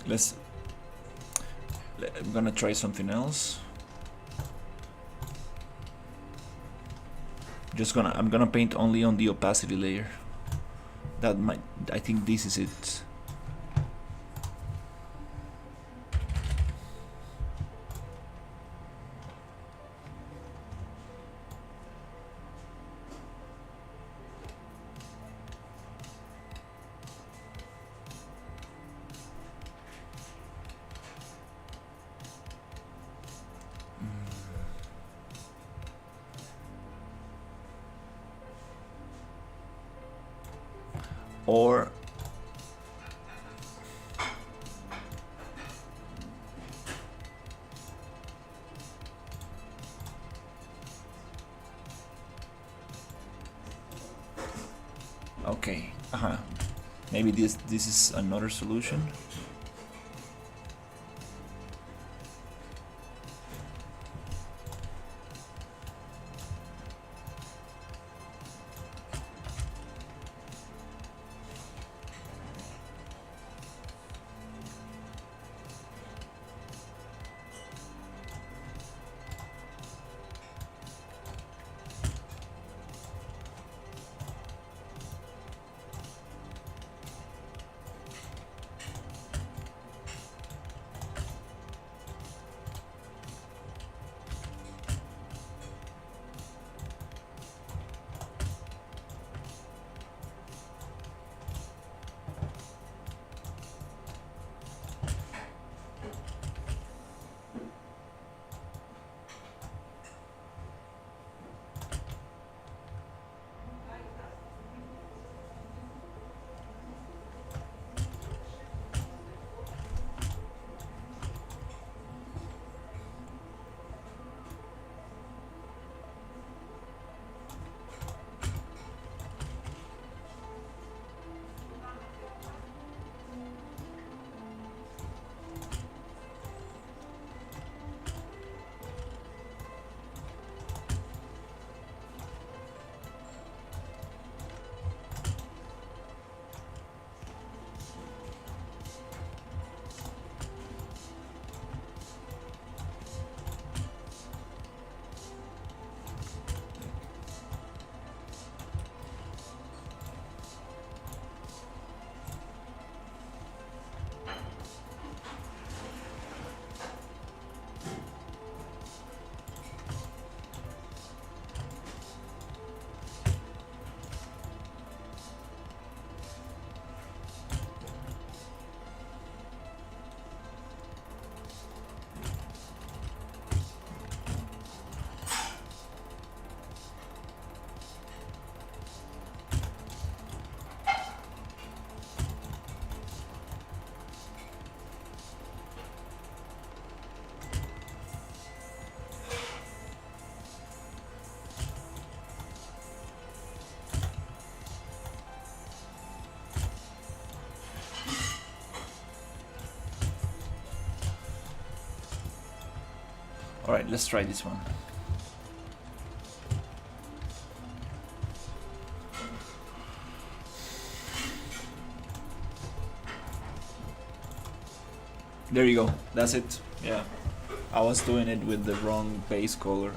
Let's. I'm gonna try something else. I'm gonna paint only on the opacity layer. That might. I think this is it. Or okay, maybe this is another solution. Alright, let's try this one. There you go, that's it. Yeah, I was doing it with the wrong base color.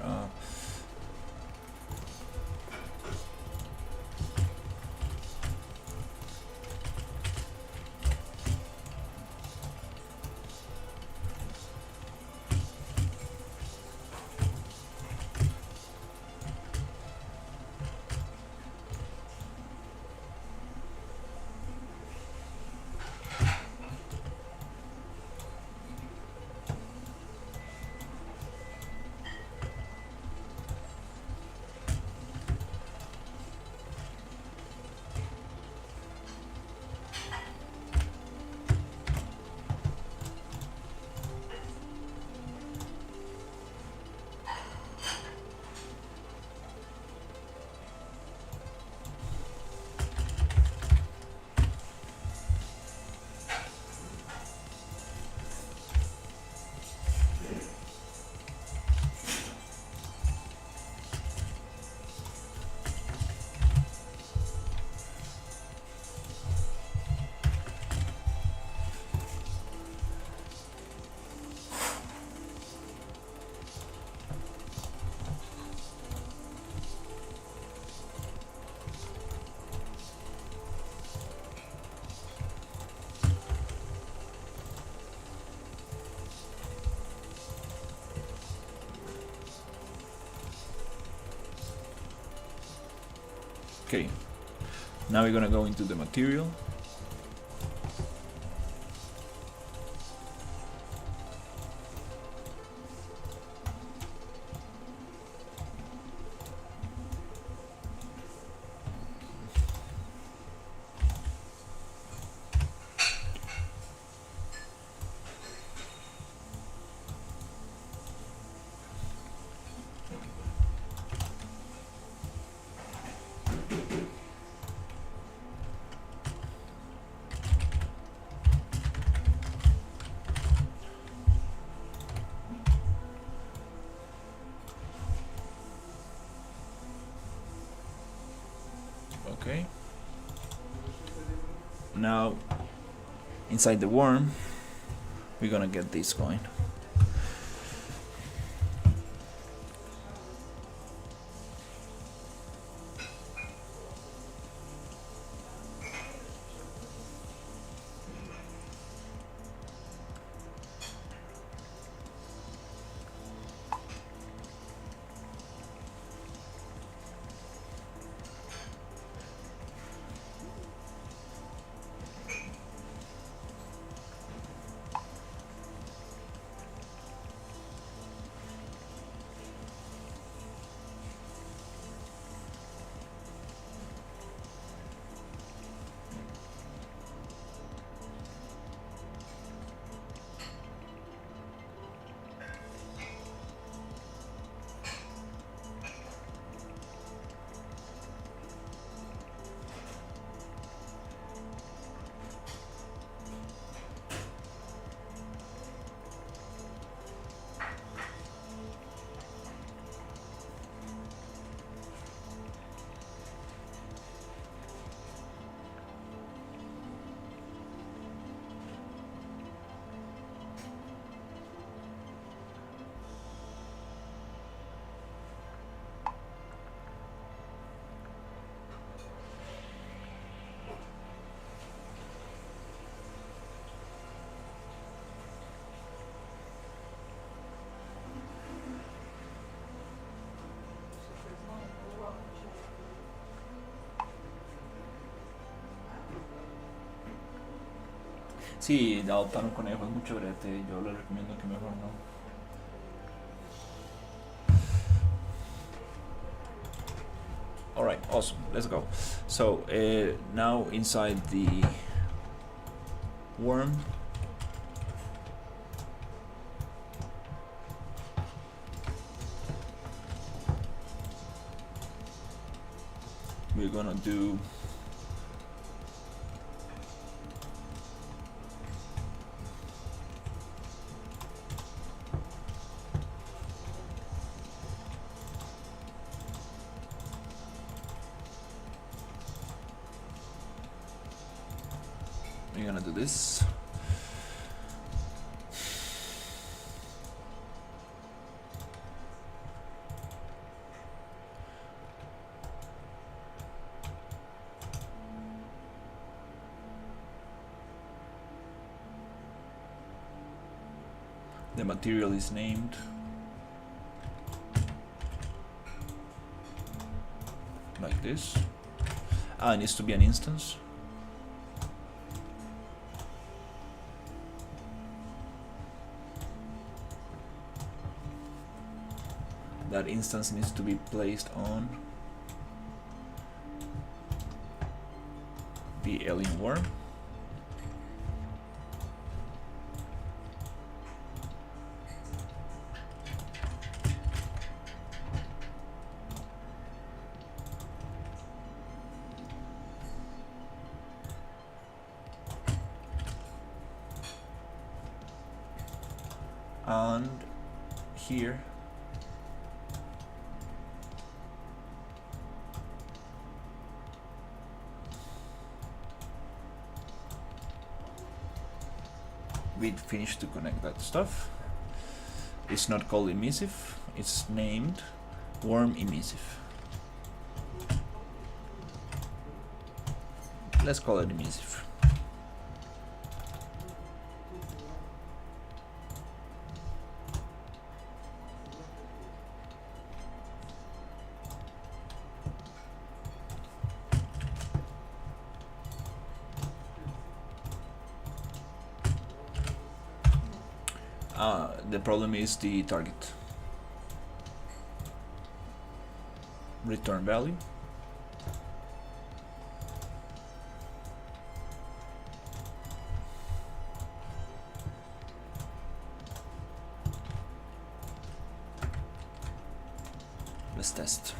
Okay, now we're gonna go into the material. Okay. Now, inside the worm, we're gonna get this going. Sí, adoptar un conejo es mucho brete. Yo le recomiendo que mejor no. Alright, awesome. Let's go. So, now inside the worm, we're gonna do You're gonna do this. The material is named. Like this. It needs to be an instance. That instance needs to be placed on the alien worm. And here we finished to connect that stuff. It's not called emissive, it's named worm emissive. Let's call it emissive. The problem is the target. Return value. Let's test.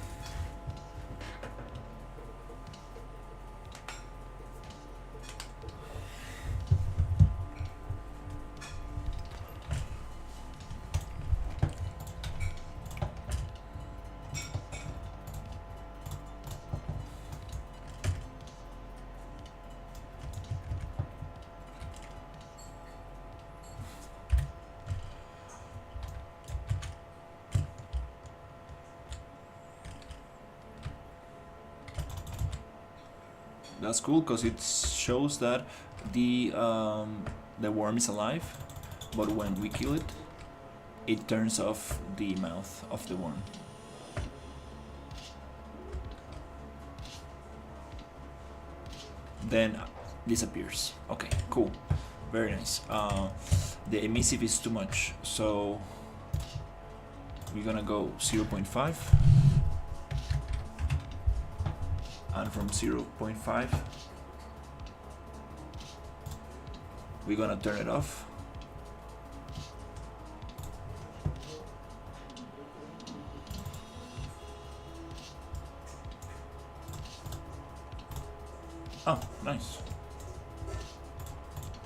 That's cool because it shows that the worm is alive, but when we kill it, it turns off the mouth of the worm. Then disappears. Okay, cool, very nice. The emissive is too much, so we're gonna go 0.5. And from 0.5 we're gonna turn it off. Oh, nice.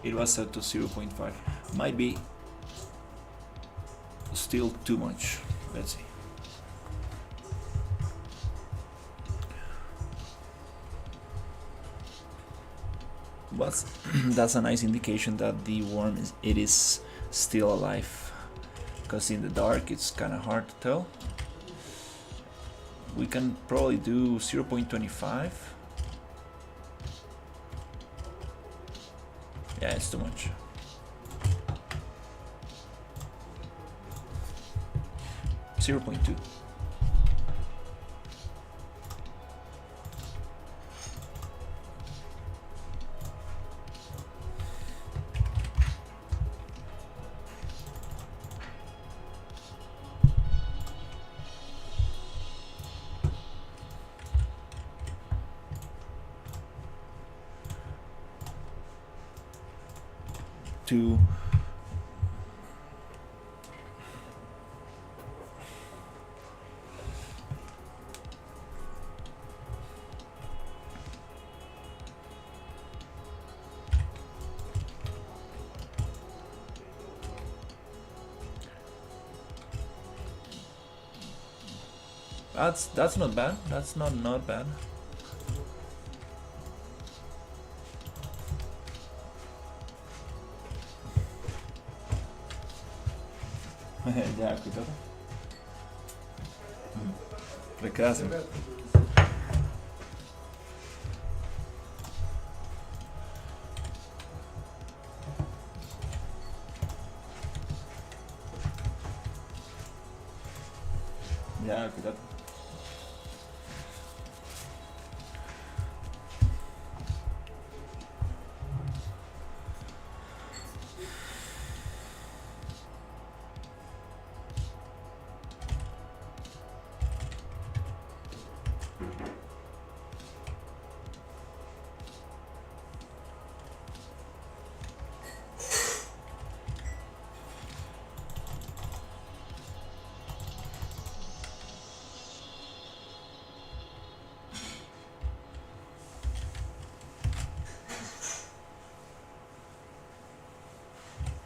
It was set to 0.5. Might be still too much. Let's see. But that's a nice indication that the worm is still alive, because in the dark it's kind of hard to tell. We can probably do 0.25. Yeah, it's too much. .2. To that's not bad. That's not bad. Ya, cuidado. Прекрасно. Ya, cuidado.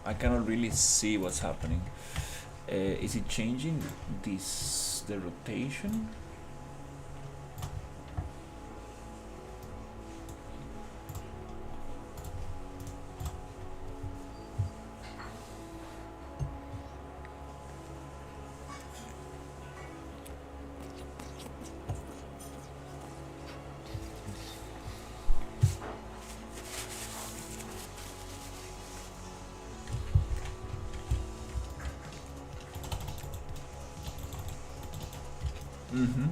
I cannot really see what's happening. Is it changing the rotation? Mm-hmm.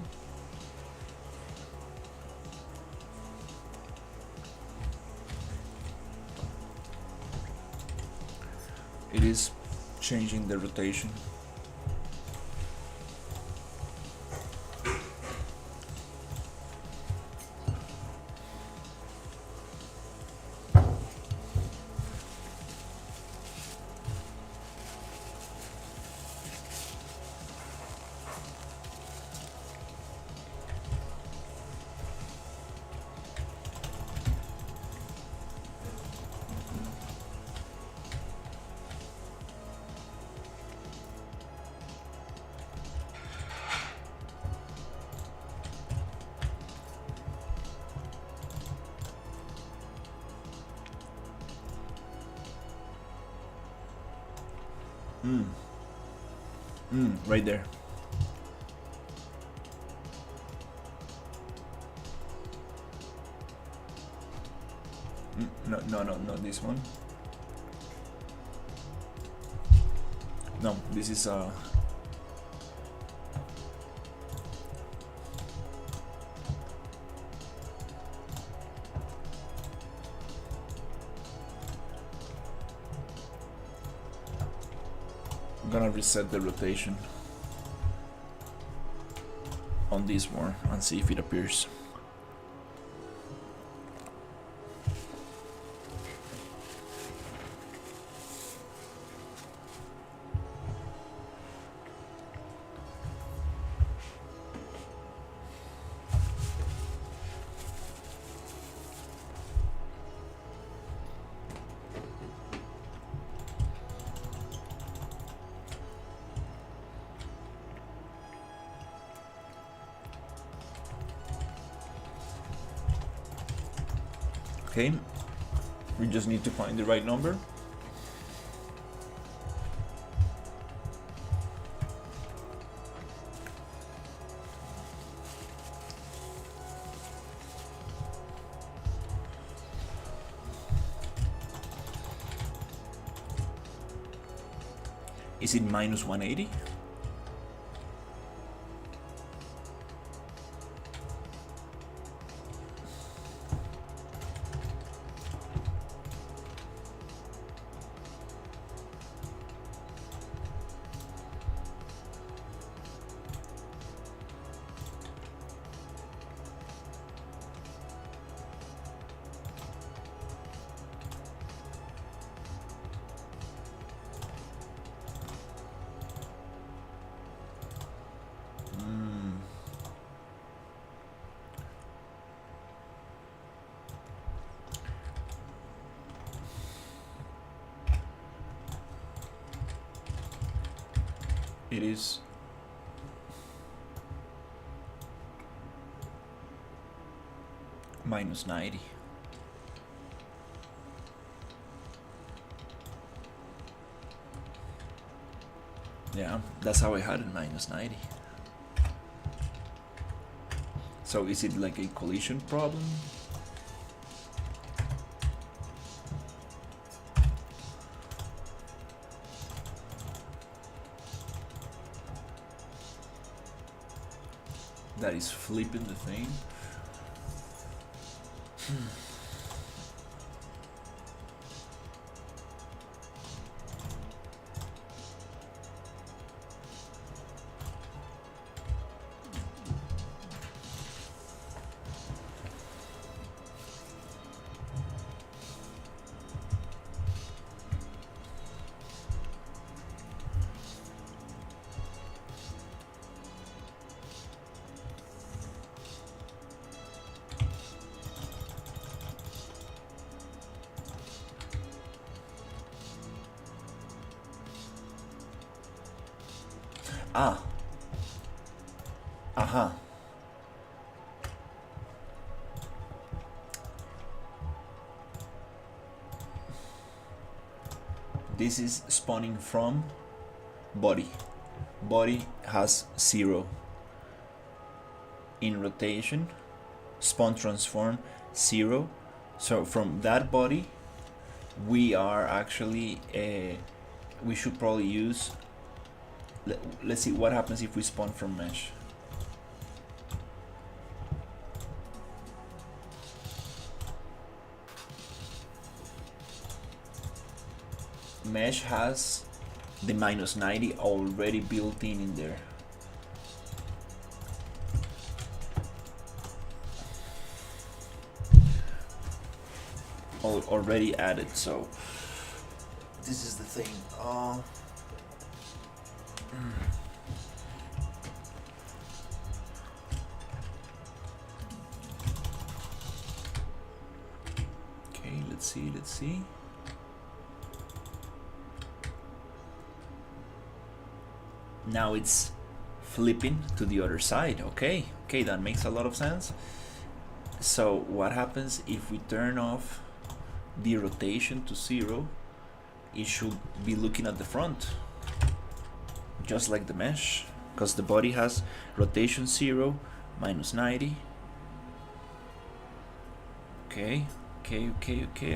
It is changing the rotation. Right there. No, not this one. No, this is I'm gonna reset the rotation on this one and see if it appears. Okay, we just need to find the right number. Is it minus 180? It is minus 90. Yeah, that's how I had it, -90. So is it like a collision problem? That is flipping the thing. Ah. Aha. This is spawning from body. Body has 0 in rotation. Spawn transform 0. So from that body, we are actually we should probably use. Let's see what happens if we spawn from mesh. Mesh has the -90 already built in there. Already added, so this is the thing. Okay, let's see. Now it's flipping to the other side. Okay, that makes a lot of sense. So what happens if we turn off the rotation to 0? It should be looking at the front, just like the mesh, because the body has rotation 0, -90. Okay,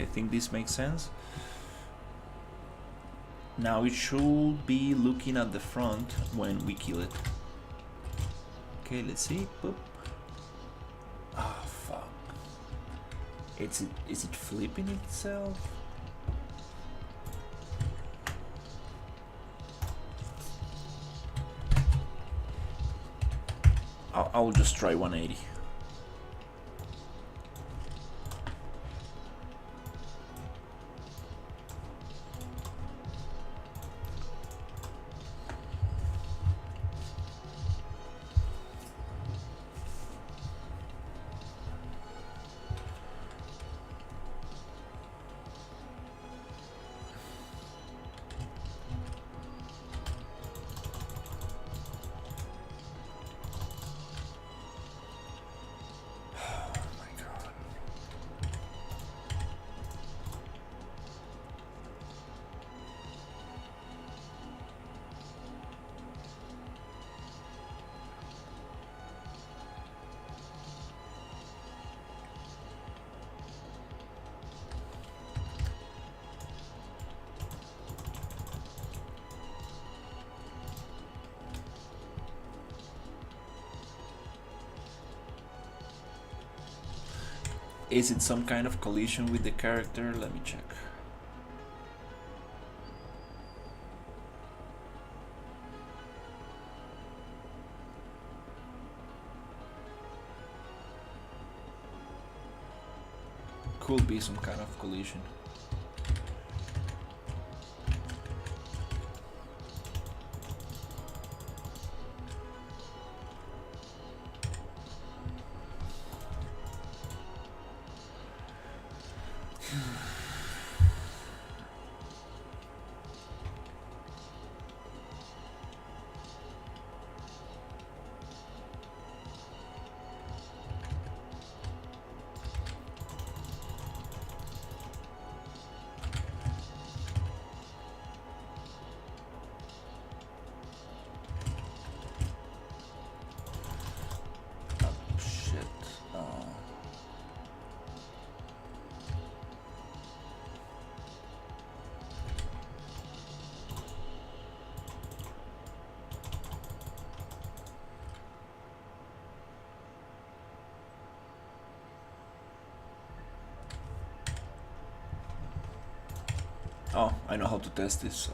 I think this makes sense. Now it should be looking at the front when we kill it. Okay, let's see. Boop. Oh fuck. Is it flipping itself? I'll just try 180. Is it some kind of collision with the character? Let me check. Could be some kind of collision. Oh, I know how to test this.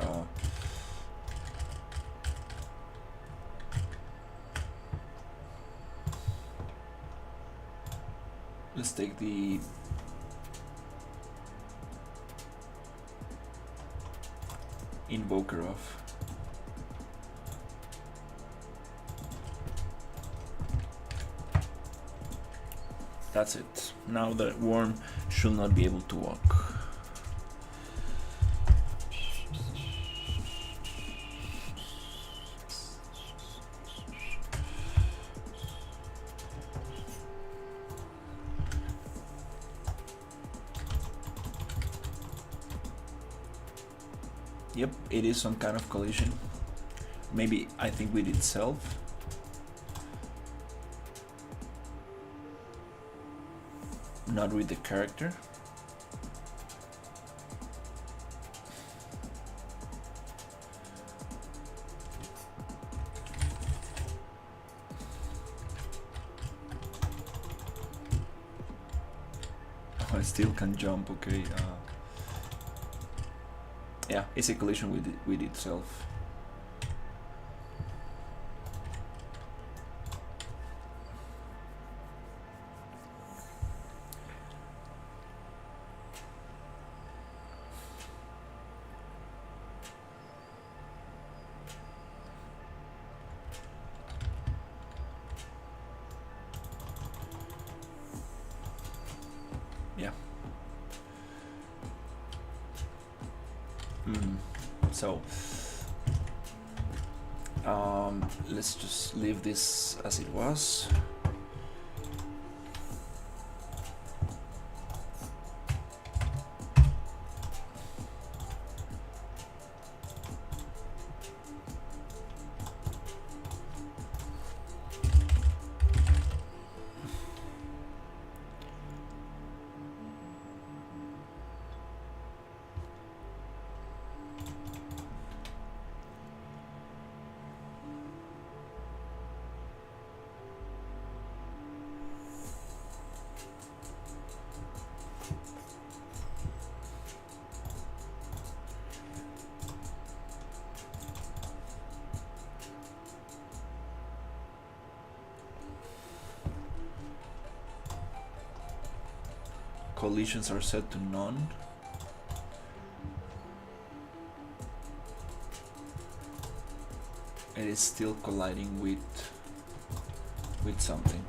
Let's take the invoker off. That's it. Now the worm should not be able to walk. Yep, it is some kind of collision. Maybe, I think, with itself. Not with the character. Oh, I still can jump, okay. Yeah, it's a collision with itself. Yeah. So let's just leave this as it was. Collisions are set to none. It is still colliding with something.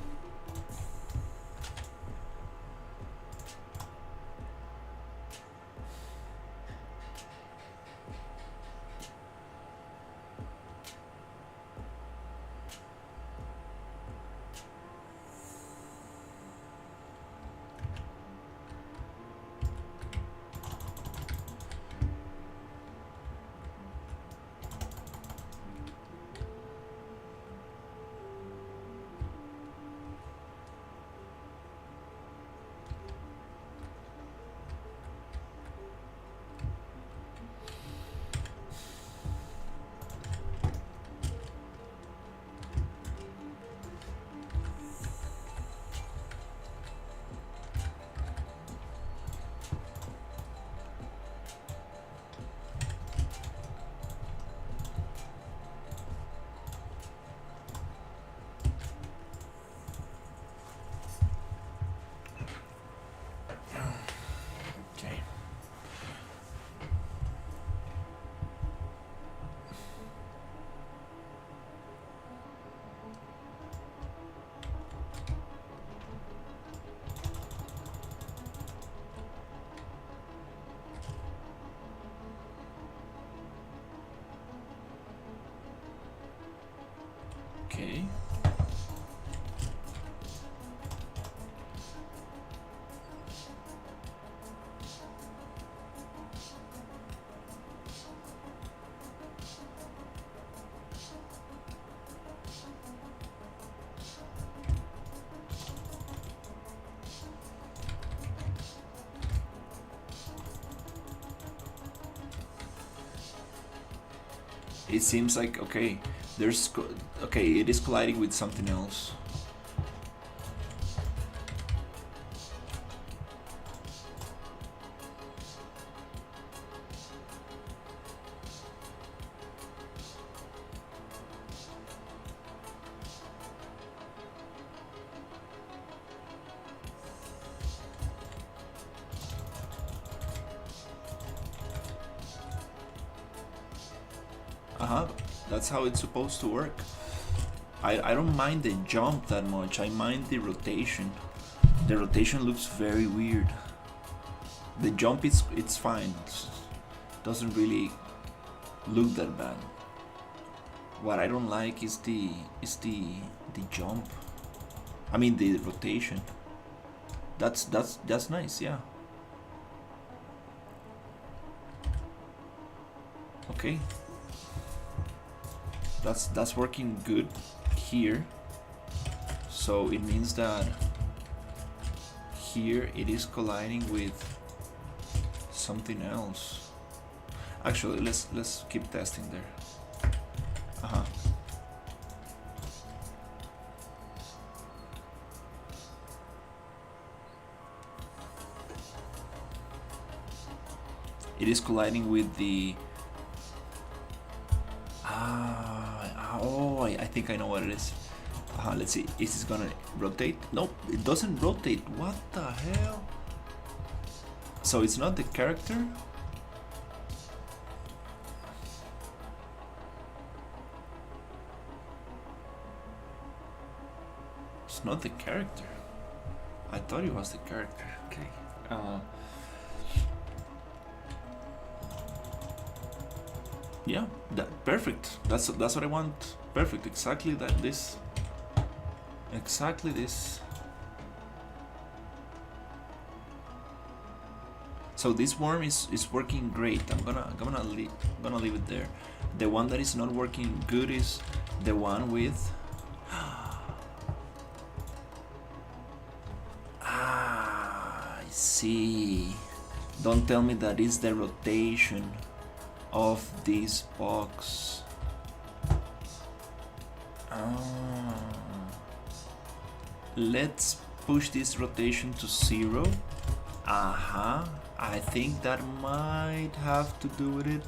Okay. Okay. It seems like, okay, okay, it is colliding with something else. That's how it's supposed to work. I don't mind the jump that much. I mind the rotation. The rotation looks very weird. The jump it's fine. Doesn't really look that bad. What I don't like is the jump. I mean the rotation. That's nice, yeah. Okay. That's working good here. So it means that here it is colliding with something else. Actually, let's keep testing there. It is colliding with the I think I know what it is. Let's see, is this gonna rotate? Nope, it doesn't rotate. What the hell? So it's not the character? It's not the character. I thought it was the character. Okay. Yeah, perfect. That's what I want. Perfect. Exactly this. Exactly this. So this worm is working great. I'm gonna leave it there. The one that is not working good is the one with I see. Don't tell me that is the rotation of this box. Let's push this rotation to 0. I think that might have to do with it.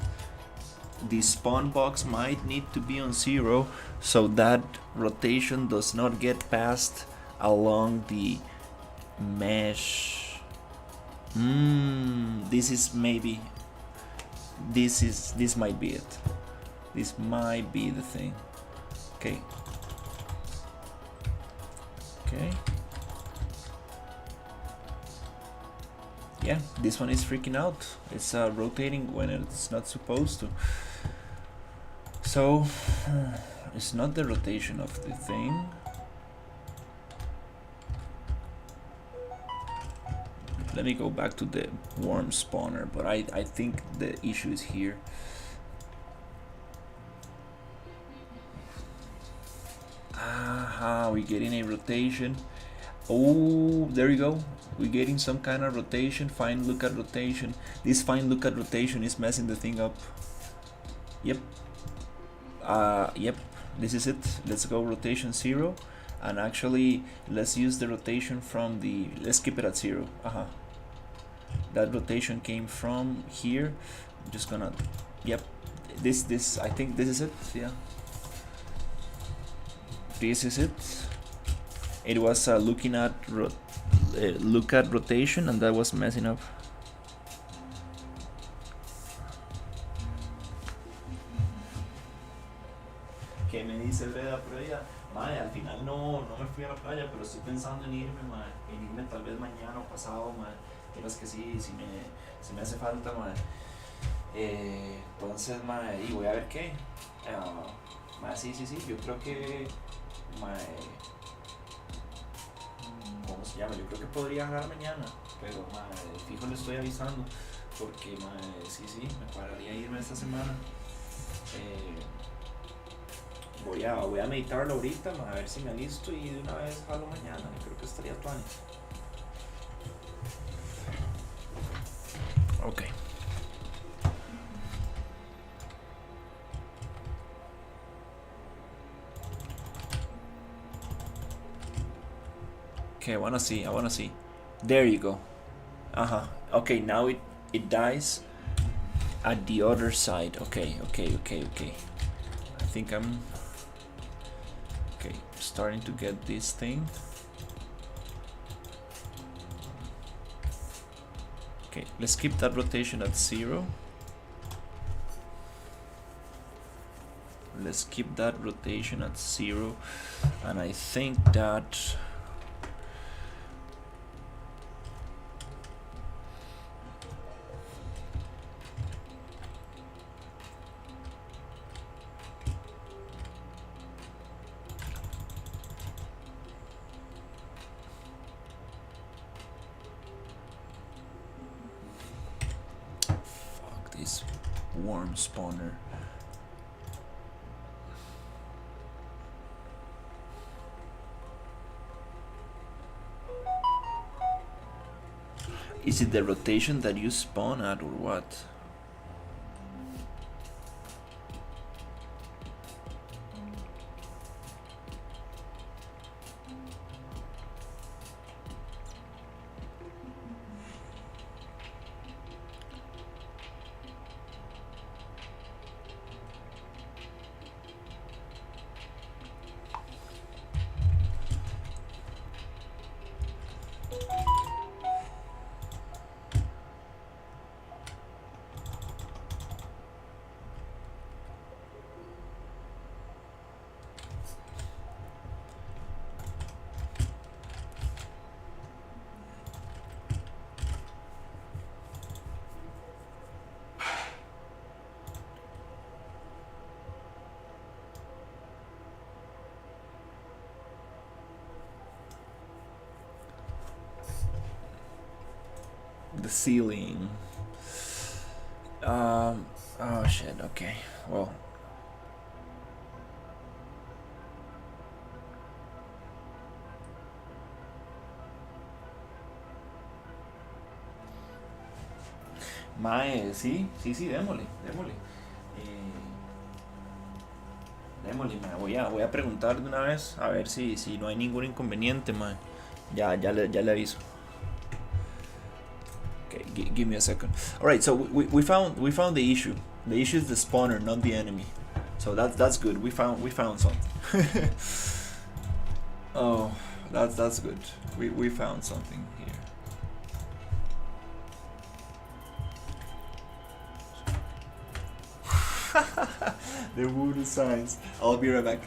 The spawn box might need to be on 0 so that rotation does not get passed along the mesh. This is maybe. This might be it. This might be the thing. Okay. Yeah, this one is freaking out. It's rotating when it's not supposed to. So it's not the rotation of the thing. Let me go back to the worm spawner, but I think the issue is here. We're getting a rotation. Oh, there you go. We're getting some kind of rotation. Fine look at rotation. This fine look at rotation is messing the thing up. Yep. Yep. This is it. Let's go rotation 0. And actually, let's use the rotation from the. Let's keep it at 0. That rotation came from here. I'm just gonna. Yep. This. I think this is it. Yeah. This is it. It was looking at look at rotation, and that was messing up. Que me dice Veda por ella, mae, al final no me fui a la playa, pero estoy pensando en irme, mae, en irme tal vez mañana o pasado, mae. Quieras que sí, si me hace falta, mae. Entonces, mae, y voy a ver qué. Mae, sí, yo creo que, mae, ¿cómo se llama? Yo creo que podría ganar mañana, pero mae, fijo le estoy avisando, porque mae, sí, me pararía a irme esta semana. Voy a meditarlo ahorita, a ver si me alisto y de una vez jalo mañana. Creo que estaría tuanis. Ok. Okay, I wanna see. There you go. Okay, now it dies at the other side. Okay. I think I'm starting to get this thing. Okay, let's keep that rotation at 0. let's keep that rotation at 0, and I think that fuck this worm spawner. Is it the rotation that you spawn at or what? The ceiling. Oh shit, okay. Well. Mae, sí, démosle. Démosle, mae. Voy a preguntar de una vez a ver si no hay ningún inconveniente, mae. Ya le aviso. Okay, give me a second. All right, so we found the issue. The issue is the spawner, not the enemy. So that's good. We found something. Oh, that's good. We found something here. The voodoo signs. I'll be right back.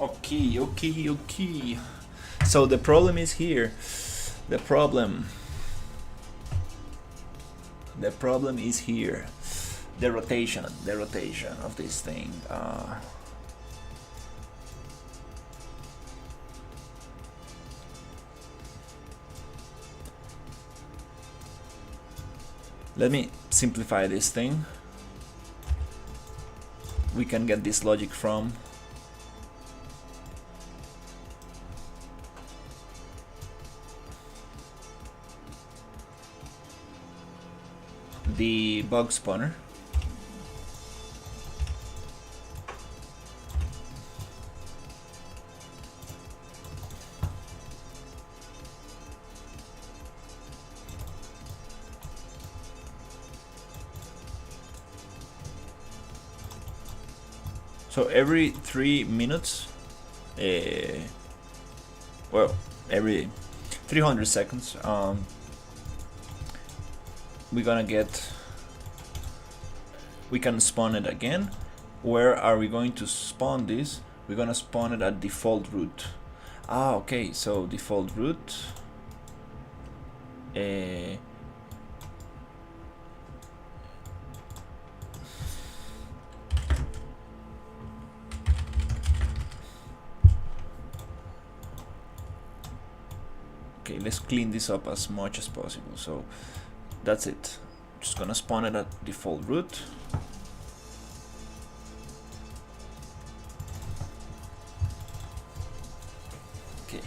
Okay, okay, okay. So the problem is here. The problem is here. The rotation of this thing. Let me simplify this thing. We can get this logic from the bug spawner. So every 3 minutes, well, every 300 seconds, we can spawn it again. Where are we going to spawn this? We're gonna spawn it at default route. Okay, so default route. Okay, let's clean this up as much as possible. So that's it. Just gonna spawn it at default route. Okay.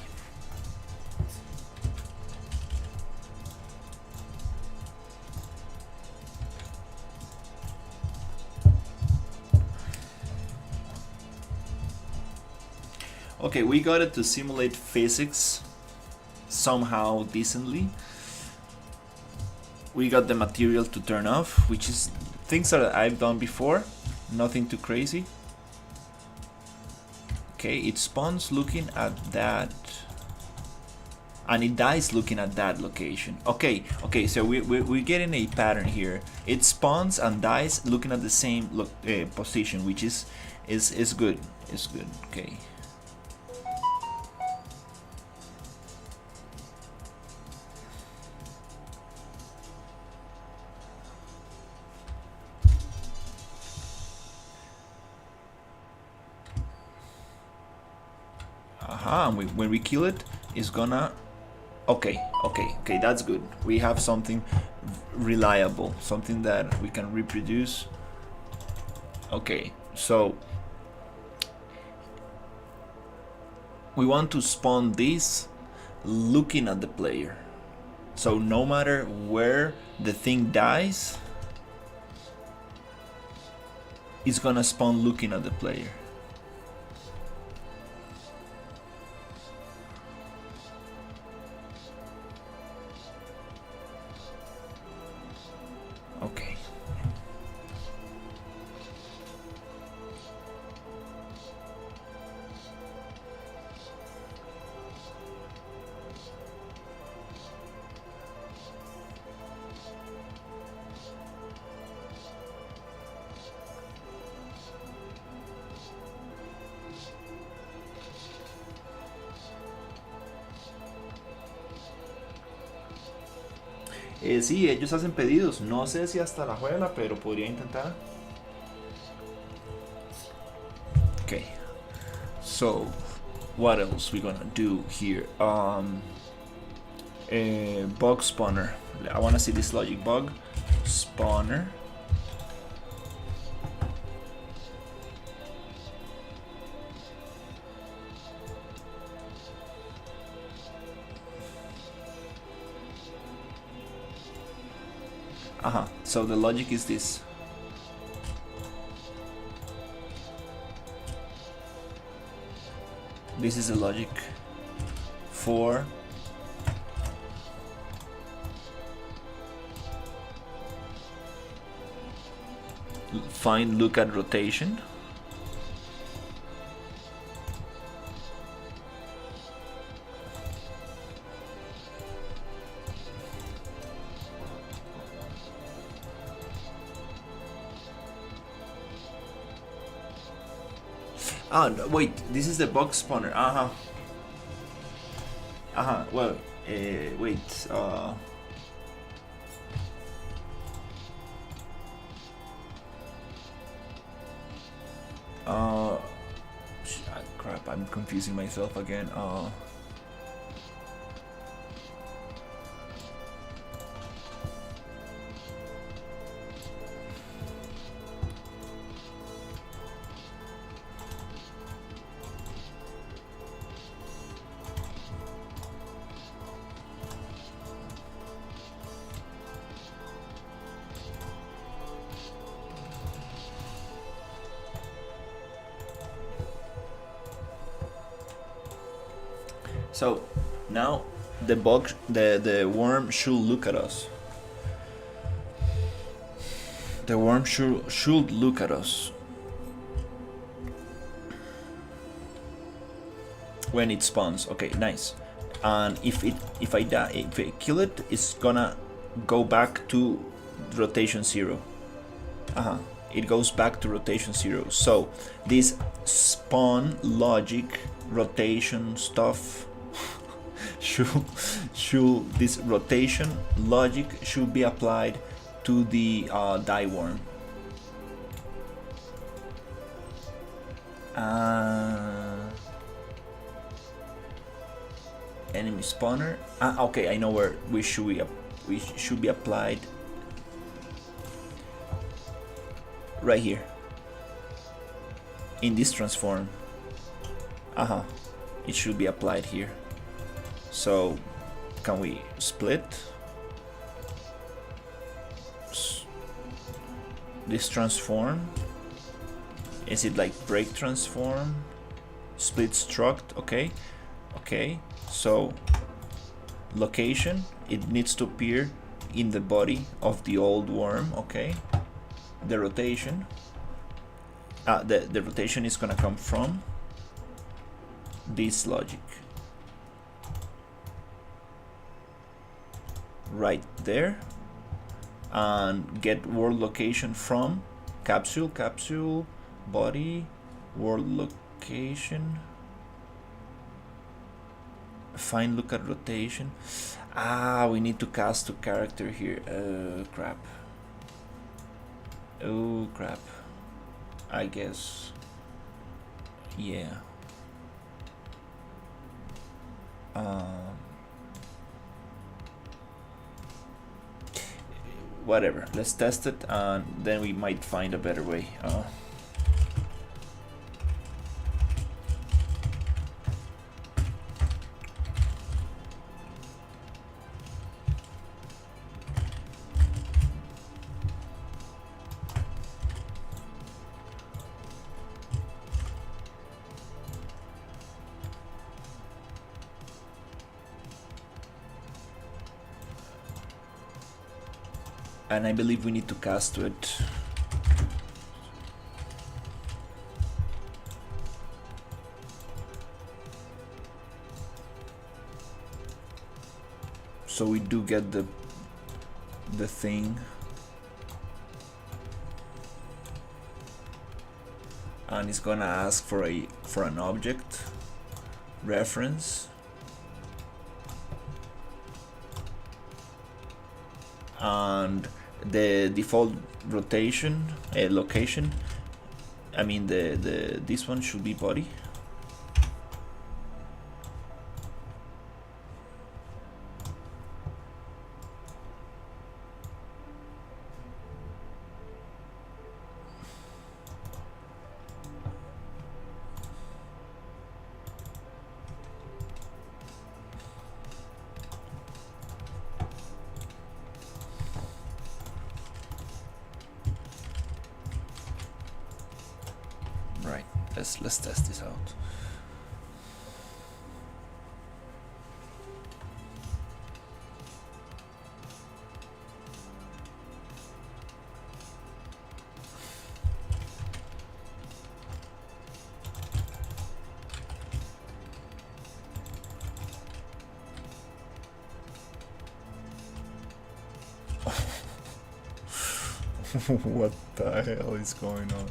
Okay, we got it to simulate physics somehow decently. We got the material to turn off, which is things that I've done before, nothing too crazy. Okay, it spawns looking at that, and it dies looking at that location. Okay, so we're getting a pattern here. It spawns and dies looking at the same position, which is good. It's good. Okay. And when we kill it, it's gonna. Okay, that's good. We have something reliable, something that we can reproduce. Okay, so we want to spawn this looking at the player. So no matter where the thing dies, it's gonna spawn looking at the player. Okay. Sí, ellos hacen pedidos. No sé si hasta la juela, pero podría intentar. Okay. So, what else we gonna do here? Bug spawner. I wanna see this logic. Bug spawner. So the logic is this. This is the logic for find look at rotation. Ah, no, wait, this is the box spawner. Uh-huh. Uh-huh, well, wait, uh, crap, I'm confusing myself again. So now the worm should look at us. The worm should look at us when it spawns. Okay, nice. And if I kill it, it's gonna go back to rotation 0. It goes back to rotation 0. So this spawn logic rotation stuff should this rotation logic should be applied to the die worm. Enemy spawner. Okay, I know where we should be applied. Right here. In this transform. It should be applied here. So, can we split this transform? Is it like break transform? Split struct? Okay. Okay. So, location, it needs to appear in the body of the old worm. Okay. The rotation. The rotation is gonna come from this logic. Right there. And get world location from capsule, body, world location. Find look at rotation. We need to cast a character here. Crap. Oh crap. I guess. Yeah. Whatever. Let's test it, and then we might find a better way. And I believe we need to cast to it. So we do get the thing. And it's gonna ask for an object reference. And the default rotation location, I mean this one should be body. Let's test this out. What the hell is going on?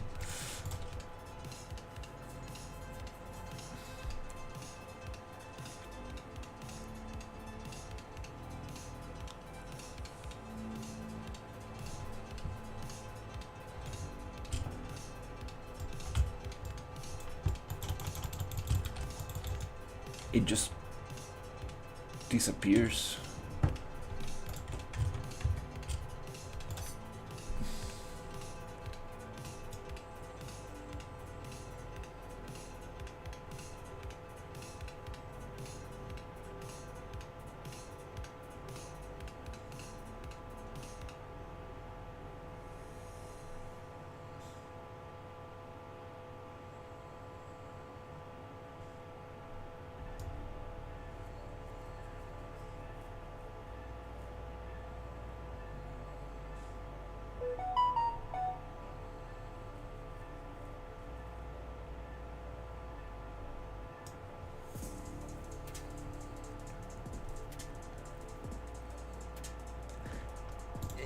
it just disappears.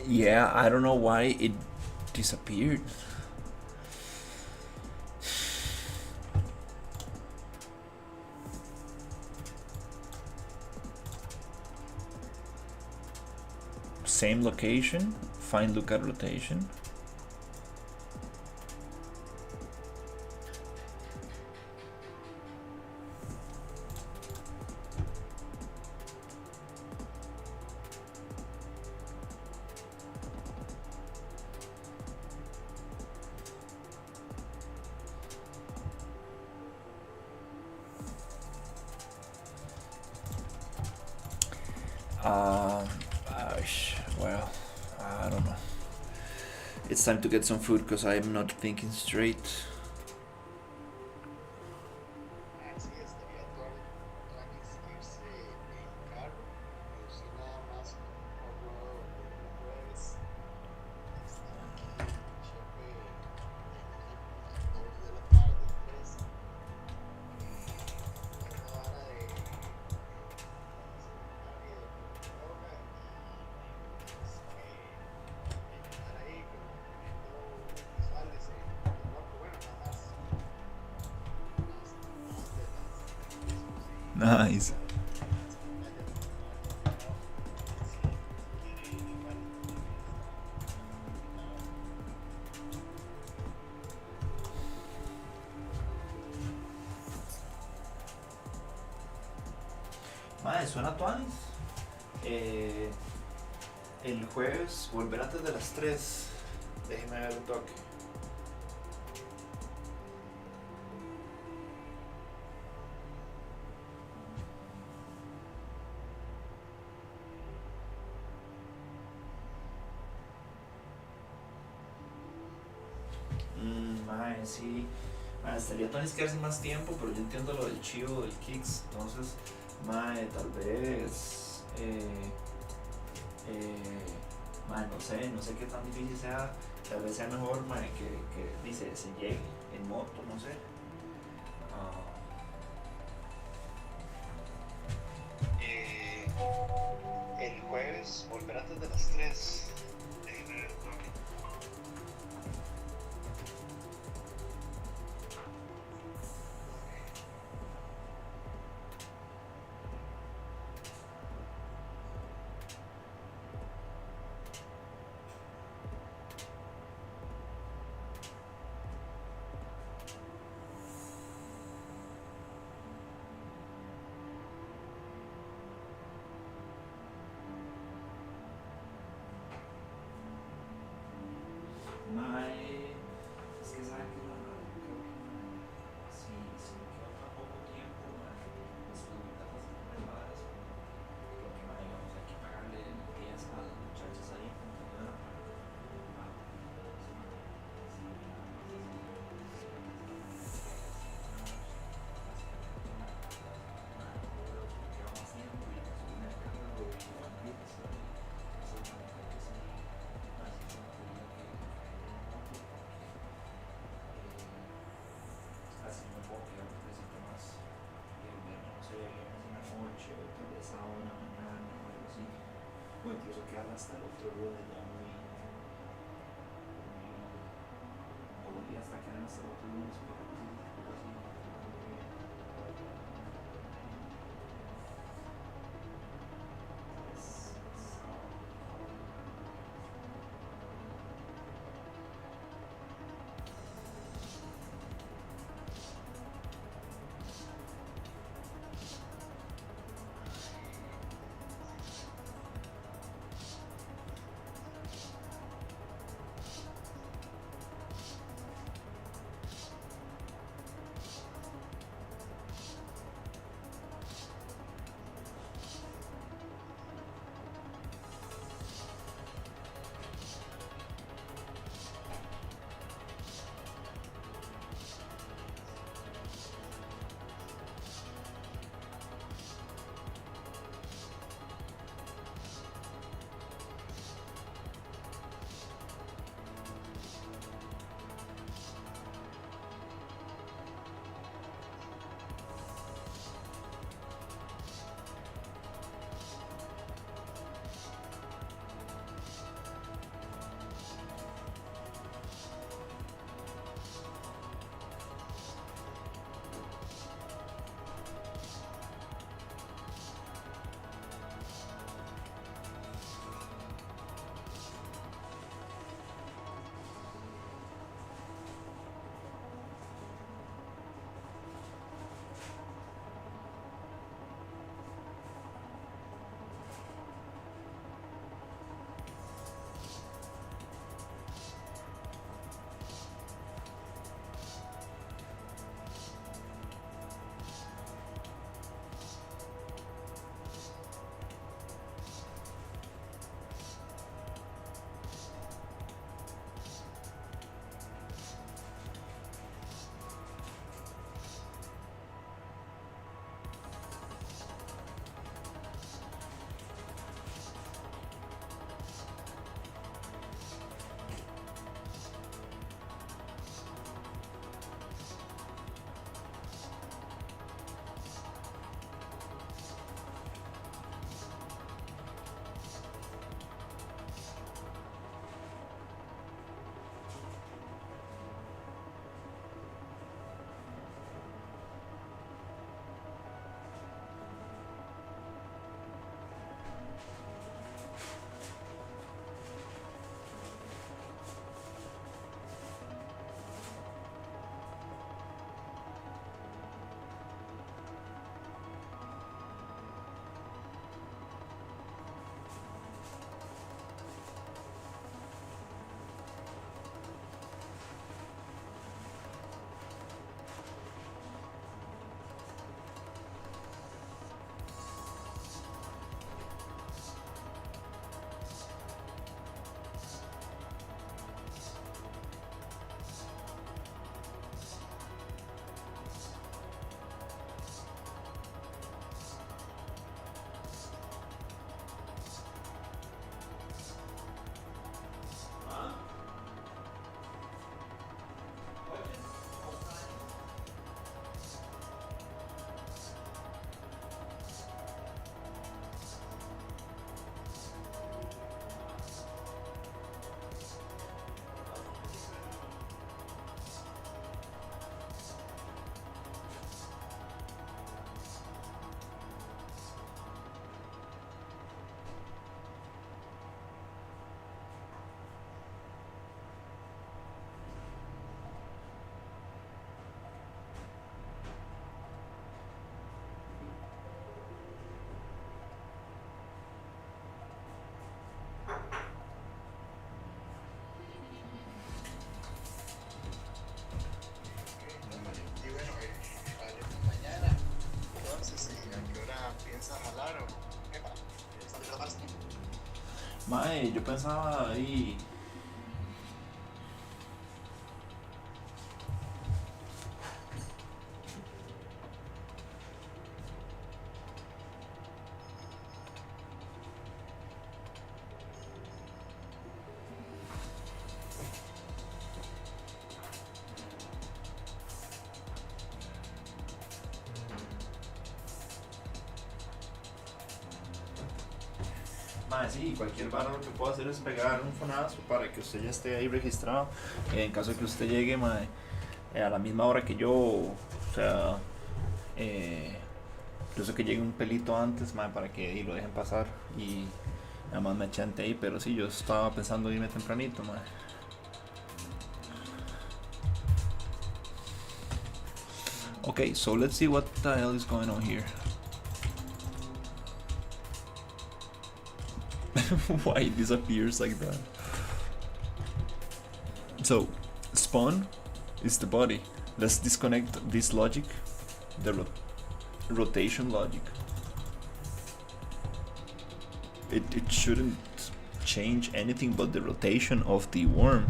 Yeah, I don't know why it disappeared. Same location, find lookout rotation. Well, I don't know. It's time to get some food because I'm not thinking straight. Así estaría tranquis irse en carro, pero si nada más por lo jueves estar aquí Chepe a 2 de la tarde, 3, acabara de secretaria de computadora y estar ahí viendo visuales en loco, bueno, nada más de las discos y Nice. las pantallas de trabajo, si quiere igual está invitado. Madre, suena tuanis. El jueves volver antes de las 3. Déjeme ver un toque. Madre, sí. Madre, estaría tuanis quedarse más tiempo, pero yo entiendo lo del chivo, del kicks. Entonces, madre, tal vez. Madre, no sé qué tan difícil sea. Tal vez sea mejor, madre, que dice, se llegue en moto, no sé. Ah, El jueves volver antes de las 3. Déjeme ver, Tony. Mae, es que sabe que no, creo que si me queda tan poco tiempo, mae, pues las metas las preparadas, creo que mae, vamos a que pagarle días a las muchachas ahí en computadora para así me puedo quedar un poquito más y el viernes, no sé, viernes en la noche o tal vez sábado en la mañana o algo así, o incluso quedar hasta el otro lunes ya muy podría hasta quedar hasta el otro lunes, pero sí, algo así, sábado. Mae, yo pensaba ahí. Mae, sí, cualquier vara lo que puedo hacer es pegar un fonazo para que usted ya esté ahí registrado. En caso de que usted llegue, mae, a la misma hora que yo, o sea, incluso que llegue un pelito antes, mae, para que y lo dejen pasar y nada más me chante ahí. Pero sí, yo estaba pensando irme tempranito, mae. Okay, so let's see what the hell is going on here. Why it disappears like that? So, spawn is the body. Let's disconnect this logic, the rotation logic. It shouldn't change anything but the rotation of the worm.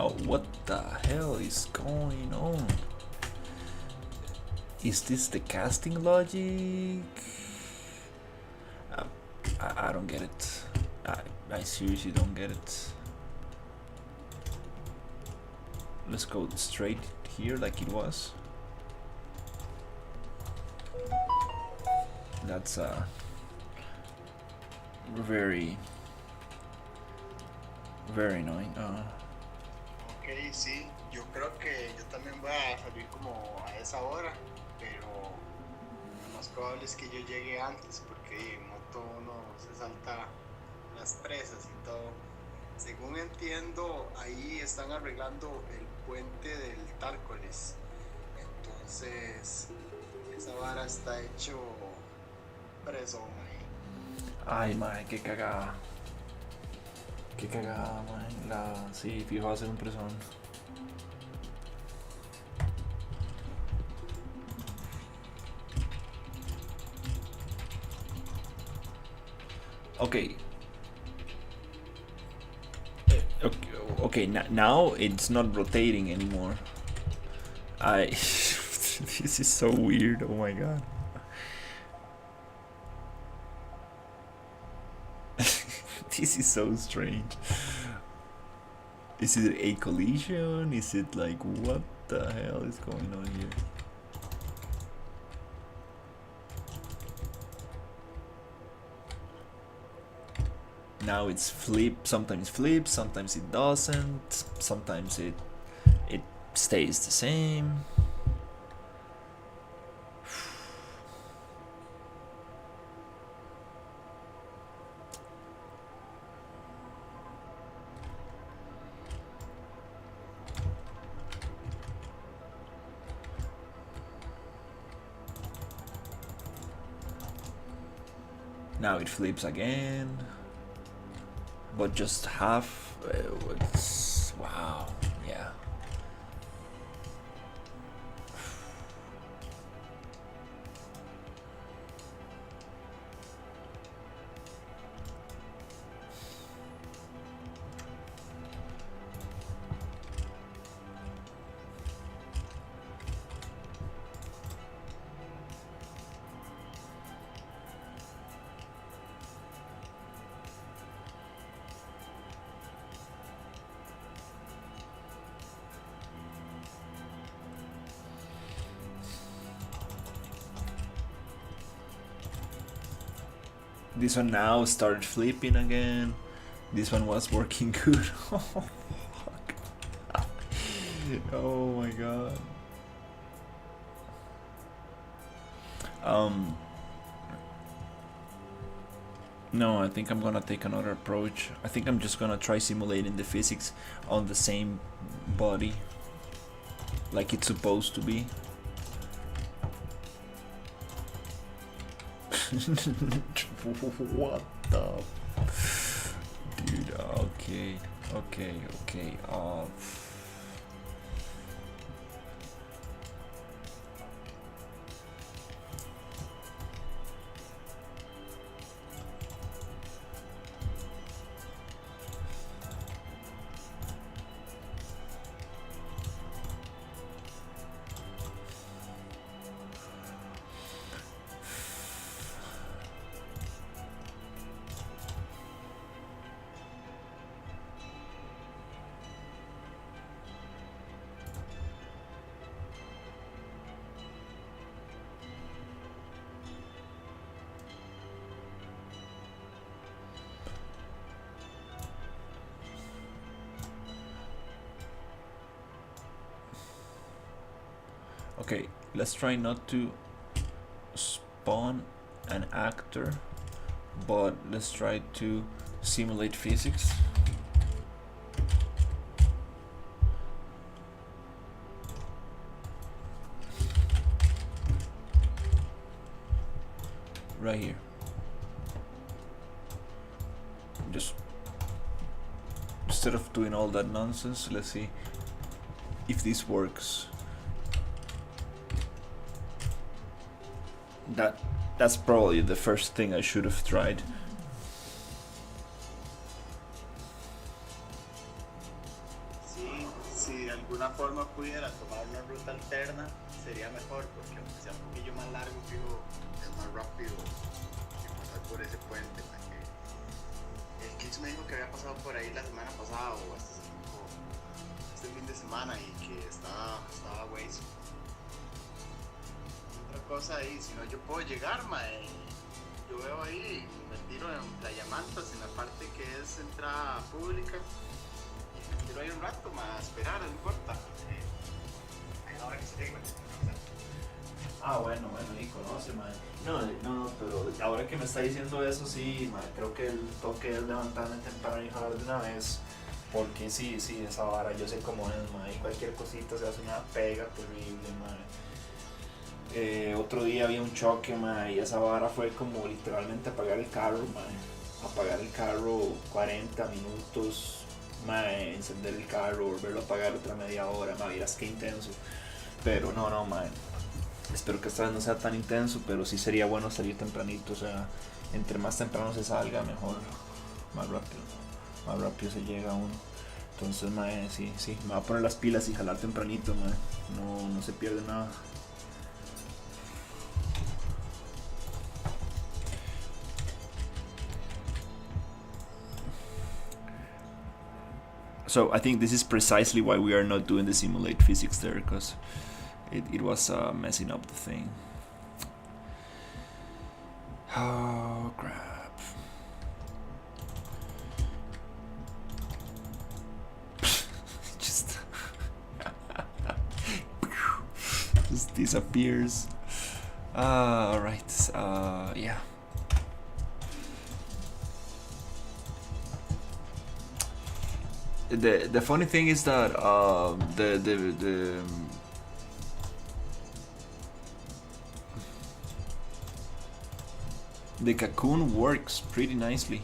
Oh, what the hell is going on? Is this the casting logic? I don't get it. I seriously don't get it. Let's go straight here like it was. That's very annoying. Ok, sí, yo creo que yo también voy a salir como a esa hora, pero lo más probable es que yo llegue antes porque en moto uno se salta las presas y todo. Según entiendo, ahí están arreglando el puente del Tárcoles, entonces esa vara está hecho preso ahí. Ay, mae, qué cagada. Qué cagada, mae. Sí, fijo, va a ser un presón. Okay. Okay, now it's not rotating anymore. This is so weird. Oh my god. This is so strange. Is it a collision? Is it like, what the hell is going on here? Now it's sometimes flips, sometimes it doesn't, sometimes it stays the same. Now it flips again, but just half. Wow, yeah. This one now started flipping again. This one was working good. Oh, fuck. Oh my god. No, I think I'm gonna take another approach. I think I'm just gonna try simulating the physics on the same body, like it's supposed to be. What the? Dude, okay. Okay, let's try not to spawn an actor, but let's try to simulate physics. Right here. Just instead of doing all that nonsense, let's see if this works. That's probably the first thing I should have tried. Sí, si de alguna forma pudiera tomar una ruta alterna, sería mejor, porque aunque sea un poquillo más largo, fijo, es más rápido que pasar por ese puente. El Kix me dijo que había pasado por ahí la semana pasada o este fin de semana y que estaba buenísimo. Otra cosa ahí, si no yo puedo llegar, mae, yo veo ahí, me tiro en Playa Mantas, en la parte que es entrada pública, y me tiro ahí un rato, mae, a esperar, no importa. Ahí ahora que se llegue, Bueno, y conoce, man. No, pero ahora que me está diciendo eso, sí, man, creo que el toque es levantarme temprano y jalar de una vez. Porque sí, esa vara, yo sé cómo es, man, y cualquier cosita se hace una pega terrible, man. Otro día había un choque, man, y esa vara fue como literalmente apagar el carro, man. Apagar el carro 40 minutos, man, encender el carro, volverlo a apagar otra media hora, man, miras qué intenso. Pero no, man. Espero que esta vez no sea tan intenso, pero sí sería bueno salir tempranito, o sea, entre más temprano se salga, mejor, más rápido se llega uno. Entonces, mae, sí, me voy a poner las pilas y jalar tempranito, mae, no se pierde nada. So I think this is precisely why we are not doing the simulate physics there, because it was messing up the thing. Oh crap. just disappears. Alright, yeah. The funny thing is that the cocoon works pretty nicely.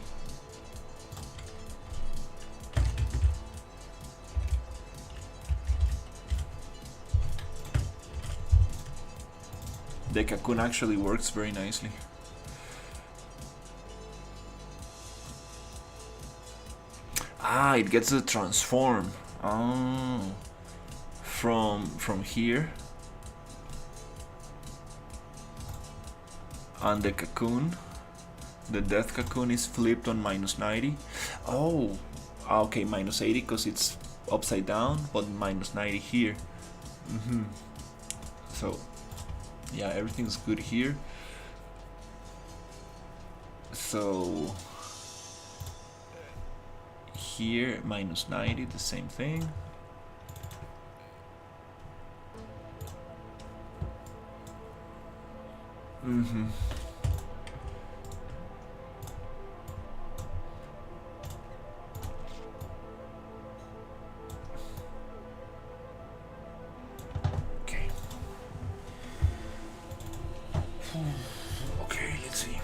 The cocoon actually works very nicely. It gets to transform. From here. And the cocoon, the death cocoon is flipped on -90. Oh, okay, -80 because it's upside down, but -90 here. So, yeah, everything's good here. So, here, -90, the same thing. Okay. Okay, let's see.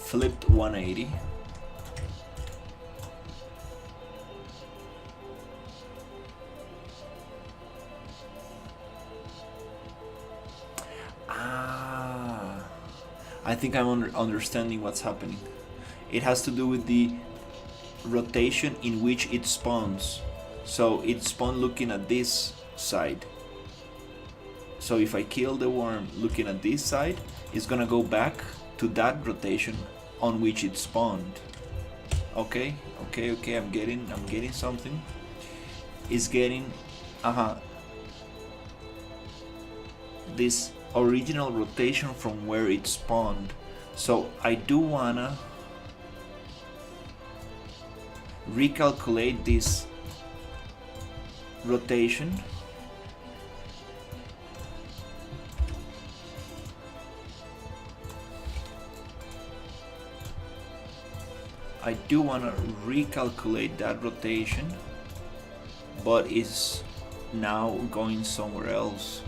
flipped 180. I think I'm understanding what's happening. It has to do with the rotation in which it spawns. So it spawned looking at this side. So if I kill the worm looking at this side, it's gonna go back to that rotation on which it spawned. Okay, I'm getting something. It's getting this original rotation from where it spawned. So I do wanna recalculate this rotation that rotation, but it's now going somewhere else.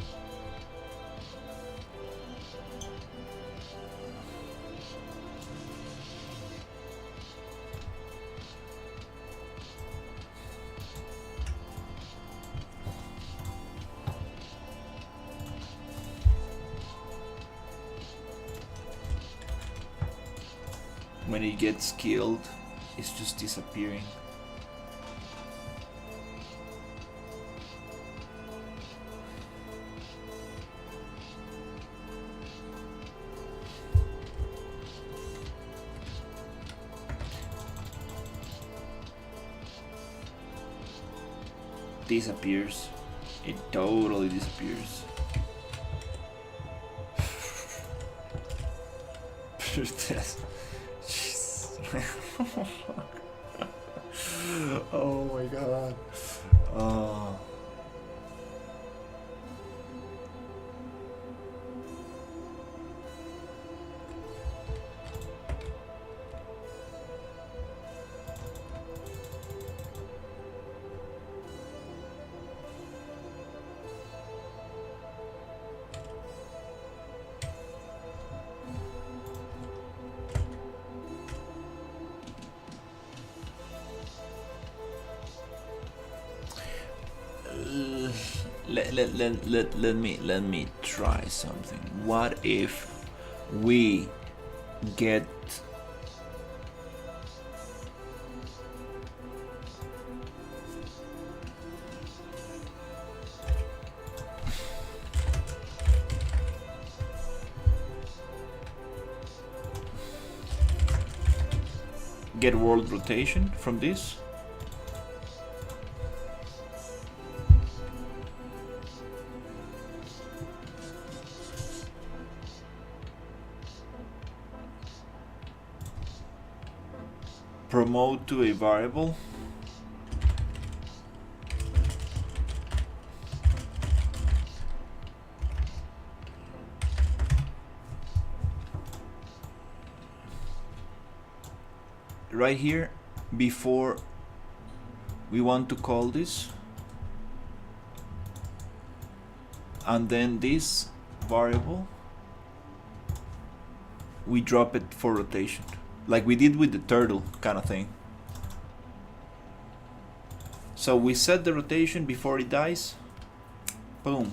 When it gets killed, it's just disappearing. Disappears. It totally disappears. Oh my god. Let me try something. What if we get world rotation from this? Promote to a variable. Right here, before we want to call this, and then this variable, we drop it for rotation. Like we did with the turtle kind of thing. So we set the rotation before it dies. Boom.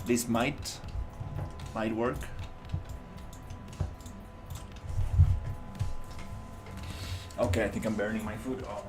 This might work. Okay, I think I'm burning my food. Oh.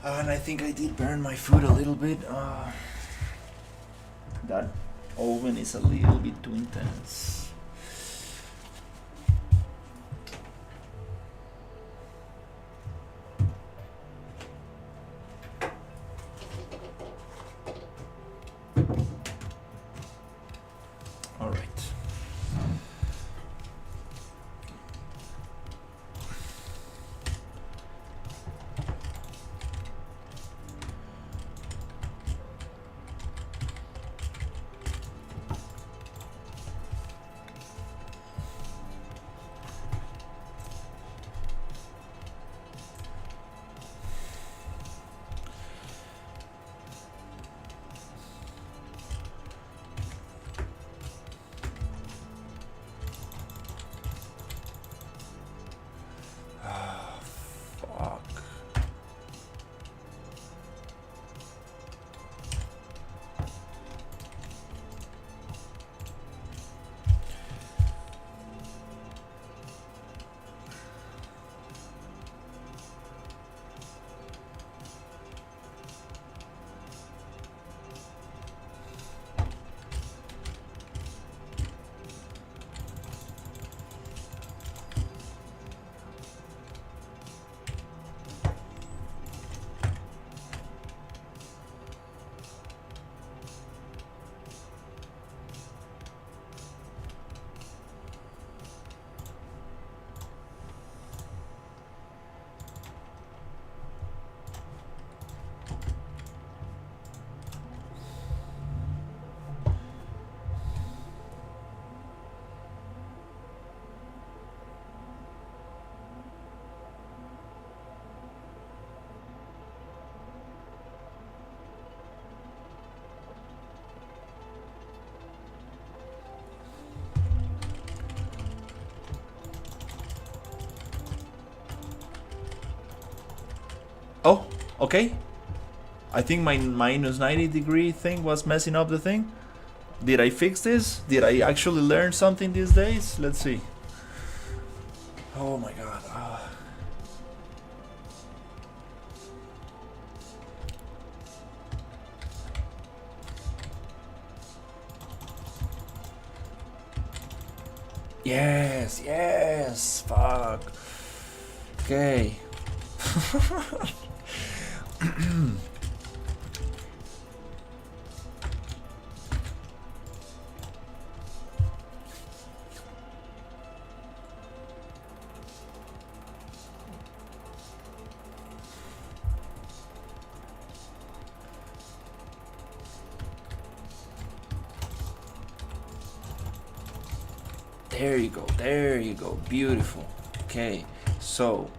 And I think I did burn my food a little bit. That oven is a little bit too intense. All right. Fuck. Oh, okay. I think my minus 90-degree thing was messing up the thing. Did I fix this? Did I actually learn something these days? Let's see. Oh my god. Yes, yes. Fuck. Okay. There you go, there you go, beautiful. Okay, so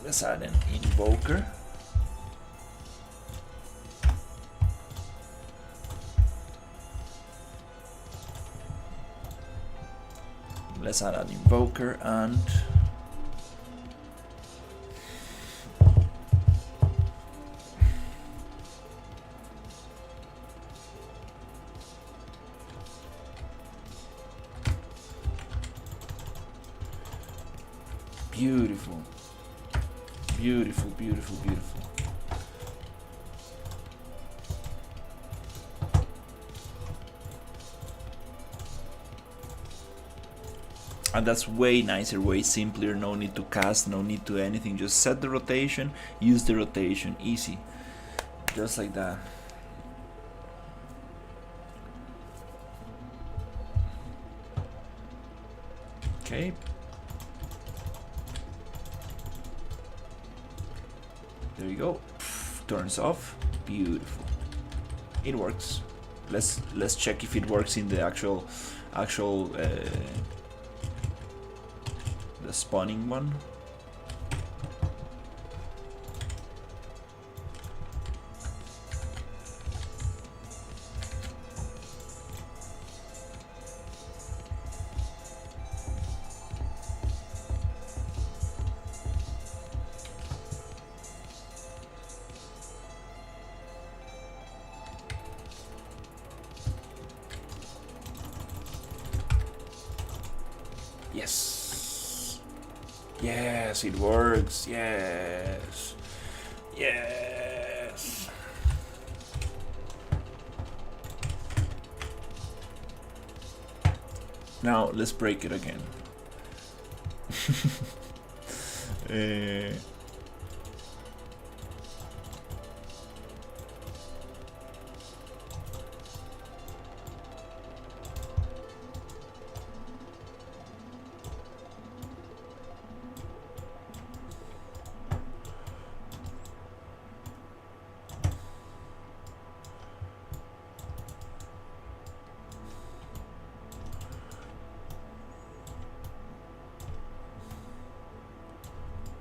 let's add an invoker. Let's add an invoker and beautiful, beautiful, beautiful, beautiful. And that's way nicer, way simpler. No need to cast, no need to anything. Just set the rotation, use the rotation, easy, just like that. Okay. There you go. Turns off. Beautiful. It works. Let's check if it works in the actual the spawning one. Yes. Yes, it works. Yes. Yes. Now let's break it again. uh,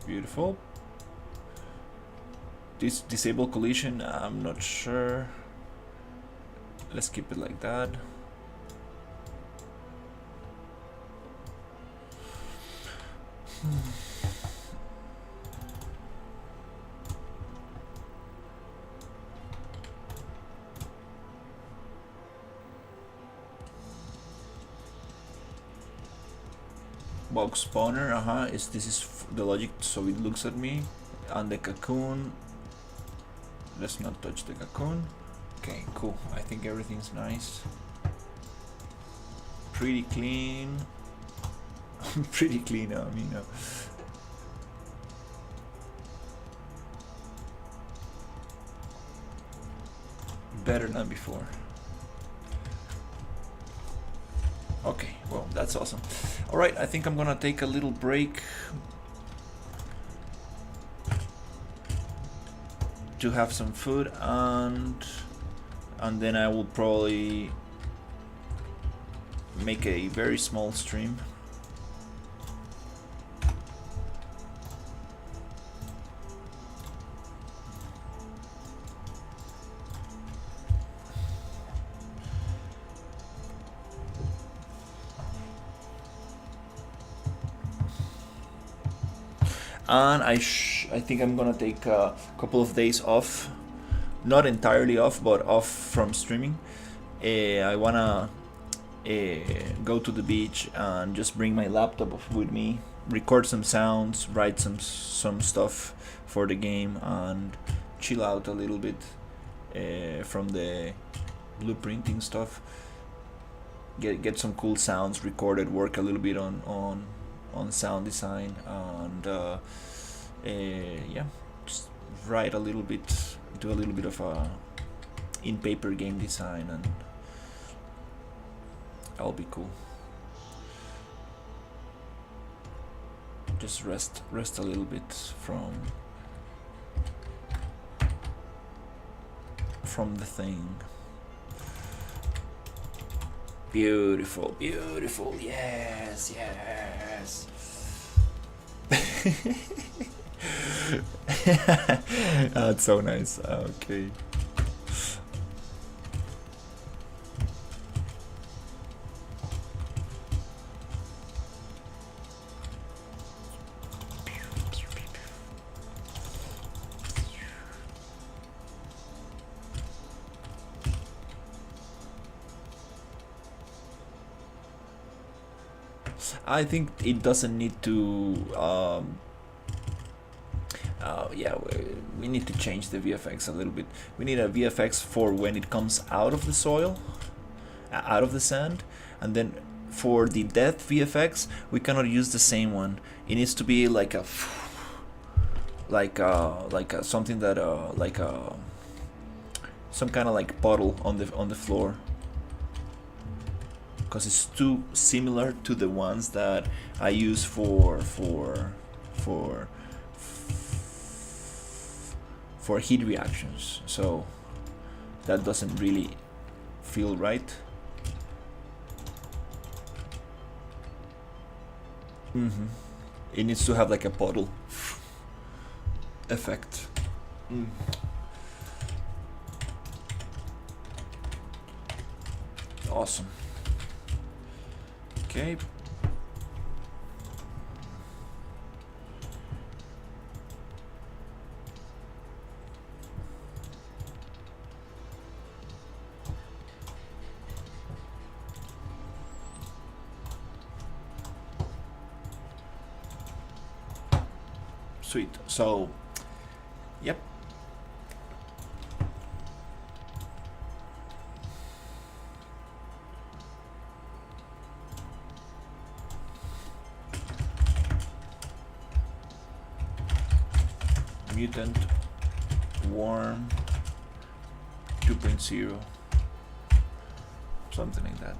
Beautiful. Disable collision, I'm not sure. Let's keep it like that. Box spawner, this is the logic, so it looks at me. And the cocoon, let's not touch the cocoon. Okay, cool. I think everything's nice. Pretty clean. Pretty clean, I mean. Better than before. Okay, well, that's awesome. Alright, I think I'm gonna take a little break to have some food, and then I will probably make a very small stream. And I think I'm gonna take a couple of days off, not entirely off, but off from streaming. I wanna go to the beach and just bring my laptop with me, record some sounds, write some stuff for the game, and chill out a little bit from the blueprinting stuff. Get some cool sounds recorded, work a little bit on sound design, and yeah, just write a little bit, do a little bit of in paper game design, and that'll be cool. Just rest a little bit from the thing. Beautiful, beautiful, yes, yes. That's so nice. Okay. I think it doesn't need to. Yeah, we need to change the VFX a little bit. We need a VFX for when it comes out of the soil, out of the sand, and then for the death VFX, we cannot use the same one. It needs to be like a something that some kind of like puddle on the floor, because it's too similar to the ones that I use for heat reactions, so that doesn't really feel right. It needs to have like a puddle effect. Awesome. Okay. Sweet. So, yep. Mutant Worm 2.0, something like that.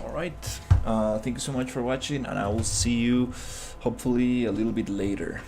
Alright, thank you so much for watching, and I will see you hopefully a little bit later.